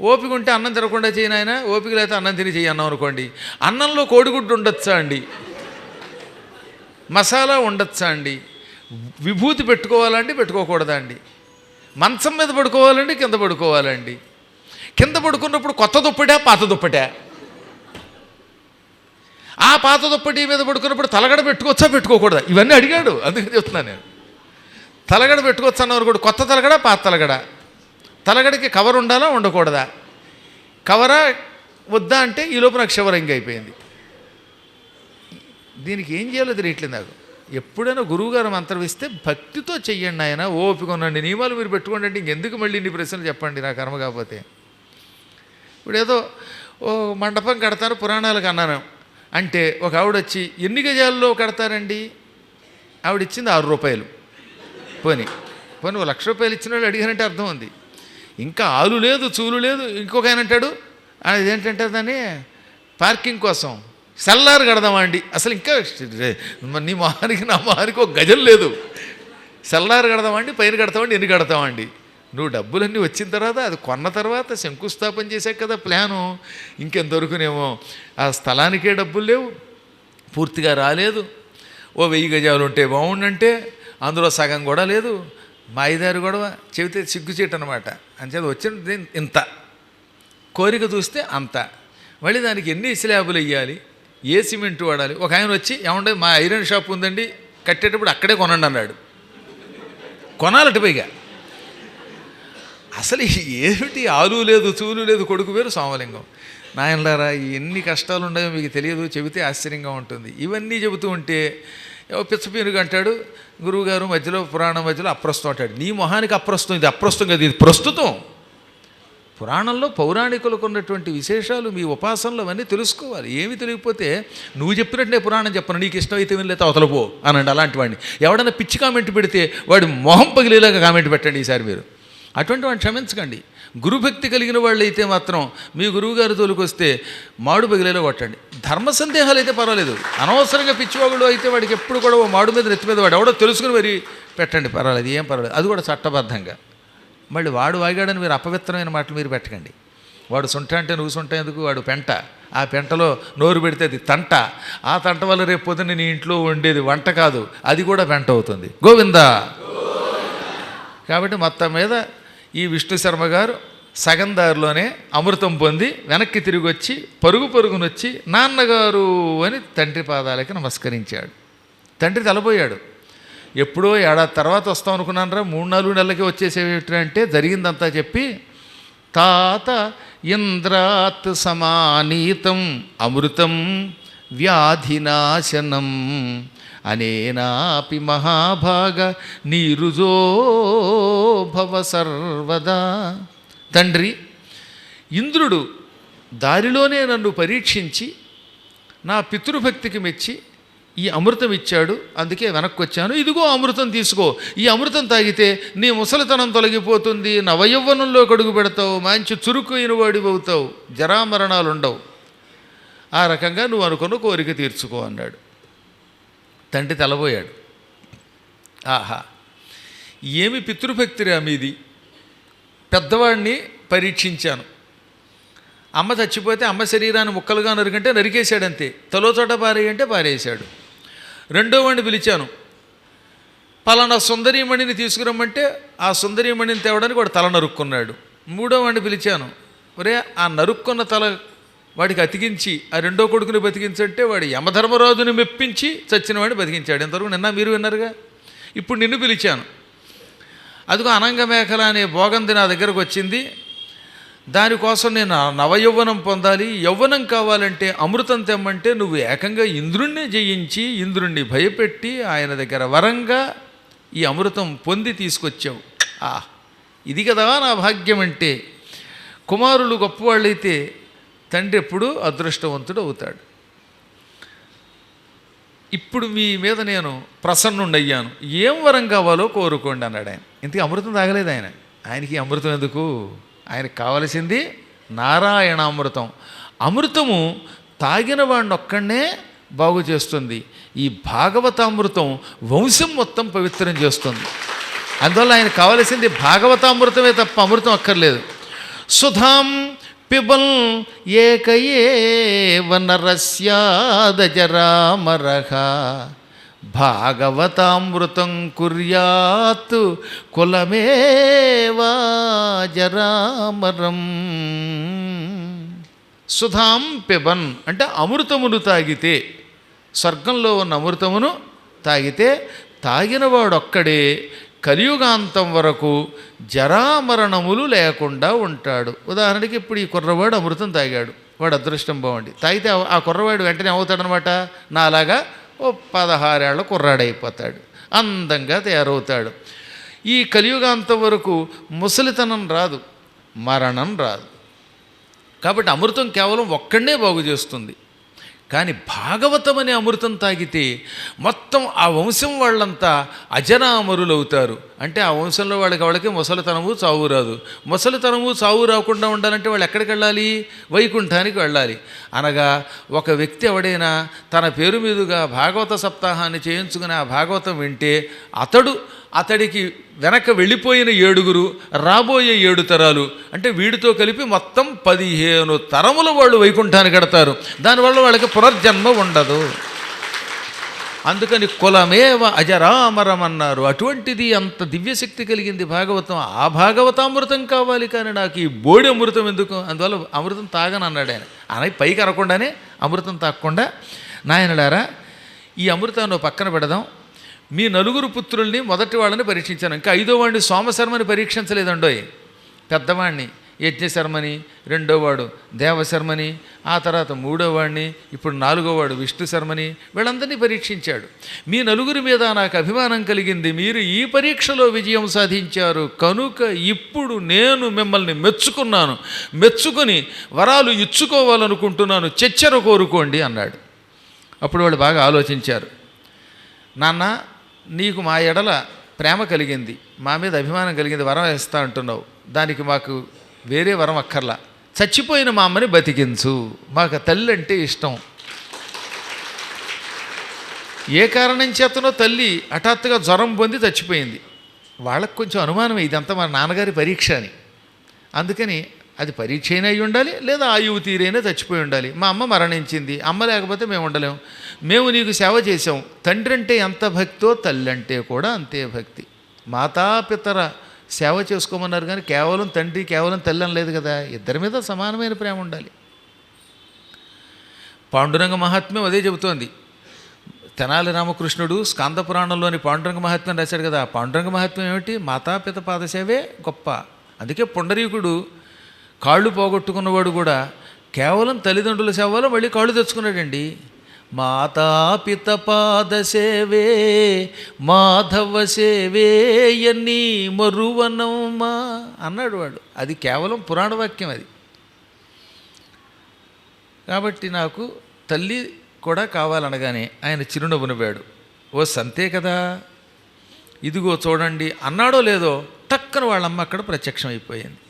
ఓపిక ఉంటే అన్నం తినకుండా చేయనాయన, ఓపిక లేకపోతే అన్నం తిని చెయ్యన్నాం అనుకోండి. అన్నంలో కోడిగుడ్డు ఉండొచ్చా అండి? మసాలా ఉండొచ్చా అండి? విభూతి పెట్టుకోవాలండి, పెట్టుకోకూడదా అండి? మంచం మీద పడుకోవాలండి, కింద పడుకోవాలండి? కింద పడుకున్నప్పుడు కొత్త దుప్పటా పాత దుప్పటా? ఆ పాత దుప్పటి మీద పడుకున్నప్పుడు తలగడ పెట్టుకోవచ్చా పెట్టుకోకూడదా? ఇవన్నీ అడిగాడు, అందుకని చెప్తున్నాను నేను. తలగడ పెట్టుకోవచ్చు అన్నవారు కూడా కొత్త తలగడ పాత తలగడ? తలగడకి కవర్ ఉండాలా ఉండకూడదా? కవరా వద్దా అంటే ఈలోపు నాకు శివరంగి అయిపోయింది. దీనికి ఏం చేయాలో తెలియట్లేదు నాకు. ఎప్పుడైనా గురువుగారు మంత్రం ఇస్తే భక్తితో చెయ్యండి ఆయన, ఓపిక ఉండండి, నియమాలు మీరు పెట్టుకోండి అంటే ఇంకెందుకు మళ్ళీ ఇన్ని ప్రశ్నలు చెప్పండి, నా కర్మ కాకపోతే. ఇప్పుడు ఏదో ఓ మండపం కడతారు పురాణాలకు అన్నాను అంటే ఒక ఆవిడ వచ్చి ఎన్ని గజాల్లో కడతారండి? ఆవిడ ఇచ్చింది 6 రూపాయలు. పోనీ ఓ 1,00,000 రూపాయలు ఇచ్చిన వాళ్ళు అడిగానంటే అర్థం ఉంది. ఇంకా ఆలు లేదు, చూలు లేదు. ఇంకొక ఆయన అంటాడు అదేంటంటే దాన్ని పార్కింగ్ కోసం సెల్లార్ కడదామా అండి? అసలు ఇంకా నీ మొహానికి నా మొహానికి ఒక గజం లేదు. సెల్లార్ కడదామండి, పైన కడతామండి, ఎన్ని కడతామండి? నువ్వు డబ్బులన్నీ వచ్చిన తర్వాత, అది కొన్న తర్వాత శంకుస్థాపన చేశాక కదా ప్లాను. ఇంకెంతవరకునేమో ఆ స్థలానికే డబ్బులు లేవు, పూర్తిగా రాలేదు. ఓ 1000 గజాలు ఉంటే బాగుండంటే అందులో సగం కూడా లేదు. మా ఐదారు గొడవ చెబితే సిగ్గుచేటు అనమాట. అంచేది వచ్చిన ఇంత, కోరిక చూస్తే అంత. మళ్ళీ దానికి ఎన్ని స్లాబులు వేయాలి, ఏ సిమెంట్ వాడాలి. ఒక ఆయన వచ్చి ఏమంటే మా ఐరన్ షాప్ ఉందండి, కట్టేటప్పుడు అక్కడే కొనండి అన్నాడు. కొనాలట పైగా. అసలు ఏమిటి, ఆలు లేదు చూలు లేదు, కొడుకు పేరు సోమలింగం. నాయనలారా, ఎన్ని కష్టాలు ఉన్నాయో మీకు తెలియదు, చెబితే ఆశ్చర్యంగా ఉంటుంది. ఇవన్నీ చెబుతూ ఉంటే పిచ్చపీనుగు అంటాడు గురువుగారు, మధ్యలో పురాణం మధ్యలో అప్రస్తుతం అంటాడు. నీ మొహానికి అప్రస్తుతం, ఇది అప్రస్తుతం కదా, ఇది ప్రస్తుతం. పురాణంలో పౌరాణికులకు ఉన్నటువంటి విశేషాలు, మీ ఉపాసనలు అవన్నీ తెలుసుకోవాలి. ఏమి తెలియకపోతే నువ్వు చెప్పినట్టు నేను పురాణం చెప్పను, నీకు ఇష్టమైతే వినలేత అవతలపో అనండి. అలాంటి వాడిని ఎవడన్నా పిచ్చి కామెంట్ పెడితే వాడి మొహం పగిలేలాగా కామెంట్ పెట్టండి ఈసారి మీరు. అటువంటి వాడిని క్షమించకండి. గురుభక్తి కలిగిన వాళ్ళు అయితే మాత్రం మీ గురువుగారి తోలికి వస్తే మాడు పగిలేలా కొట్టండి. ధర్మ సందేహాలు అయితే పర్వాలేదు. అనవసరంగా పిచ్చివాగుడు అయితే వాడికి ఎప్పుడు కూడా ఓ మాడు మీద నెత్తి మీద వాడు ఎవడో తెలుసుకుని మరి పెట్టండి, పర్వాలేదు, ఏం పర్వాలేదు. అది కూడా చట్టబద్ధంగా. మళ్ళీ వాడు వాగాడని మీరు అపవిత్రమైన మాటలు మీరు పెట్టకండి. వాడు సుంట అంటే నువ్వు సుంట ఎందుకు, వాడు పెంట, ఆ పెంటలో నోరు పెడితే అది తంట, ఆ తంట వల్ల రేపు పొద్దున్న నీ ఇంట్లో ఉండేది వంట కాదు, అది కూడా పెంట అవుతుంది. గోవిందా. కాబట్టి మొత్తం మీద ఈ విష్ణు శర్మ గారు సగం దారిలోనే అమృతం పొంది వెనక్కి తిరిగి వచ్చి పరుగునొచ్చి నాన్నగారు అని తండ్రి పాదాలకి నమస్కరించాడు. తండ్రి తలపోయాడు. ఎప్పుడో ఏడాది తర్వాత వస్తాం అనుకున్నానరా, 3-4 నెలలకి వచ్చేసేటంటే జరిగిందంతా చెప్పి, తాత ఇంద్రాత్ సమానీతం అమృతం వ్యాధినాశనం అనేనాపి మహాభాగ నీరుజో భవ సర్వదా. తండ్రి, ఇంద్రుడు దారిలోనే నన్ను పరీక్షించి నా పితృభక్తికి మెచ్చి ఈ అమృతం ఇచ్చాడు, అందుకే వెనక్కి వచ్చాను. ఇదిగో అమృతం తీసుకో, ఈ అమృతం తాగితే నీ ముసలితనం తొలగిపోతుంది, నవయవ్వనంలో కడుగు పెడతావు, మంచి చురుకైన వాడివి అవుతావు, జరామరణాలు ఉండవు, ఆ రకంగా నువ్వు అనుకున్న కోరిక తీర్చుకో అన్నాడు. తండ్రి తెలబోయాడు. ఆహా, ఏమి పితృభక్తిరా మీది. పెద్దవాడిని పరీక్షించాను, అమ్మ చచ్చిపోతే అమ్మ శరీరాన్ని ముక్కలుగా నరికంటే నరికేశాడంతే, తలో చోట పారేయంటే పారేశాడు. రెండో వాడిని పిలిచాను, పలానా సుందరీమణిని తీసుకురమ్మంటే ఆ సుందరీమణిని తేవడానికి వాడు తల నరుక్కున్నాడు. మూడో వాడిని పిలిచాను, ఒరే ఆ నరుక్కున్న తల వాడికి అతికించి ఆ రెండో కొడుకుని బతికించంటే వాడు యమధర్మరాజుని మెప్పించి చచ్చిన వాడిని బతికించాడు. ఇంతవరకు నిన్న మీరు విన్నారుగా. ఇప్పుడు నిన్ను పిలిచాను, అదిగో అనంగమేఖల అనే భోగంది నా దగ్గరకు వచ్చింది, దానికోసం నేను నవయౌవనం పొందాలి, యౌవనం కావాలంటే అమృతం తెమ్మంటే నువ్వు ఏకంగా ఇంద్రుణ్ణి జయించి ఇంద్రుణ్ణి భయపెట్టి ఆయన దగ్గర వరంగా ఈ అమృతం పొంది తీసుకొచ్చావు. ఇది కదా నా భాగ్యం అంటే. కుమారులు గొప్పవాళ్ళైతే తండ్రి ఎప్పుడూ అదృష్టవంతుడు అవుతాడు. ఇప్పుడు మీ మీద నేను ప్రసన్నుండయ్యాను, ఏం వరం కావాలో కోరుకోండి అన్నాడు ఆయన. ఇంతకీ అమృతం తాగలేదు ఆయన. ఆయనకి అమృతం ఎందుకు, ఆయనకు కావలసింది నారాయణామృతం. అమృతము తాగిన వాడిని ఒక్కడనే బాగు చేస్తుంది. ఈ భాగవతామృతం వంశం మొత్తం పవిత్రం చేస్తుంది. అందువల్ల ఆయనకు కావలసింది భాగవతామృతమే తప్ప అమృతం అక్కర్లేదు. సుధాం పిబల్ ఏకయేవ నరస్యాదజరామరః భాగవతామృతం కుర్యాత్ కులమేవా జరామరం. సుధాం పిబన్ అంటే అమృతమును తాగితే, స్వర్గంలో ఉన్న అమృతమును తాగితే తాగినవాడొక్కడే కలియుగాంతం వరకు జరామరణములు లేకుండా ఉంటాడు. ఉదాహరణకి ఇప్పుడు ఈ కుర్రవాడు అమృతం తాగాడు, వాడు అదృష్టం బాగుండి తాగితే ఆ కుర్రవాడు వెంటనే అవుతాడనమాట, నా అలాగా ఓ 16 ఏళ్ల కుర్రాడైపోతాడు, అందంగా తయారవుతాడు. ఈ కలియుగాంతం వరకు ముసలితనం రాదు, మరణం రాదు. కాబట్టి అమృతం కేవలం ఒక్కడనే బాగు చేస్తుంది. కానీ భాగవతం అనే అమృతం తాగితే మొత్తం ఆ వంశం వాళ్ళంతా అజరామరులు అవుతారు. అంటే ఆ వంశంలో వాళ్ళకి ముసలితనము చావు రాదు. ముసలితనము చావు రాకుండా ఉండాలంటే వాళ్ళు ఎక్కడికి వెళ్ళాలి, వైకుంఠానికి వెళ్ళాలి. అనగా ఒక వ్యక్తి ఎవడైనా తన పేరు మీదుగా భాగవత సప్తాహాన్ని చేయించుకుని ఆ భాగవతం వింటే అతడికి వెనక వెళ్ళిపోయిన 7 రాబోయే 7 తరాలు అంటే వీడితో కలిపి మొత్తం 15 తరముల వాళ్ళు వైకుంఠానికి కడతారు. దానివల్ల వాళ్ళకి పునర్జన్మ ఉండదు. అందుకని కులమేవ అజరామరం అన్నారు. అటువంటిది అంత దివ్యశక్తి కలిగింది భాగవతం. ఆ భాగవతామృతం కావాలి, కానీ నాకు ఈ బోడి అమృతం ఎందుకు? అందువల్ల అమృతం తాగని అన్నాడు ఆయన. అని పైకి అనకుండానే అమృతం తాగకుండా, నాయనలారా ఈ అమృతాన్ని పక్కన పెడదాం. మీ నలుగురు పుత్రుల్ని మొదటి వాళ్ళని పరీక్షించాను, ఇంకా ఐదో వాడిని సోమశర్మని పరీక్షించలేదండోయ్. పెద్దవాడిని యజ్ఞశర్మని, రెండోవాడు దేవశర్మని, ఆ తర్వాత మూడోవాడిని, ఇప్పుడు నాలుగోవాడు విష్ణు శర్మని, వీళ్ళందరినీ పరీక్షించాడు. మీ నలుగురి మీద నాకు అభిమానం కలిగింది, మీరు ఈ పరీక్షలో విజయం సాధించారు కనుక ఇప్పుడు నేను మిమ్మల్ని మెచ్చుకున్నాను, మెచ్చుకొని వరాలు ఇచ్చుకోవాలనుకుంటున్నాను, చెచ్చెర కోరుకోండి అన్నాడు. అప్పుడు వాళ్ళు బాగా ఆలోచించారు. నాన్న, నీకు మా ఎడల ప్రేమ కలిగింది, మా మీద అభిమానం కలిగింది, వరం ఇస్తా అంటున్నావు, దానికి మాకు వేరే వరం అక్కర్లా, చచ్చిపోయిన మా అమ్మని బతికించు, మాకు తల్లి అంటే ఇష్టం. ఏ కారణం చేతనో తల్లి హఠాత్తుగా జ్వరం పొంది చచ్చిపోయింది. వాళ్ళకు కొంచెం అనుమానం, ఇదంతా మా నాన్నగారి పరీక్ష అని. అందుకని అది పరీక్ష అయినా అయి ఉండాలి, లేదా ఆయువు తీరైనా చచ్చిపోయి ఉండాలి. మా అమ్మ మరణించింది, అమ్మ లేకపోతే మేము ఉండలేము, మేము నీకు సేవ చేసాం. తండ్రి అంటే ఎంత భక్తో తల్లి అంటే కూడా అంతే భక్తి. మాతాపితర సేవ చేసుకోమన్నారు, కానీ కేవలం తండ్రి కేవలం తల్లి అని లేదు కదా, ఇద్దరి మీద సమానమైన ప్రేమ ఉండాలి. పాండురంగ మహాత్మ్యం అదే చెబుతోంది. తెనాలి రామకృష్ణుడు స్కాంద పురాణంలోని పాండురంగ మహాత్మ్యం రాశాడు కదా. ఆ పాండురంగ మహాత్మ్యం ఏమిటి? మాతాపిత పాదసేవే గొప్ప. అందుకే పుండరీకుడు కాళ్ళు పోగొట్టుకున్నవాడు కూడా కేవలం తల్లిదండ్రుల సేవలో మళ్ళీ కాళ్ళు తెచ్చుకున్నాడండి. మాతాపిత పాదసేవే మాధవ సేవేయని మరువనమ్మా అన్నాడు వాడు. అది కేవలం పురాణ వాక్యం అది. కాబట్టి నాకు తల్లి కూడా కావాలనగానే ఆయన చిరునవ్వు నవ్వాడు. ఓ సంతే కదా, ఇదిగో చూడండి అన్నాడో లేదో టక్కన వాళ్ళమ్మ అక్కడ ప్రత్యక్షం అయిపోయింది.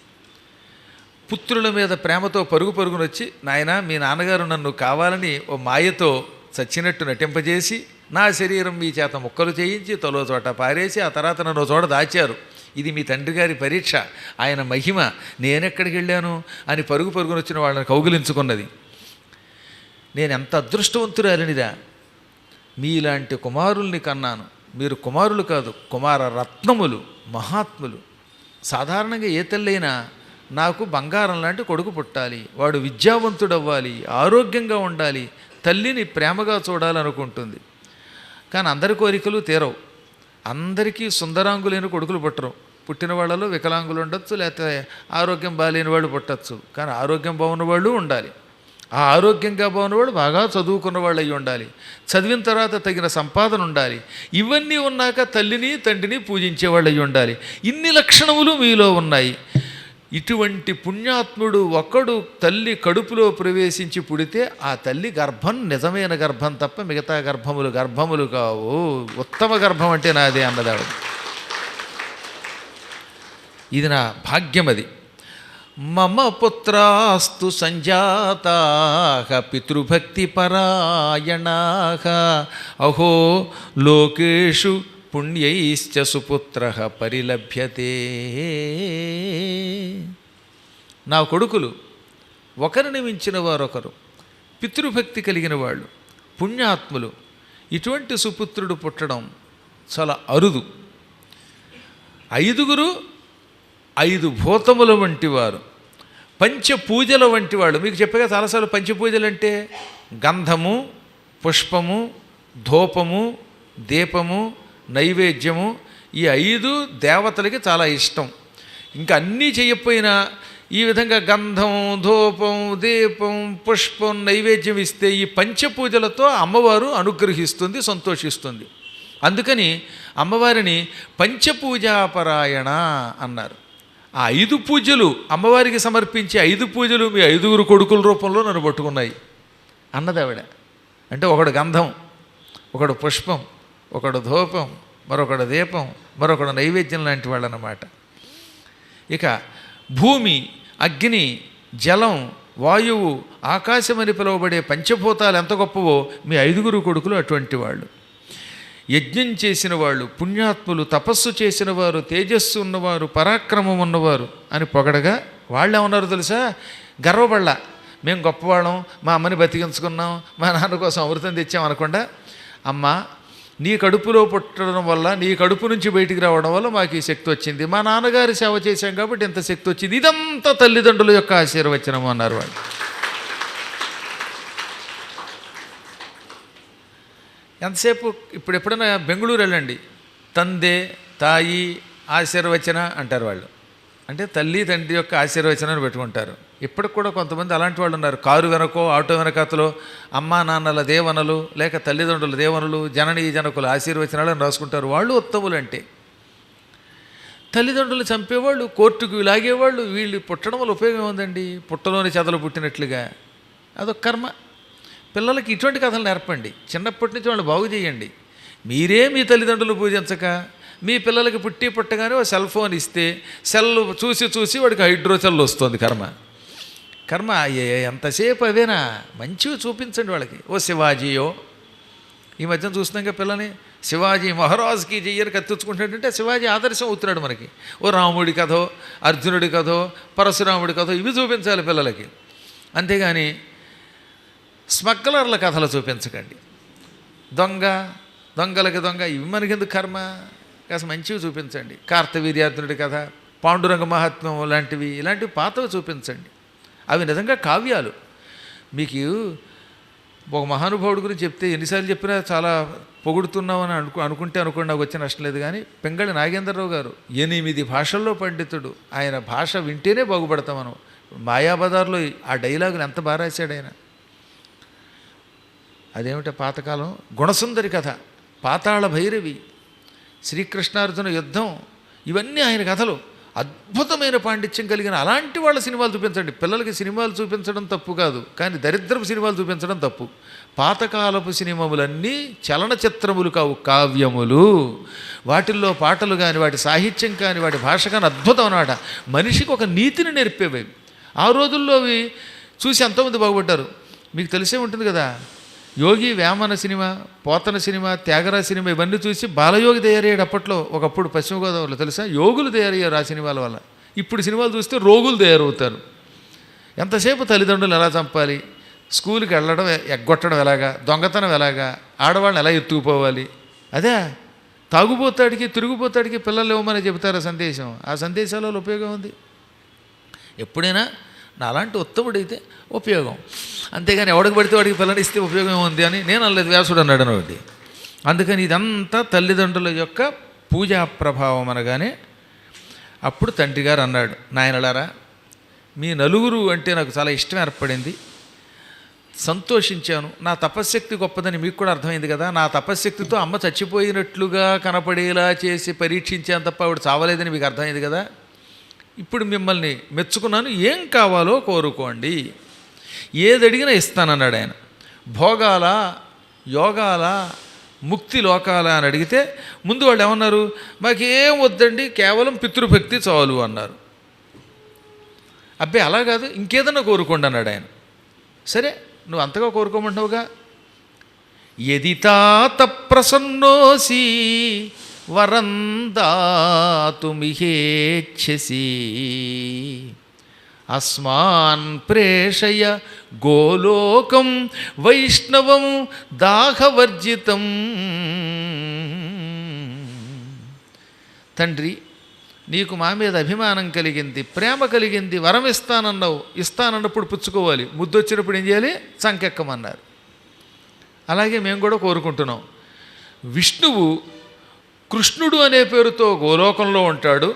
పుత్రుల మీద ప్రేమతో పరుగు పరుగున వచ్చి, నాయన మీ నాన్నగారు నన్ను కావాలని ఓ మాయతో చచ్చినట్టు నటింపజేసి నా శరీరం మీ చేత ముక్కలు చేయించి తలో చోట పారేసి ఆ తర్వాత నన్ను చోట దాచారు. ఇది మీ తండ్రి గారి పరీక్ష, ఆయన మహిమ, నేనెక్కడికి వెళ్ళాను అని పరుగు పరుగున వచ్చిన వాళ్ళని కౌగిలించుకున్నది. నేను ఎంత అదృష్టవంతురాలినిరా, మీలాంటి కుమారుల్ని కన్నాను. మీరు కుమారులు కాదు, కుమార రత్నములు, మహాత్ములు. సాధారణంగా ఏ తల్లైనా నాకు బంగారం లాంటి కొడుకు పుట్టాలి, వాడు విద్యావంతుడవ్వాలి, ఆరోగ్యంగా ఉండాలి, తల్లిని ప్రేమగా చూడాలనుకుంటుంది. కానీ అందరి కోరికలు తీరవు. అందరికీ సుందరాంగులైన కొడుకులు పుట్టరు. పుట్టిన వాళ్ళలో వికలాంగులు ఉండొచ్చు, లేకపోతే ఆరోగ్యం బాగాలేని వాళ్ళు పుట్టచ్చు. కానీ ఆరోగ్యం బాగున్న వాళ్ళు ఉండాలి. ఆ ఆరోగ్యంగా బాగున్నవాడు బాగా చదువుకున్న వాళ్ళు అయ్యి ఉండాలి, చదివిన తర్వాత తగిన సంపాదన ఉండాలి. ఇవన్నీ ఉన్నాక తల్లిని తండ్రిని పూజించేవాళ్ళు అయ్యి ఉండాలి. ఇన్ని లక్షణములు మీలో ఉన్నాయి. ఇటువంటి పుణ్యాత్ముడు ఒకడు తల్లి కడుపులో ప్రవేశించి పుడితే ఆ తల్లి గర్భం నిజమైన గర్భం తప్ప మిగతా గర్భములు కావు. ఉత్తమ గర్భం అంటే నాదే అన్నదాడు. ఇది నా భాగ్యం. అది మమ పుత్రాస్తు సంజాతాః పితృభక్తి పరాయణాః అహో లోకేషు పుణ్యైశ్చ సుపుత్రః పరిలభ్యతే. నా కొడుకులు ఒకరిని మించిన వారొకరు, పితృభక్తి కలిగిన వాళ్ళు, పుణ్యాత్ములు. ఇటువంటి సుపుత్రుడు పుట్టడం చాలా అరుదు. 5 5 భూతముల వంటి వారు, పంచపూజల వంటి వాళ్ళు. మీకు చెప్పగా చాలాసార్లు పంచపూజలు అంటే గంధము, పుష్పము, ధూపము, దీపము, నైవేద్యము. ఈ 5 దేవతలకి చాలా ఇష్టం. ఇంకా అన్నీ చేయకపోయినా ఈ విధంగా గంధం, ధూపం, దీపం, పుష్పం, నైవేద్యం ఇస్తే ఈ పంచపూజలతో అమ్మవారు అనుగ్రహిస్తుంది, సంతోషిస్తుంది. అందుకని అమ్మవారిని పంచపూజాపరాయణ అన్నారు. ఆ 5 పూజలు అమ్మవారికి సమర్పించే 5 పూజలు మీ 5 కొడుకుల రూపంలో నన్ను పట్టుకున్నాయి అన్నది ఆవిడ. అంటే ఒకడు గంధం, ఒకడు పుష్పం, ఒకడు ధూపం, మరొకడు దీపం, మరొకడు నైవేద్యం లాంటి వాళ్ళు అన్నమాట. ఇక భూమి, అగ్ని, జలం, వాయువు, ఆకాశమని పిలువబడే పంచభూతాలు ఎంత గొప్పవో మీ 5 కొడుకులు అటువంటి వాళ్ళు. యజ్ఞం చేసిన వాళ్ళు, పుణ్యాత్ములు, తపస్సు చేసిన వారు, తేజస్సు ఉన్నవారు, పరాక్రమం ఉన్నవారు అని పొగడగా వాళ్ళు ఏమన్నారు తెలుసా? గర్వపడలా. మేము గొప్పవాళ్ళం, మా అమ్మని బతికించుకున్నాం, మా నాన్న కోసం అమృతం తెచ్చాం అనకుండా, అమ్మ నీ కడుపులో పుట్టడం వల్ల, నీ కడుపు నుంచి బయటికి రావడం వల్ల మాకు ఈ శక్తి వచ్చింది. మా నాన్నగారి సేవ చేశాం కాబట్టి ఇంత శక్తి వచ్చింది. ఇదంతా తల్లిదండ్రుల యొక్క ఆశీర్వచనము అన్నారు వాళ్ళు. ఎంతసేపు ఇప్పుడు ఎప్పుడైనా బెంగళూరు వెళ్ళండి, తందే తాయి ఆశీర్వచన అంటారు వాళ్ళు. అంటే తల్లి తండ్రి యొక్క ఆశీర్వచనాన్ని పెట్టుకుంటారు. ఇప్పటికి కూడా కొంతమంది అలాంటి వాళ్ళు ఉన్నారు. కారు వెనకో ఆటో వెనకతలో అమ్మా నాన్నల దేవనలు, లేక తల్లిదండ్రుల దేవనలు, జననీ జనకుల ఆశీర్వచనాలు అని రాసుకుంటారు. వాళ్ళు ఉత్తములు. అంటే తల్లిదండ్రులు చంపేవాళ్ళు, కోర్టుకు లాగేవాళ్ళు, వీళ్ళు పుట్టడం వల్ల ఉపయోగం ఉందండి. పుట్టలోని చెదలు పుట్టినట్లుగా అదొక కర్మ. పిల్లలకి ఇటువంటి కథలు నేర్పండి. చిన్నప్పటి నుంచి వాళ్ళు బాగు చేయండి. మీరే మీ తల్లిదండ్రులు పూజించక మీ పిల్లలకి పుట్టగానే ఓ సెల్ ఫోన్ ఇస్తే సెల్ చూసి వాడికి హైడ్రోసెల్ వస్తుంది. కర్మ ఎంతసేపు అవేనా? మంచివి చూపించండి వాళ్ళకి. ఓ శివాజీయో, ఈ మధ్యన చూస్తున్నాక పిల్లని శివాజీ మహారాజుకి చెయ్యని కత్తించుకుంటాడంటే శివాజీ ఆదర్శం అవుతున్నాడు మనకి. ఓ రాముడి కథో, అర్జునుడి కథో, పరశురాముడి కథో ఇవి చూపించాలి పిల్లలకి. అంతేగాని స్మగ్లర్ల కథలు చూపించకండి. దొంగలకి దొంగ ఇవి మనకెందుకు కర్మ? కాస్త మంచివి చూపించండి. కార్తవీర్యార్జునుడి కథ, పాండురంగ మహాత్మ్యం ఇలాంటివి పాతవి చూపించండి. అవి నిజంగా కావ్యాలు. మీకు ఒక మహానుభావుడి గురించి చెప్తే ఎన్నిసార్లు చెప్పినా చాలా పొగుడుతున్నామని అనుకుంటే నాకు వచ్చే నష్టం లేదు. కానీ పెంగళి నాగేంద్రరావు గారు 8 భాషల్లో పండితుడు. ఆయన భాష వింటేనే బాగుపడతాం మనం. మాయాబజార్లో ఆ డైలాగులు ఎంత బాగా రాశాడు ఆయన. అదేమిటో పాతకాలం గుణసుందరి కథ, పాతాళ భైరవి, శ్రీకృష్ణార్జున యుద్ధం, ఇవన్నీ ఆయన కథలు. అద్భుతమైన పాండిత్యం కలిగిన అలాంటి వాళ్ళ సినిమాలు చూపించండి. పిల్లలకి సినిమాలు చూపించడం తప్పు కాదు, కానీ దరిద్రపు సినిమాలు చూపించడం తప్పు. పాతకాలపు సినిమాలన్నీ చలనచిత్రములు కావు, కావ్యములు. వాటిల్లో పాటలు కానీ, వాటి సాహిత్యం కానీ, వాటి భాష కానీ అద్భుతం అన్నమాట. మనిషికి ఒక నీతిని నేర్పేవి. ఆ రోజుల్లో అవి చూసి ఎంతోమంది బాగుపడ్డారు. మీకు తెలిసే ఉంటుంది కదా, యోగి వేమన సినిమా, పోతన సినిమా, త్యాగరాజ సినిమా ఇవన్నీ చూసి బాలయోగి తయారయ్యాడు అప్పట్లో. ఒకప్పుడు పశ్చిమ గోదావరిలో తెలుసా, యోగులు తయారయ్యారు ఆ సినిమాల వల్ల. ఇప్పుడు సినిమాలు చూస్తే రోగులు తయారవుతారు. ఎంతసేపు తల్లిదండ్రులు ఎలా చంపాలి, స్కూల్కి వెళ్ళడం ఎగ్గొట్టడం ఎలాగా, దొంగతనం ఎలాగా, ఆడవాళ్ళని ఎలా ఎత్తుకుపోవాలి, అదే తాగుపోతాడికి తిరుగుపోతాడికి పిల్లలు ఇవ్వమని చెబుతారు సందేశం. ఆ సందేశాలలో ఉపయోగం ఉంది. ఎప్పుడైనా నాలాంటి ఉత్తముడైతే ఉపయోగం, అంతేగాని ఎవడికి పడితే వాడికి పిల్లని ఇస్తే ఉపయోగం ఉంది అని నేను అనలేదు, వ్యాసుడు అన్నాడు అనబట్టి. అందుకని ఇదంతా తల్లిదండ్రుల యొక్క పూజా ప్రభావం అనగానే అప్పుడు తండ్రి గారు అన్నాడు, నాయనలారా మీ నలుగురు అంటే నాకు చాలా ఇష్టం ఏర్పడింది, సంతోషించాను. నా తపశ్శక్తి గొప్పదని మీకు కూడా అర్థమైంది కదా. నా తపశ్శక్తితో అమ్మ చచ్చిపోయినట్లుగా కనపడేలా చేసి పరీక్షించాను తప్ప ఆవిడ చావలేదని మీకు అర్థమైంది కదా. ఇప్పుడు మిమ్మల్ని మెచ్చుకున్నాను, ఏం కావాలో కోరుకోండి, ఏది అడిగినా ఇస్తానన్నాడు ఆయన. భోగాల, యోగాల, ముక్తి లోకాల అని అడిగితే ముందు వాళ్ళు ఏమన్నారు, మాకేం వద్దండి, కేవలం పితృభక్తి చాలు అన్నారు. అబ్బాయి అలా కాదు, ఇంకేదన్నా కోరుకోండి అన్నాడు ఆయన. సరే నువ్వు అంతగా కోరుకోమంటున్నావుగా, యది తాత ప్రసన్నోసి వరందాతుమిహేచ్ఛసి అస్మాన్ ప్రేషయ గోలోకం వైష్ణవం దాహవర్జితం. తండ్రి నీకు మా మీద అభిమానం కలిగింది, ప్రేమ కలిగింది, వరం ఇస్తానన్నావు, ఇస్తానన్నప్పుడు పుచ్చుకోవాలి, ముద్దొచ్చినప్పుడు ఏం చేయాలి, సంకెక్కమన్నారు. అలాగే మేము కూడా కోరుకుంటున్నాం. విష్ణువు కృష్ణుడు అనే పేరుతో గోలోకంలో ఉంటాడు,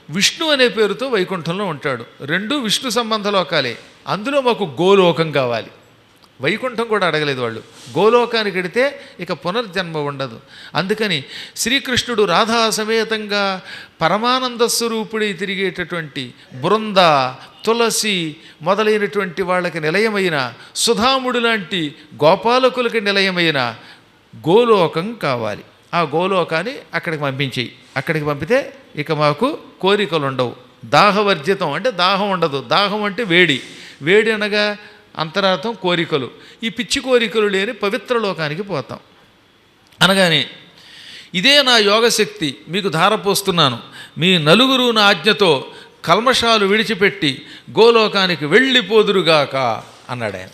విష్ణు అనే పేరుతో వైకుంఠంలో ఉంటాడు. రెండు విష్ణు సంబంధ లోకాలే. అందులో మాకు గోలోకం కావాలి. వైకుంఠం కూడా అడగలేదు వాళ్ళు. గోలోకానికి వెడితే ఇక పునర్జన్మ ఉండదు. అందుకని శ్రీకృష్ణుడు రాధా సమేతంగా పరమానంద స్వరూపుడి తిరిగేటటువంటి బృంద, తులసి మొదలైనటువంటి వాళ్ళకి నిలయమైన, సుధాముడు లాంటి గోపాలకులకి నిలయమైన గోలోకం కావాలి. ఆ గోలోకాన్ని అక్కడికి పంపించేయి. అక్కడికి పంపితే ఇక మాకు కోరికలు ఉండవు. దాహవర్జితం అంటే దాహం ఉండదు. దాహం అంటే వేడి, వేడి అనగా అంతరార్థం కోరికలు. ఈ పిచ్చి కోరికలు లేని పవిత్ర లోకానికి పోతాం అనగానే, ఇదే నా యోగశక్తి మీకు ధారపోస్తున్నాను, మీ నలుగురు నా ఆజ్ఞతో కల్మషాలు విడిచిపెట్టి గోలోకానికి వెళ్ళిపోదురుగాక అన్నాడు ఆయన.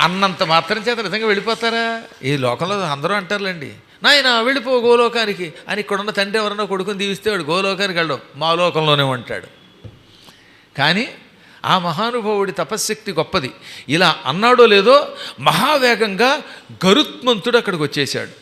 అన్నంత మాత్రం చేత నిజంగా వెళ్ళిపోతారా? ఈ లోకంలో అందరూ అంటారులేండి, నాయన వెళ్ళిపో గోలోకానికి అని. ఇక్కడున్న తండ్రి ఎవరన్నా కొడుకుని దీవిస్తే వాడు గోలోకానికి వెళ్ళడం, మా లోకంలోనే ఉంటాడు. కానీ ఆ మహానుభావుడి తపశ్శక్తి గొప్పది. ఇలా అన్నాడో లేదో మహావేగంగా గరుత్మంతుడు అక్కడికి వచ్చేశాడు.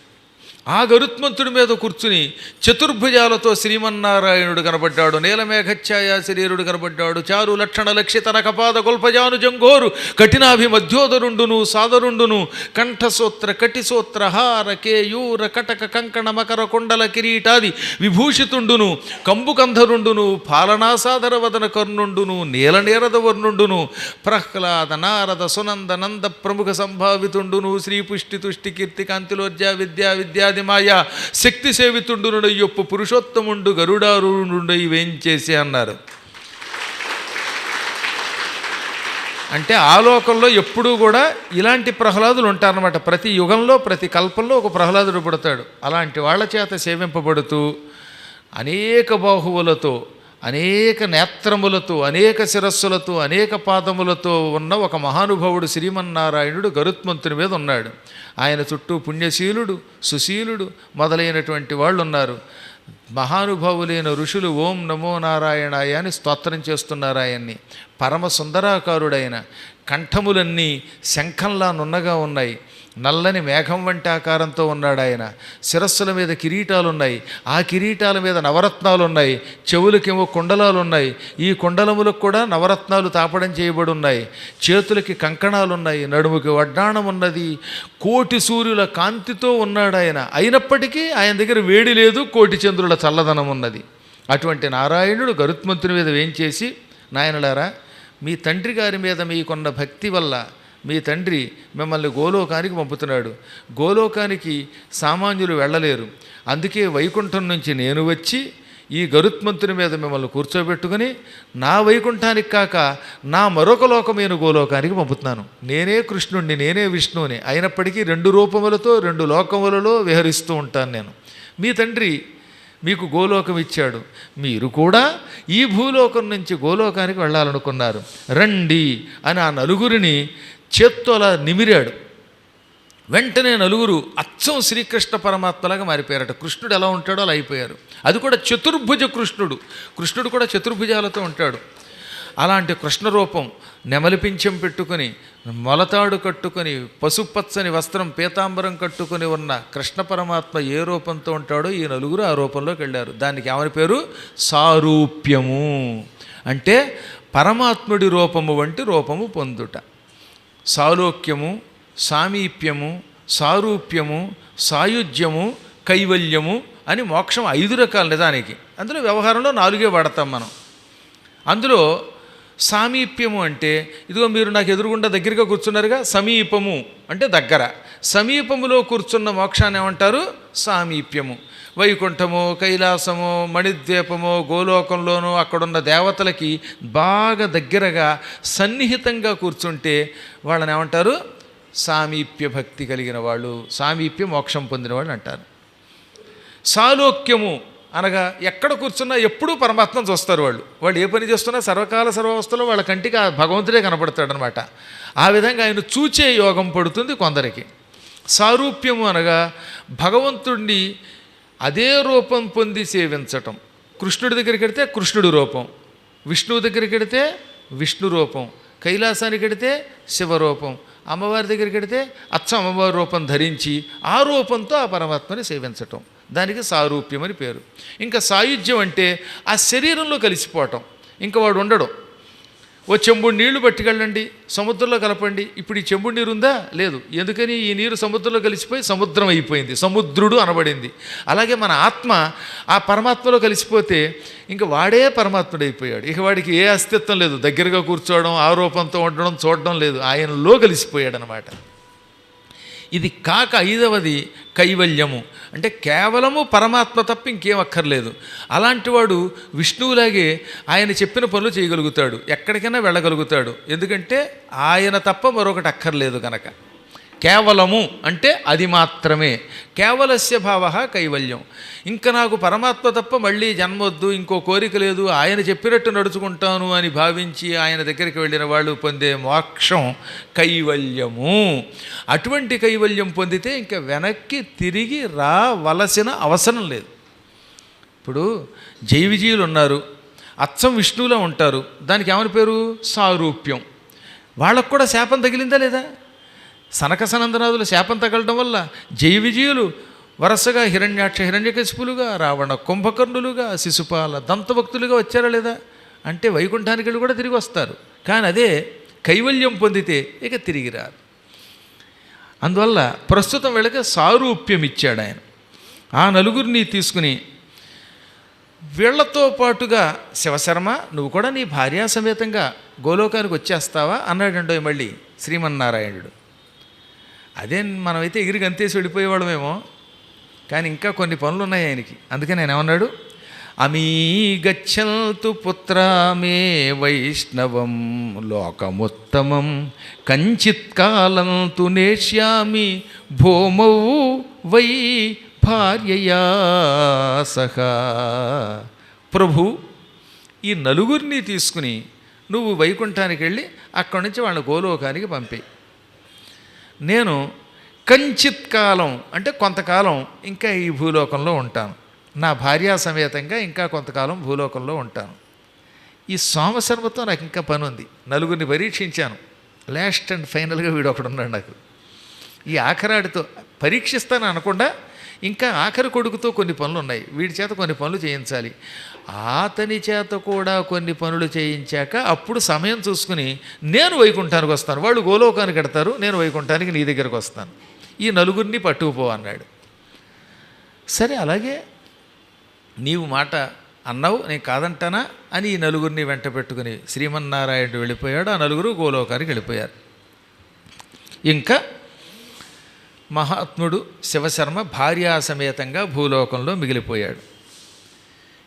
ఆ గరుత్మంతుడి మీద కూర్చుని చతుర్భుజాలతో శ్రీమన్నారాయణుడు కనబడ్డాడు. నీలమేఘఛాయ శరీరుడు కనబడ్డాడు. చారు లక్షణ లక్షితన కపాద గొల్పజాను జంఘోరు కఠినాభి మధ్యోదరుండును సాదరుండును కంఠసూత్ర కటిసూత్ర హార కేయూర కటక కంకణ మకర కుండల కిరీటాది విభూషితుండును కంబుకంధరుండును పాలనాసాదర వదన కర్ణుండును నీలనేరద వర్ణుండును ప్రహ్లాద నారద సునంద నంద ప్రముఖ సంభావితుండును శ్రీపుష్టి తుష్టి కీర్తి కాంతిలోర్జ విద్యా మాయా శక్తి సేవితుండునుడు యొప్పు పురుషోత్తముండు గరుడారుండు ఇవేంచేసి అన్నారు. అంటే ఆ లోకంలో ఎప్పుడూ కూడా ఇలాంటి ప్రహ్లాదులు ఉంటారన్నమాట. ప్రతి యుగంలో ప్రతి కల్పంలో ఒక ప్రహ్లాదుడు పుడతాడు. అలాంటి వాళ్ళ చేత సేవింపబడుతూ అనేక బాహువులతో అనేక నేత్రములతో అనేక శిరస్సులతో అనేక పాదములతో ఉన్న ఒక మహానుభావుడు శ్రీమన్నారాయణుడు గరుత్మంతుని మీద ఉన్నాడు. ఆయన చుట్టూ పుణ్యశీలుడు సుశీలుడు మొదలైనటువంటి వాళ్ళు ఉన్నారు. మహానుభావులైన ఋషులు ఓం నమో నారాయణాయ అని స్తోత్రం చేస్తున్నారు ఆయన్ని. పరమ సుందరాకారుడైన కంఠములన్నీ శంఖంలా నున్నగా ఉన్నాయి. నల్లని మేఘం వంటి ఆకారంతో ఉన్నాడు ఆయన. శిరస్సుల మీద కిరీటాలు ఉన్నాయి. ఆ కిరీటాల మీద నవరత్నాలు ఉన్నాయి. చెవులకేమో కుండలాలు ఉన్నాయి. ఈ కుండలములకు కూడా నవరత్నాలు తాపడం చేయబడి ఉన్నాయి. చేతులకి కంకణాలు ఉన్నాయి. నడుముకి వడ్డాణం ఉన్నది. కోటి సూర్యుల కాంతితో ఉన్నాడు ఆయన. అయినప్పటికీ ఆయన దగ్గర వేడి లేదు, కోటి చంద్రుల చల్లదనం ఉన్నది. అటువంటి నారాయణుడు గరుత్మంతుని మీద వేంచేసి, నాయనలారా, మీ తండ్రి గారి మీద మీకున్న భక్తి వల్ల మీ తండ్రి మిమ్మల్ని గోలోకానికి పంపుతున్నాడు. గోలోకానికి సామాన్యులు వెళ్ళలేరు. అందుకే వైకుంఠం నుంచి నేను వచ్చి ఈ గరుత్మంతుని మీద మిమ్మల్ని కూర్చోబెట్టుకుని నా వైకుంఠానికి కాక నా మరొక లోకమైన గోలోకానికి పంపుతున్నాను. నేనే కృష్ణుణ్ణి, నేనే విష్ణువుని. అయినప్పటికీ 2 రూపములతో 2 లోకములలో విహరిస్తూ ఉంటాను నేను. మీ తండ్రి మీకు గోలోకం ఇచ్చాడు. మీరు కూడా ఈ భూలోకం నుంచి గోలోకానికి వెళ్ళాలనుకున్నారు. రండి అని ఆ నలుగురిని చేత్తో అలా నిమిరాడు. వెంటనే నలుగురు అచ్చం శ్రీకృష్ణ పరమాత్మలాగా మారిపోయారట. కృష్ణుడు ఎలా ఉంటాడో అలా అయిపోయారు. అది కూడా చతుర్భుజ కృష్ణుడు. కృష్ణుడు కూడా చతుర్భుజాలతో ఉంటాడు. అలాంటి కృష్ణ రూపం నెమలిపించం పెట్టుకొని మొలతాడు కట్టుకొని పసుపచ్చని వస్త్రం పీతాంబరం కట్టుకొని ఉన్న కృష్ణ పరమాత్మ ఏ రూపంతో ఉంటాడో ఈ నలుగురు ఆ రూపంలోకి వెళ్ళారు. దానికి ఏమని పేరు? సారూప్యము. అంటే పరమాత్ముడి రూపము వంటి రూపము పొందుట. సాలోక్యము, సామీప్యము, సారూప్యము, సాయుజ్యము, కైవల్యము అని మోక్షం 5 రకాలు నిజానికి. అందులో వ్యవహారంలో 4 వాడతాం మనం. అందులో సామీప్యము అంటే ఇదిగో మీరు నాకు ఎదురుగుండా దగ్గరగా కూర్చున్నారుగా, సమీపము అంటే దగ్గర. సమీపములో కూర్చున్న మోక్షాన్ని ఏమంటారు? సామీప్యము. వైకుంఠము, కైలాసము, మణిద్వీపము, గోలోకంలోనూ అక్కడున్న దేవతలకి బాగా దగ్గరగా సన్నిహితంగా కూర్చుంటే వాళ్ళని ఏమంటారు? సామీప్య భక్తి కలిగిన వాళ్ళు, సామీప్య మోక్షం పొందిన వాళ్ళు అంటారు. సాలోక్యము అనగా ఎక్కడ కూర్చున్నా ఎప్పుడూ పరమాత్మను చూస్తారు వాళ్ళు. వాళ్ళు ఏ పని చేస్తున్నా సర్వకాల సర్వావస్థలో వాళ్ళ కంటికి ఆ భగవంతుడే కనపడతాడనమాట. ఆ విధంగా ఆయన చూచే యోగం పడుతుంది కొందరికి. సారూప్యము అనగా భగవంతుడిని అదే రూపం పొంది సేవించటం. కృష్ణుడి దగ్గరికి వెడితే కృష్ణుడి రూపం, విష్ణువు దగ్గరికి వెడితే విష్ణు రూపం, కైలాసానికి వెడితే శివరూపం, అమ్మవారి దగ్గరికి వెడితే అచ్చం అమ్మవారి రూపం ధరించి ఆ రూపంతో ఆ పరమాత్మని సేవించటం. దానికి సారూప్యం అని పేరు. ఇంకా సాయుధ్యం అంటే ఆ శరీరంలో కలిసిపోవటం. ఇంకా వాడు ఉండడు. ఓ చెంబుడు నీళ్లు పట్టుకెళ్ళండి, సముద్రంలో కలపండి. ఇప్పుడు ఈ చెంబుడు నీరు ఉందా? లేదు. ఎందుకని? ఈ నీరు సముద్రంలో కలిసిపోయి సముద్రం అయిపోయింది, సముద్రుడు అనబడింది. అలాగే మన ఆత్మ ఆ పరమాత్మలో కలిసిపోతే ఇంకా వాడే పరమాత్ముడు అయిపోయాడు. ఇక వాడికి ఏ అస్తిత్వం లేదు. దగ్గరగా కూర్చోవడం, ఆ రూపంతో ఉండడం, చూడడం లేదు. ఆయనలో కలిసిపోయాడు అనమాట. ఇది కాక 5వది కైవల్యము. అంటే కేవలము పరమాత్మ తప్ప ఇంకేం అక్కర్లేదు. అలాంటి వాడు విష్ణువులాగే ఆయన చెప్పిన పనులు చేయగలుగుతాడు, ఎక్కడికైనా వెళ్ళగలుగుతాడు. ఎందుకంటే ఆయన తప్ప మరొకటి అక్కర్లేదు కనుక. కేవలము అంటే అది మాత్రమే. కేవలస్య భావ కైవల్యం. ఇంకా నాకు పరమాత్మ తప్ప మళ్ళీ జన్మొద్దు, ఇంకో కోరిక లేదు, ఆయన చెప్పినట్టు నడుచుకుంటాను అని భావించి ఆయన దగ్గరికి వెళ్ళిన వాళ్ళు పొందే మోక్షం కైవల్యము. అటువంటి కైవల్యం పొందితే ఇంకా వెనక్కి తిరిగి రావలసిన అవసరం లేదు. ఇప్పుడు జైవిజీవులు ఉన్నారు, అచ్చం విష్ణువులో ఉంటారు, దానికి ఏమని పేరు? సారూప్యం. వాళ్ళకు కూడా శాపం తగిలిందా లేదా? సనక సనందనాదుల శాపం తగలడం వల్ల జైవిజీవులు వరుసగా హిరణ్యాక్ష హిరణ్యకశిపులుగా, రావణ కుంభకర్ణులుగా, శిశుపాల దంతభక్తులుగా వచ్చారా లేదా? అంటే వైకుంఠానికి వెళ్ళి కూడా తిరిగి వస్తారు. కానీ అదే కైవల్యం పొందితే ఇక తిరిగి రారు. అందువల్ల ప్రస్తుతం వీళ్ళకి సారూప్యం ఇచ్చాడు ఆయన. ఆ నలుగురిని తీసుకుని వీళ్లతో పాటుగా శివశర్మ నువ్వు కూడా నీ భార్యా సమేతంగా గోలోకానికి వచ్చేస్తావా అన్నాడండో మళ్ళీ శ్రీమన్నారాయణుడు. అదే మనమైతే ఎగిరి గంతేసి వెళ్ళిపోయేవాళ్ళమేమో, కానీ ఇంకా కొన్ని పనులు ఉన్నాయి ఆయనకి. అందుకే నేను ఏమన్నాడు, అమీ గచ్చంతు పుత్రా మే వైష్ణవం లోకముత్తమం కంచిత్కాలం తు నేష్యామి భూమౌ వై భార్యయా సహా. ప్రభు, ఈ నలుగురిని తీసుకుని నువ్వు వైకుంఠానికి వెళ్ళి అక్కడి నుంచి వాళ్ళ గోలోకానికి పంపే. నేను కంచిత్కాలం అంటే కొంతకాలం ఇంకా ఈ భూలోకంలో ఉంటాను, నా భార్యా సమేతంగా ఇంకా కొంతకాలం భూలోకంలో ఉంటాను. ఈ సోమశర్మతో నాకు ఇంకా పని ఉంది. నలుగురిని పరీక్షించాను, లాస్ట్ అండ్ ఫైనల్గా వీడు ఒకడు ఉన్నాడు నాకు. ఈ ఆఖరాడితో పరీక్షిస్తాను అనకుండా ఇంకా ఆఖరి కొడుకుతో కొన్ని పనులు ఉన్నాయి, వీడి చేత కొన్ని పనులు చేయించాలి. అతని చేత కూడా కొన్ని పనులు చేయించాక అప్పుడు సమయం చూసుకుని నేను వైకుంఠానికి వస్తాను. వాళ్ళు గోలోకానికి ఎడతారు, నేను వైకుంఠానికి నీ దగ్గరకు వస్తాను. ఈ నలుగురిని పట్టుకుపో అన్నాడు. సరే అలాగే నీవు మాట అన్నావు, నేను కాదంటానా అని ఈ నలుగురిని వెంట పెట్టుకుని శ్రీమన్నారాయణుడు వెళ్ళిపోయాడు. ఆ నలుగురు గోలోకానికి వెళ్ళిపోయారు. ఇంకా మహాత్ముడు శివశర్మ భార్యా సమేతంగా భూలోకంలో మిగిలిపోయాడు.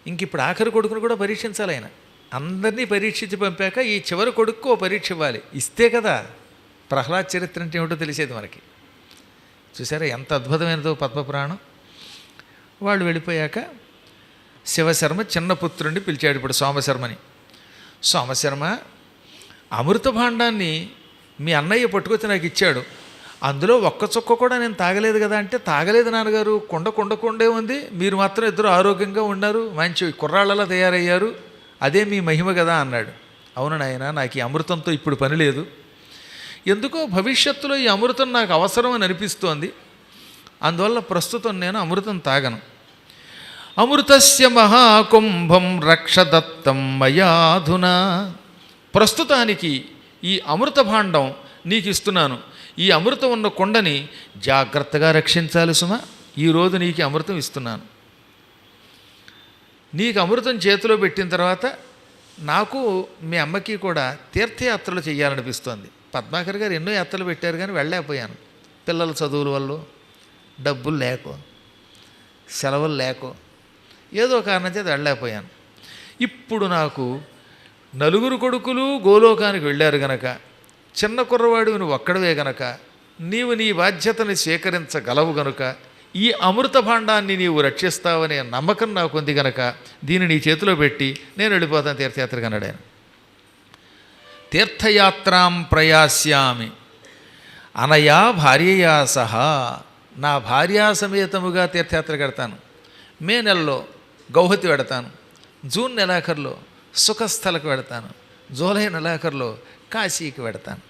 ఇంక ఇప్పుడు ఆఖరి కొడుకును కూడా పరీక్షించాలి ఆయన. అందరినీ పరీక్షించి పంపాక ఈ చివరి కొడుకు ఓ పరీక్ష ఇవ్వాలి. ఇస్తే కదా ప్రహ్లాద్ చరిత్ర అంటే ఏమిటో తెలిసేది మనకి. చూసారా ఎంత అద్భుతమైనదో పద్మపురాణం. వాళ్ళు వెళ్ళిపోయాక శివశర్మ చిన్న పుత్రుడిని పిలిచాడు ఇప్పుడు సోమశర్మని. సోమశర్మ, అమృత భాండాన్ని మీ అన్నయ్య పట్టుకొచ్చి నాకు ఇచ్చాడు, అందులో ఒక్క చుక్క కూడా నేను తాగలేదు కదా అంటే, తాగలేదు నాన్నగారు, కొండే ఉంది, మీరు మాత్రం ఇద్దరు ఆరోగ్యంగా ఉన్నారు, మంచి కుర్రాళ్ళలా తయారయ్యారు, అదే మీ మహిమ కదా అన్నాడు. అవును నాయన, నాకు ఈ అమృతంతో ఇప్పుడు పని లేదు, ఎందుకో భవిష్యత్తులో ఈ అమృతం నాకు అవసరం అని అనిపిస్తోంది, అందువల్ల ప్రస్తుతం నేను అమృతం తాగను. అమృతస్య మహాకుంభం రక్షదత్తం మయాధునా. ప్రస్తుతానికి ఈ అమృత భాండం నీకు ఇస్తున్నాను, ఈ అమృతం ఉన్న కొండని జాగ్రత్తగా రక్షించాలి సుమా. ఈరోజు నీకు అమృతం ఇస్తున్నాను. నీకు అమృతం చేతిలో పెట్టిన తర్వాత నాకు మీ అమ్మకి కూడా తీర్థయాత్రలు చేయాలనిపిస్తోంది. పద్మాకర్ గారు ఎన్నో యాత్రలు పెట్టారు కానీ వెళ్ళలేకపోయాను, పిల్లల చదువుల వల్ల, డబ్బులు లేకో, సెలవులు లేకో, ఏదో కారణం చేత వెళ్ళలేకపోయాను. ఇప్పుడు నాకు నలుగురు కొడుకులు గోలోకానికి వెళ్ళారు గనక, చిన్న కుర్రవాడివి నువ్వు ఒక్కడవే గనక, నీవు నీ బాధ్యతని స్వీకరించగలవు గనుక, ఈ అమృత భాండాన్ని నీవు రక్షిస్తావనే నమ్మకం నాకుంది గనక దీన్ని నీ చేతిలో పెట్టి నేను వెళ్ళిపోతాను తీర్థయాత్రకు అన్నాడు ఆయన. తీర్థయాత్రాం ప్రయాస్యామి అనయా భార్యయా సహా. నా భార్యా సమేతముగా తీర్థయాత్ర కడతాను. మే నెలలో గౌహతి వెడతాను, జూన్ నెలాఖరులో సుఖస్థలకు వెడతాను, జూలై నెలాఖరులో కాశీకి వెడతాను.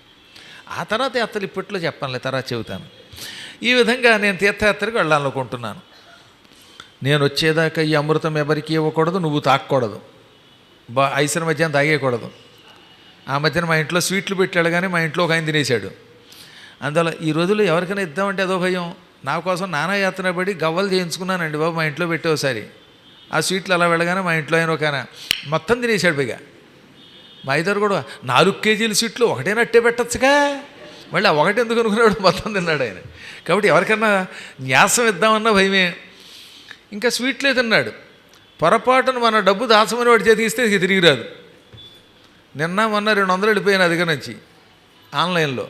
ఆ తర్వాత యాత్రలు ఇప్పట్లో చెప్పనులే, తర్వాత చెబుతాను. ఈ విధంగా నేను తీర్థయాత్రకు వెళ్ళాలనుకుంటున్నాను. నేను వచ్చేదాకా ఈ అమృతం ఎవరికి ఇవ్వకూడదు, నువ్వు తాగకూడదు, ఐసర మధ్యాహ్నం తాగేయకూడదు. ఆ మధ్యన మా ఇంట్లో స్వీట్లు పెట్టాడు కానీ మా ఇంట్లో ఒక ఆయన తినేశాడు. అందువల్ల ఈ రోజుల్లో ఎవరికైనా ఇద్దామంటే అదో భయం. నా కోసం నానా యాత్ర పడి గవ్వలు చేయించుకున్నానండి బాబు, మా ఇంట్లో పెట్టే ఒకసారి. ఆ స్వీట్లు అలా వెళ్ళగానే మా ఇంట్లో ఆయన ఒక ఆయన మొత్తం తినేశాడు. పైగా మా ఇద్దరు కూడా 4 కేజీల స్వీట్లు ఒకటేనట్టే పెట్టచ్చుగా, మళ్ళీ ఆ ఒకటి ఎందుకు అనుకున్నాడు, మొత్తం తిన్నాడు ఆయన. కాబట్టి ఎవరికన్నా న్యాసం ఇద్దామన్నా భయమే. ఇంకా స్వీట్లే తిన్నాడు. పొరపాటును మన డబ్బు దాచమని వాడి చేతికి ఇస్తే ఇక తిరిగి రాదు. నిన్న మొన్న 200 వెళ్ళిపోయాను నా దగ్గర నుంచి ఆన్లైన్లో.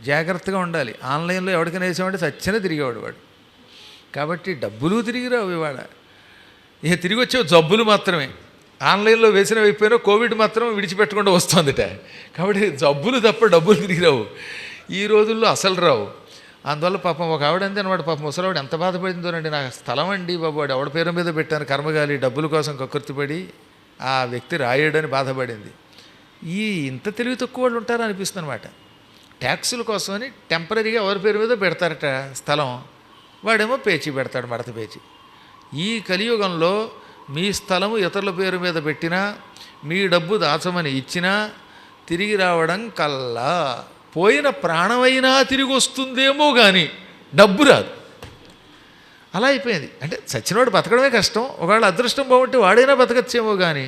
జాగ్రత్తగా ఉండాలి. ఆన్లైన్లో ఎవరికైనా వేసామంటే సచ్చినా తిరిగేవాడు వాడు. కాబట్టి డబ్బులు తిరిగి రావు ఇవాళ. ఇక తిరిగి వచ్చేవి జబ్బులు మాత్రమే. ఆన్లైన్లో వేసినవి అయిపోయినా కోవిడ్ మాత్రం విడిచిపెట్టకుండా వస్తుందిట. కాబట్టి జబ్బులు తప్ప డబ్బులు తిరిగి రావు ఈ రోజుల్లో, అసలు రావు. అందువల్ల పాపం ఒక ఆవిడ అంతే అనమాట. పాపం ముసలావిడ ఎంత బాధపడిందోనండి. నాకు స్థలం అండి బాబు, వాడు ఎవడ పేరు మీద పెట్టాను కర్మగాలి, డబ్బుల కోసం కక్కుర్తిపడి ఆ వ్యక్తి రాయడని బాధపడింది. ఇంత తెలివి తక్కువ వాళ్ళు ఉంటారా అనిపిస్తుంది అనమాట. ట్యాక్సుల కోసమని టెంపరీగా ఎవరి పేరు మీద పెడతారట స్థలం, వాడేమో పేచీ పెడతాడు, మడత పేచి. ఈ కలియుగంలో మీ స్థలము ఇతరుల పేరు మీద పెట్టినా, మీ డబ్బు దాచమని ఇచ్చినా తిరిగి రావడం కల్లా, పోయిన ప్రాణమైనా తిరిగి వస్తుందేమో కానీ డబ్బు రాదు. అలా అయిపోయింది. అంటే చచ్చినవాడు బతకడమే కష్టం. ఒకవేళ అదృష్టం బాగుంటే వాడైనా బతకచ్చేమో కానీ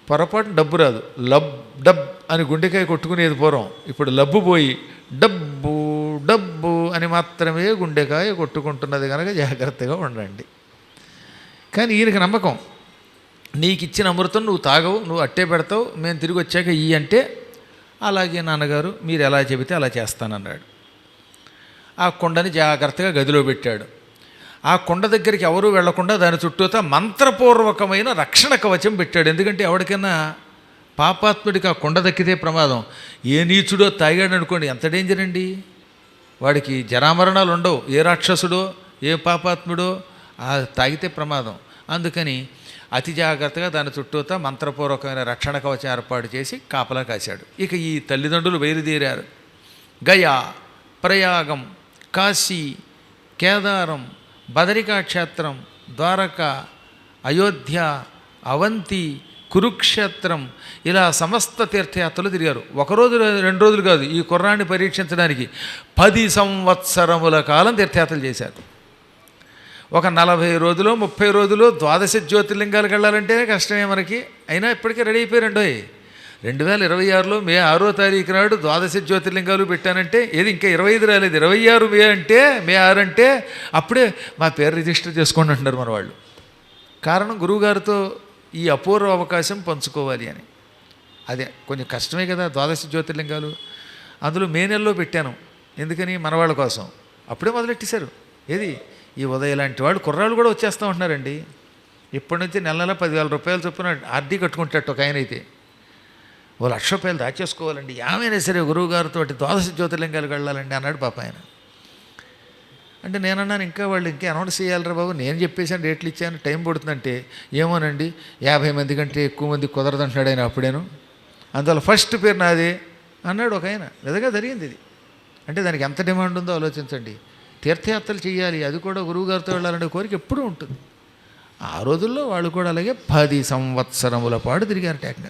పొరపాటు డబ్బు రాదు. లబ్ డబ్ అని గుండెకాయ కొట్టుకునేది పూర్వం. ఇప్పుడు లబ్బు పోయి డబ్బు డబ్బు అని మాత్రమే గుండెకాయ కొట్టుకుంటున్నది కనుక జాగ్రత్తగా ఉండండి. కానీ ఈయనకి నమ్మకం, నీకు ఇచ్చిన అమృతం నువ్వు తాగవు, నువ్వు అట్టే పెడతావు, మేము తిరిగి వచ్చాక అంటే అలాగే నాన్నగారు మీరు ఎలా చెబితే అలా చేస్తానన్నాడు. ఆ కుండని జాగ్రత్తగా గదిలో పెట్టాడు. ఆ కుండ దగ్గరికి ఎవరూ వెళ్లకుండా దాని చుట్టూతా మంత్రపూర్వకమైన రక్షణ కవచం పెట్టాడు. ఎందుకంటే ఎవరికైనా పాపాత్ముడికి ఆ కుండ దక్కితే ప్రమాదం. ఏ నీచుడో తాగాడు అనుకోండి, ఎంత డేంజర్ అండి. వాడికి జరామరణాలు ఉండవు. ఏ రాక్షసుడో ఏ పాపాత్ముడో తాగితే ప్రమాదం. అందుకని అతి జాగ్రత్తగా దాని చుట్టూతా మంత్రపూర్వకమైన రక్షణ కవచం ఏర్పాటు చేసి కాపలా కాశాడు. ఇక ఈ తల్లిదండ్రులు బయలుదేరారు. గయా, ప్రయాగం, కాశీ, కేదారం, బదరికా క్షేత్రం, ద్వారక, అయోధ్య, అవంతి, కురుక్షేత్రం, ఇలా సమస్త తీర్థయాత్రలు తిరిగారు. ఒకరోజు 2 రోజులు కాదు, ఈ కుర్రాన్ని పరీక్షించడానికి 10 సంవత్సరముల కాలం తీర్థయాత్రలు చేశారు. ఒక 40 రోజులు 30 రోజులు 12 జ్యోతిర్లింగాలకు వెళ్ళాలంటేనే కష్టమే మనకి. అయినా ఇప్పటికే రెడీ అయిపోయారండో. 2026లో మే 6వ తారీఖు నాడు 12 జ్యోతిర్లింగాలు పెట్టానంటే, ఏది ఇంకా 25 రాలేదు, 26 మే 6 అంటే అప్పుడే మా పేరు రిజిస్టర్ చేసుకోండి అంటున్నారు మన వాళ్ళు. కారణం గురువుగారితో ఈ అపూర్వ అవకాశం పంచుకోవాలి అని. అదే కొంచెం కష్టమే కదా 12 జ్యోతిర్లింగాలు. అందులో మే నెలలో పెట్టాను. ఎందుకని? మన వాళ్ళ కోసం. అప్పుడే మొదలెట్టేశారు. ఏది ఈ ఉదయం లాంటి వాళ్ళు కుర్రాళ్ళు కూడా వచ్చేస్తూ ఉంటున్నారండి. ఇప్పటి నుంచి నెల 10,000 రూపాయలు చొప్పున ఆర్డీ కట్టుకుంటాడు ఒక ఆయన అయితే. 1,00,000 రూపాయలు దాచేసుకోవాలండి, ఏమైనా సరే గురువుగారితో 12 జ్యోతిర్లింగాలకు వెళ్ళాలండి అన్నాడు పాప ఆయన. అంటే నేనన్నాను, ఇంకా వాళ్ళు ఇంకా అనౌన్స్ చేయాలరా బాబు, నేను చెప్పేసాను, డేట్లు ఇచ్చాను, టైం పడుతుందంటే ఏమోనండి 50 మంది కంటే ఎక్కువ మంది కుదరదు అంటున్నాడు ఆయన. అప్పుడేను అందువల్ల ఫస్ట్ పేరు నాదే అన్నాడు ఒక ఆయన. నిజంగా జరిగింది ఇది. అంటే దానికి ఎంత డిమాండ్ ఉందో ఆలోచించండి. తీర్థయాత్రలు చేయాలి, అది కూడా గురువుగారితో వెళ్ళాలనే కోరిక ఎప్పుడూ ఉంటుంది. ఆ రోజుల్లో వాళ్ళు కూడా అలాగే 10 సంవత్సరముల పాటు తిరిగారు. టేక్న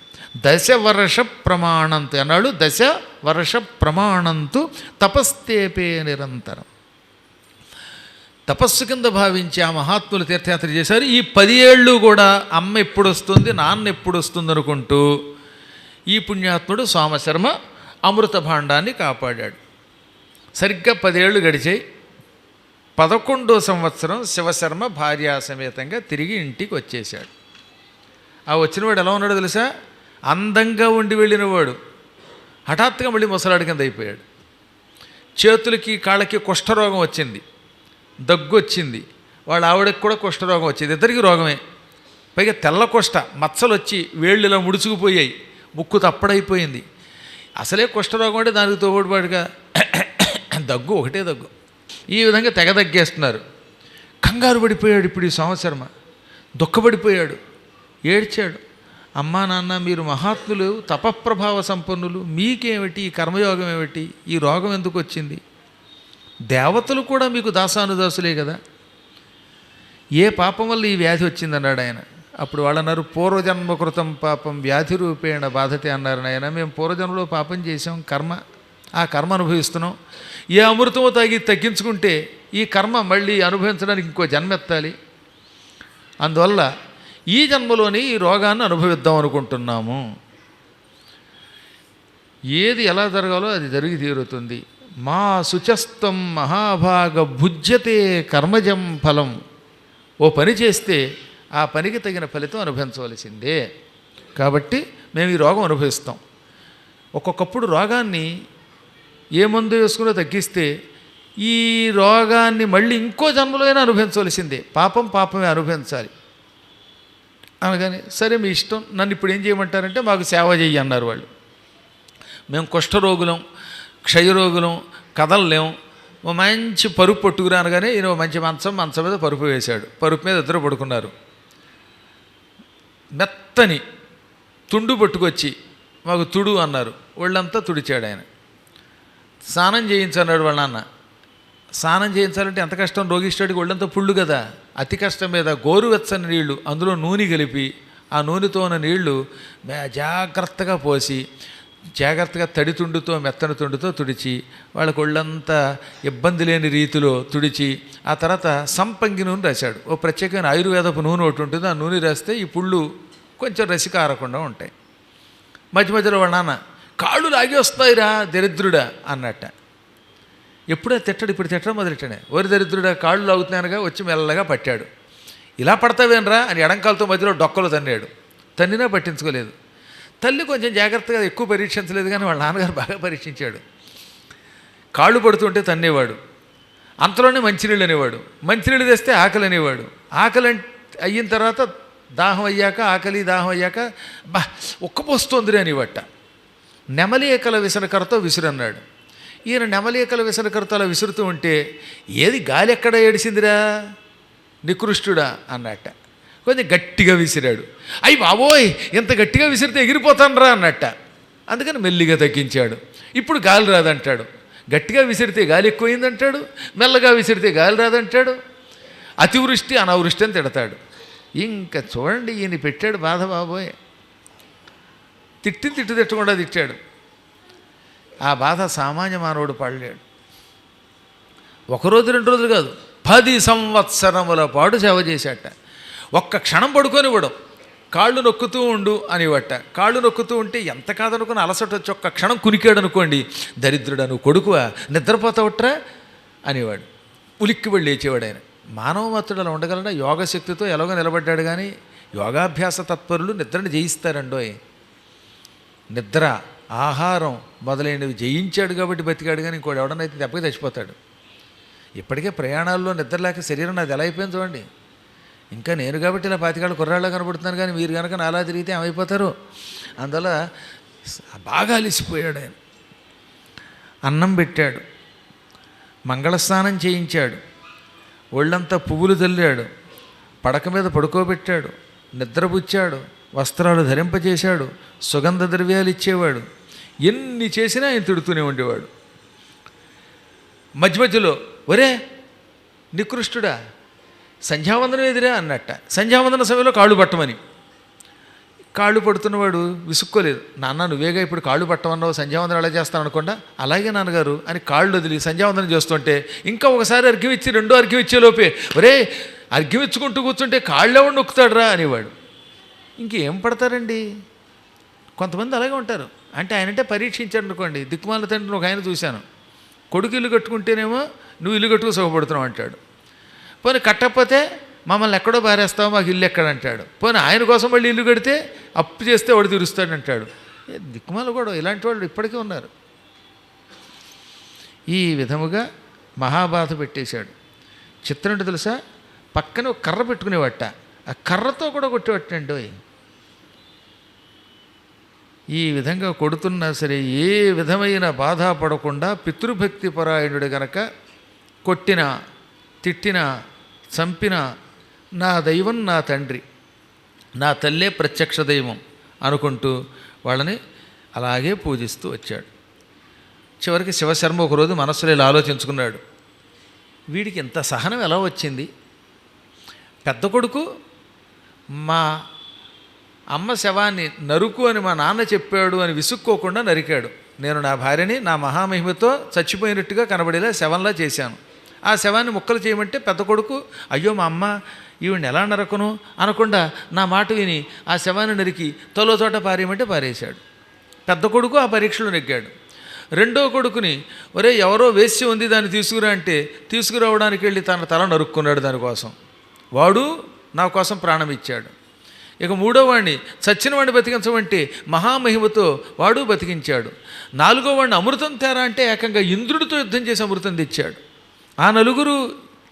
10 వర్ష ప్రమాణంతు అన్నాడు. 10 వర్ష ప్రమాణంతు తపస్తేపే నిరంతరం. తపస్సు కింద భావించి ఆ మహాత్ములు తీర్థయాత్ర చేశారు. ఈ 10 ఏళ్ళు కూడా అమ్మ ఎప్పుడు వస్తుంది, నాన్న ఎప్పుడు వస్తుంది అనుకుంటూ ఈ పుణ్యాత్ముడు సోమశర్మ అమృత భాండాన్ని కాపాడాడు. సరిగ్గా 10 ఏళ్ళు గడిచాయి. 11వ సంవత్సరం శివశర్మ భార్యా సమేతంగా తిరిగి ఇంటికి వచ్చేశాడు. ఆ వచ్చినవాడు ఎలా ఉన్నాడో తెలుసా? అందంగా ఉండి వెళ్ళినవాడు హఠాత్తుగా మళ్ళీ ముసలాడి కింద అయిపోయాడు. చేతులకి కాళ్ళకి కుష్ఠరోగం వచ్చింది, దగ్గు వచ్చింది. వాళ్ళ ఆవిడకి కూడా కుష్ఠరోగం వచ్చింది. ఇద్దరికి రోగమే. పైగా తెల్ల కుష్ఠ, మచ్చలు వచ్చి వేళ్ళు ఇలా ముడుచుకుపోయాయి, ముక్కు తప్పడైపోయింది. అసలే కుష్ఠరోగం అంటే దానికి తోడుపాటుగా దగ్గు, ఒకటే దగ్గు. ఈ విధంగా తెగ దగ్గేస్తున్నారు. కంగారు పడిపోయాడు ఇప్పుడు ఈ సంవత్సరమ. దుఃఖపడిపోయాడు, ఏడ్చాడు. అమ్మా నాన్న మీరు మహాత్ములు, తపఃప్రభావ సంపన్నులు, మీకేమిటి ఈ కర్మయోగం ఏమిటి, ఈ రోగం ఎందుకు వచ్చింది? దేవతలు కూడా మీకు దాసానుదాసులే కదా, ఏ పాపం వల్ల ఈ వ్యాధి వచ్చిందన్నాడు ఆయన. అప్పుడు వాళ్ళు అన్నారు, పూర్వజన్మకృతం పాపం వ్యాధి రూపేణ బాధతే అన్నారు. ఆయన మేము పూర్వజన్మలో పాపం చేసాం, కర్మ, ఆ కర్మ అనుభవిస్తున్నాం. ఏ అమృతమో తాగి తగ్గించుకుంటే ఈ కర్మ మళ్ళీ అనుభవించడానికి ఇంకో జన్మెత్తాలి. అందువల్ల ఈ జన్మలోని ఈ రోగాన్ని అనుభవిద్దాం అనుకుంటున్నాము. ఏది ఎలా జరగాలో అది జరిగి తీరుతుంది. మా శుచస్తం మహాభాగ భుజ్యతే కర్మజం ఫలం. ఓ పని చేస్తే ఆ పనికి తగిన ఫలితం అనుభవించవలసిందే. కాబట్టి మేము ఈ రోగం అనుభవిస్తాం. ఒక్కొక్కప్పుడు రోగాన్ని ఏ మందు వేసుకున్నా తగ్గిస్తే ఈ రోగాన్ని మళ్ళీ ఇంకో జన్మలో అయినా అనుభవించవలసిందే, పాపమే అనుభవించాలి అనగానే సరే మీ ఇష్టం, నన్ను ఇప్పుడు ఏం చేయమంటారంటే మాకు సేవ చెయ్యి అన్నారు వాళ్ళు. మేము కుష్ఠరోగులం, క్షయరోగులం, కదలలేం, ఓ మంచి పరుపు పట్టుకురా అనగానే ఈయన మంచి మంచం మీద పరుపు వేశాడు. పరుపు మీద ఇద్దరు పడుకున్నారు. మెత్తని తుండు పట్టుకొచ్చి మాకు తుడు అన్నారు. ఒళ్ళంతా తుడిచాడు ఆయన. స్నానం చేయించన్నాడు వాళ్ళ నాన్న. స్నానం చేయించాలంటే ఎంత కష్టం, రోగిష్టాడికి ఒళ్ళంతా పుళ్ళు కదా, అతి కష్టం మీద గోరువెచ్చని నీళ్లు, అందులో నూనె కలిపి ఆ నూనెతో ఉన్న నీళ్లు జాగ్రత్తగా పోసి జాగ్రత్తగా తడి తుండుతో మెత్తని తుండుతో తుడిచి వాళ్ళకు ఒళ్ళంతా ఇబ్బంది లేని రీతిలో తుడిచి ఆ తర్వాత సంపంగి నూనె రాశాడు. ఓ ప్రత్యేకమైన ఆయుర్వేదపు నూనె ఒకటి ఉంటుంది, ఆ నూనె రాస్తే ఈ పుళ్ళు కొంచెం రసి కారకుండా ఉంటాయి. మధ్య మధ్యలో వాళ్ళ నాన్న కాళ్ళు లాగి వస్తాయిరా దరిద్రుడా అన్నట్ట. ఎప్పుడో తిట్టడు, ఇప్పుడు తిట్టడం మొదలెట్టాడు. ఓరి దరిద్రుడా కాళ్ళు లాగుతున్నానుగా వచ్చి మెల్లగా పట్టాడు. ఇలా పడతావేనరా అని ఎడంకాలతో మధ్యలో డొక్కలు తన్నాడు. తన్నినా పట్టించుకోలేదు. తల్లి కొంచెం జాగ్రత్తగా ఎక్కువ పరీక్షించలేదు, కానీ వాళ్ళ నాన్నగారు బాగా పరీక్షించాడు. కాళ్ళు పడుతుంటే తన్నేవాడు, అంతలోనే మంచినీళ్ళు అనేవాడు, మంచినీళ్ళు తెస్తే ఆకలి అనేవాడు, ఆకలి అయిన తర్వాత దాహం అయ్యాక దాహం అయ్యాక ఉక్కపోస్తోందిరే అనేవట. నెమలి ఏకల విసనకరతో విసురన్నాడు. ఈయన నెమలి ఏకల విసనకరతో అలా విసురుతూ ఉంటే ఏది గాలి ఎక్కడ ఏడిసిందిరా నికృష్టుడా అన్నట్ట. కొంచెం గట్టిగా విసిరాడు. అయ్యి బాబోయ్ ఎంత గట్టిగా విసిరితే ఎగిరిపోతానరా అన్నట్ట. అందుకని మెల్లిగా తగ్గించాడు. ఇప్పుడు గాలి రాదంటాడు. గట్టిగా విసిరితే గాలి ఎక్కువైందంటాడు, మెల్లగా విసిరితే గాలి రాదంటాడు. అతివృష్టి అనావృష్టి అని తిడతాడు. ఇంకా చూడండి ఈయన పెట్టాడు బాధ బాబోయ్. తిట్టు తిట్టకుండా తిట్టాడు. ఆ బాధ సామాన్య మానవుడు పడలేడు. ఒకరోజు 2 రోజులు కాదు, 10 సంవత్సరముల పాటు సేవ చేశాట. ఒక్క క్షణం పడుకొని ఇవ్వడం, కాళ్ళు నొక్కుతూ ఉండు అనివట. కాళ్ళు నొక్కుతూ ఉంటే ఎంత కాదనుకుని అలసట వచ్చి ఒక్క క్షణం కునికాడు అనుకోండి, దరిద్రుడా నువ్వు కొడుకువా నిద్రపోతావట్రా అనేవాడు. ఉలిక్కిబడి లేచేవాడు ఆయన. మానవ మాత్రుడు అలా ఉండగలడా? యోగశక్తితో ఎలాగో నిలబడ్డాడు. కానీ యోగాభ్యాస తత్పరులు నిద్రని జయిస్తారండోయ్. నిద్ర, ఆహారం మొదలైనవి జయించాడు కాబట్టి బతికాడు. కానీ ఇంకోటి ఎవడనైతే దెబ్బకి చచ్చిపోతాడు. ఇప్పటికే ప్రయాణాల్లో నిద్ర లేక శరీరం నాది ఎలా అయిపోయింది చూడండి. ఇంకా నేను కాబట్టి ఇలా 25 ఏళ్ళ కుర్రాళ్ళ కనబడుతున్నాను, కానీ మీరు కనుక నాలా తిరిగితే ఏమైపోతారు. అందువల్ల బాగా అలిసిపోయాడు ఆయన. అన్నం పెట్టాడు, మంగళస్నానం చేయించాడు, ఒళ్ళంతా పువ్వులు చల్లాడు, పడక మీద పడుకోబెట్టాడు, నిద్రపుచ్చాడు, వస్త్రాలు ధరింపజేశాడు, సుగంధ ద్రవ్యాలు ఇచ్చేవాడు. ఎన్ని చేసినా ఆయన తిడుతూనే ఉండేవాడు. మధ్య మధ్యలో ఒరే నికృష్టుడా సంధ్యావందనం ఎదురా అన్నట్ట. సంధ్యావందన సమయంలో కాళ్ళు పట్టమని. కాళ్ళు పడుతున్నవాడు విసుక్కోలేదు. నాన్న నువ్వేగా ఇప్పుడు కాళ్ళు పట్టమన్నావు, సంధ్యావందనం ఎలా చేస్తాను అనుకోండా. అలాగే నాన్నగారు అని కాళ్ళు వదిలి సంధ్యావందనం చేస్తుంటే ఇంకా ఒకసారి అర్ఘ్యం ఇచ్చి రెండో అర్ఘ్యం ఇచ్చేలోపే ఒరే అర్ఘ్యం ఇచ్చుకుంటూ కూర్చుంటే కాళ్ళు ఎవడు నొక్కుతాడురా అనేవాడు. ఇంకేం పడతారండి. కొంతమంది అలాగే ఉంటారు. అంటే ఆయనంటే పరీక్షించాడు అనుకోండి. దిక్కుమాల తండ్రిని ఒక ఆయన చూశాను. కొడుకు ఇల్లు కట్టుకుంటేనేమో నువ్వు ఇల్లు కట్టుకు సుఖపడుతున్నావు అంటాడు. పోనీ కట్టకపోతే మమ్మల్ని ఎక్కడో బారేస్తావు, మాకు ఇల్లు ఎక్కడంటాడు. పోనీ ఆయన కోసం మళ్ళీ ఇల్లు కడితే అప్పు చేస్తే వాడు తీరుస్తాడు అంటాడు. దిక్కుమాల కూడా ఇలాంటి వాళ్ళు ఇప్పటికీ ఉన్నారు. ఈ విధముగా మహాబాధ పెట్టేశాడు. చిత్రం అంటే తెలుసా, పక్కన ఒక కర్ర పెట్టుకునేవట, ఆ కర్రతో కూడా కొట్టేవట్టండి. ఈ విధంగా కొడుతున్నా సరే ఏ విధమైన బాధ పడకుండా పితృభక్తి పరాయణుడు గనక కొట్టినా తిట్టినా చంపినా నా దైవం నా తండ్రి, నా తల్లే ప్రత్యక్ష దైవం అనుకుంటూ వాళ్ళని అలాగే పూజిస్తూ వచ్చాడు. చివరికి శివశర్మ ఒకరోజు మనస్సులో ఇలా ఆలోచించుకున్నాడు, వీడికి ఇంత సహనం ఎలా వచ్చింది? పెద్ద కొడుకు మా అమ్మ శవాన్ని నరుకు అని మా నాన్న చెప్పాడు అని విసుక్కోకుండా నరికాడు. నేను నా భార్యని నా మహామహిమతో చచ్చిపోయినట్టుగా కనబడేలా శవంలా చేశాను. ఆ శవాన్ని ముక్కలు చేయమంటే పెద్ద కొడుకు అయ్యో మా అమ్మ ఈవిడిని ఎలా నరకను అనకుండా నా మాట విని ఆ శవాన్ని నరికి తలో చోట పారేయమంటే పారేశాడు. పెద్ద కొడుకు ఆ పరీక్షలో నెగ్గాడు. రెండో కొడుకుని ఒరే ఎవరో వేశ్య ఉంది దాన్ని తీసుకురా అంటే తీసుకురావడానికి వెళ్ళి తన తల నరుక్కున్నాడు దానికోసం. వాడు నా కోసం ప్రాణం ఇచ్చాడు. ఇక మూడో వాడిని చచ్చిన వాడిని బతికించమంటే మహామహిమతో వాడు బతికించాడు. నాలుగో వాడిని అమృతం తేరా అంటే ఏకంగా ఇంద్రుడితో యుద్ధం చేసి అమృతం తెచ్చాడు. ఆ నలుగురు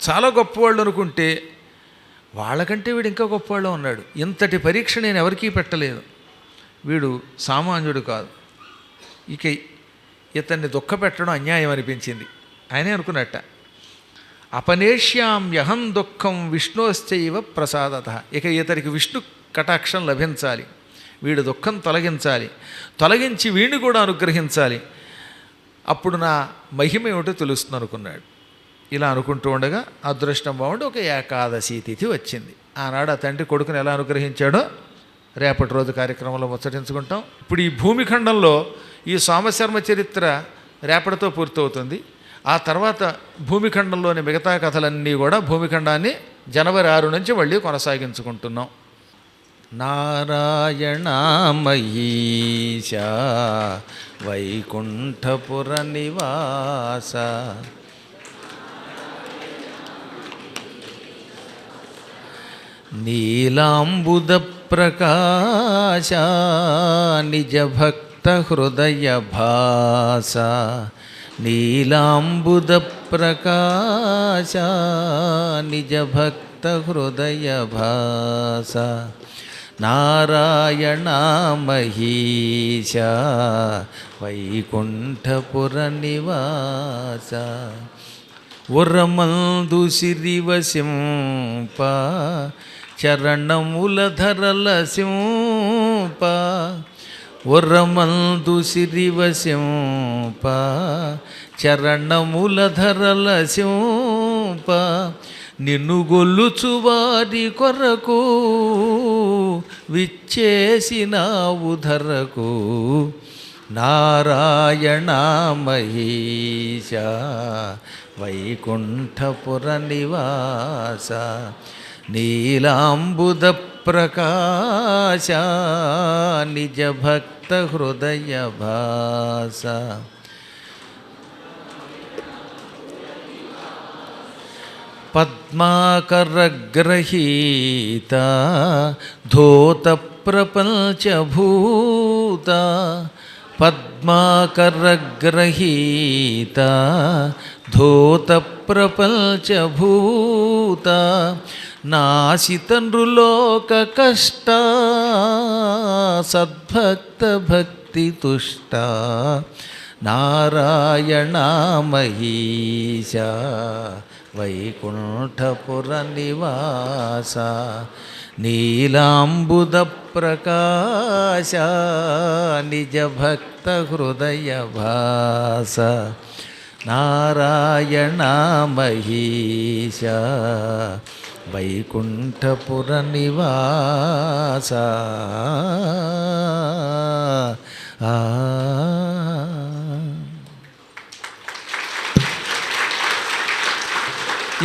చాలా గొప్పవాళ్ళు అనుకుంటే వాళ్ళకంటే వీడు ఇంకా గొప్పవాళ్ళు ఉన్నాడు. ఇంతటి పరీక్ష నేను ఎవరికీ పెట్టలేదు. వీడు సామాన్యుడు కాదు. ఇక ఇతన్ని దుఃఖ పెట్టడం అన్యాయం అనిపించింది. ఆయనే అనుకున్నట్ట, అపనేష్యామ్యహం దుఃఖం విష్ణోశ్చైవ ప్రసాదత. ఇక ఇతనికి విష్ణు కటాక్షం లభించాలి, వీడు దుఃఖం తొలగించాలి, తొలగించి వీడిని కూడా అనుగ్రహించాలి, అప్పుడు నా మహిమ ఏమిటో తెలుస్తుంది అనుకున్నాడు. ఇలా అనుకుంటూ ఉండగా అదృష్టం బాగుండి ఒక ఏకాదశి తిథి వచ్చింది. ఆనాడు ఆ తండ్రి కొడుకుని ఎలా అనుగ్రహించాడో రేపటి రోజు కార్యక్రమంలో ముచ్చటించుకుంటాం. ఇప్పుడు ఈ భూమిఖండంలో ఈ సోమశర్మ చరిత్ర రేపటితో పూర్తవుతుంది. ఆ తర్వాత భూమిఖండంలోని మిగతా కథలన్నీ కూడా భూమిఖండాన్ని జనవరి 6 నుంచి మళ్ళీ కొనసాగించుకుంటున్నాం. నారాయణమయీశ వైకుంఠపుర నివాస నీలాంబుద ప్రకాశ నిజ భక్త హృదయ భాస నీలాంబుద ప్రకాశ నిజ భక్త హృదయ భాస నారాయణమహీశ వైకుంఠపుర నివాస ఉరమందు సిరివసింప చరణముల ధరల సింప ఉరమందు సిరివసింప చరణముల ధరల సింప నిన్ను గొల్లుచు వారి కొరకు విచ్చేసినావు ధరకు నారాయణమహీశ వైకుంఠపుర నివాస నీలాంబుద ప్రకాశ నిజ భక్త హృదయ భాస పద్మాకరగ్రహీత ధోత ప్రపంచభూత పద్మాకరగ్రహీత ధోత ప్రపంచభూత నాశిత నృలోక కష్ట సద్భక్త భక్తి తుష్ట నారాయణమహీశ వైకుంఠపుర నివాస నీలాంబుద ప్రకాశ నిజ భక్త హృదయ భాస నారాయణమహీశ వైకుంఠపుర నివాస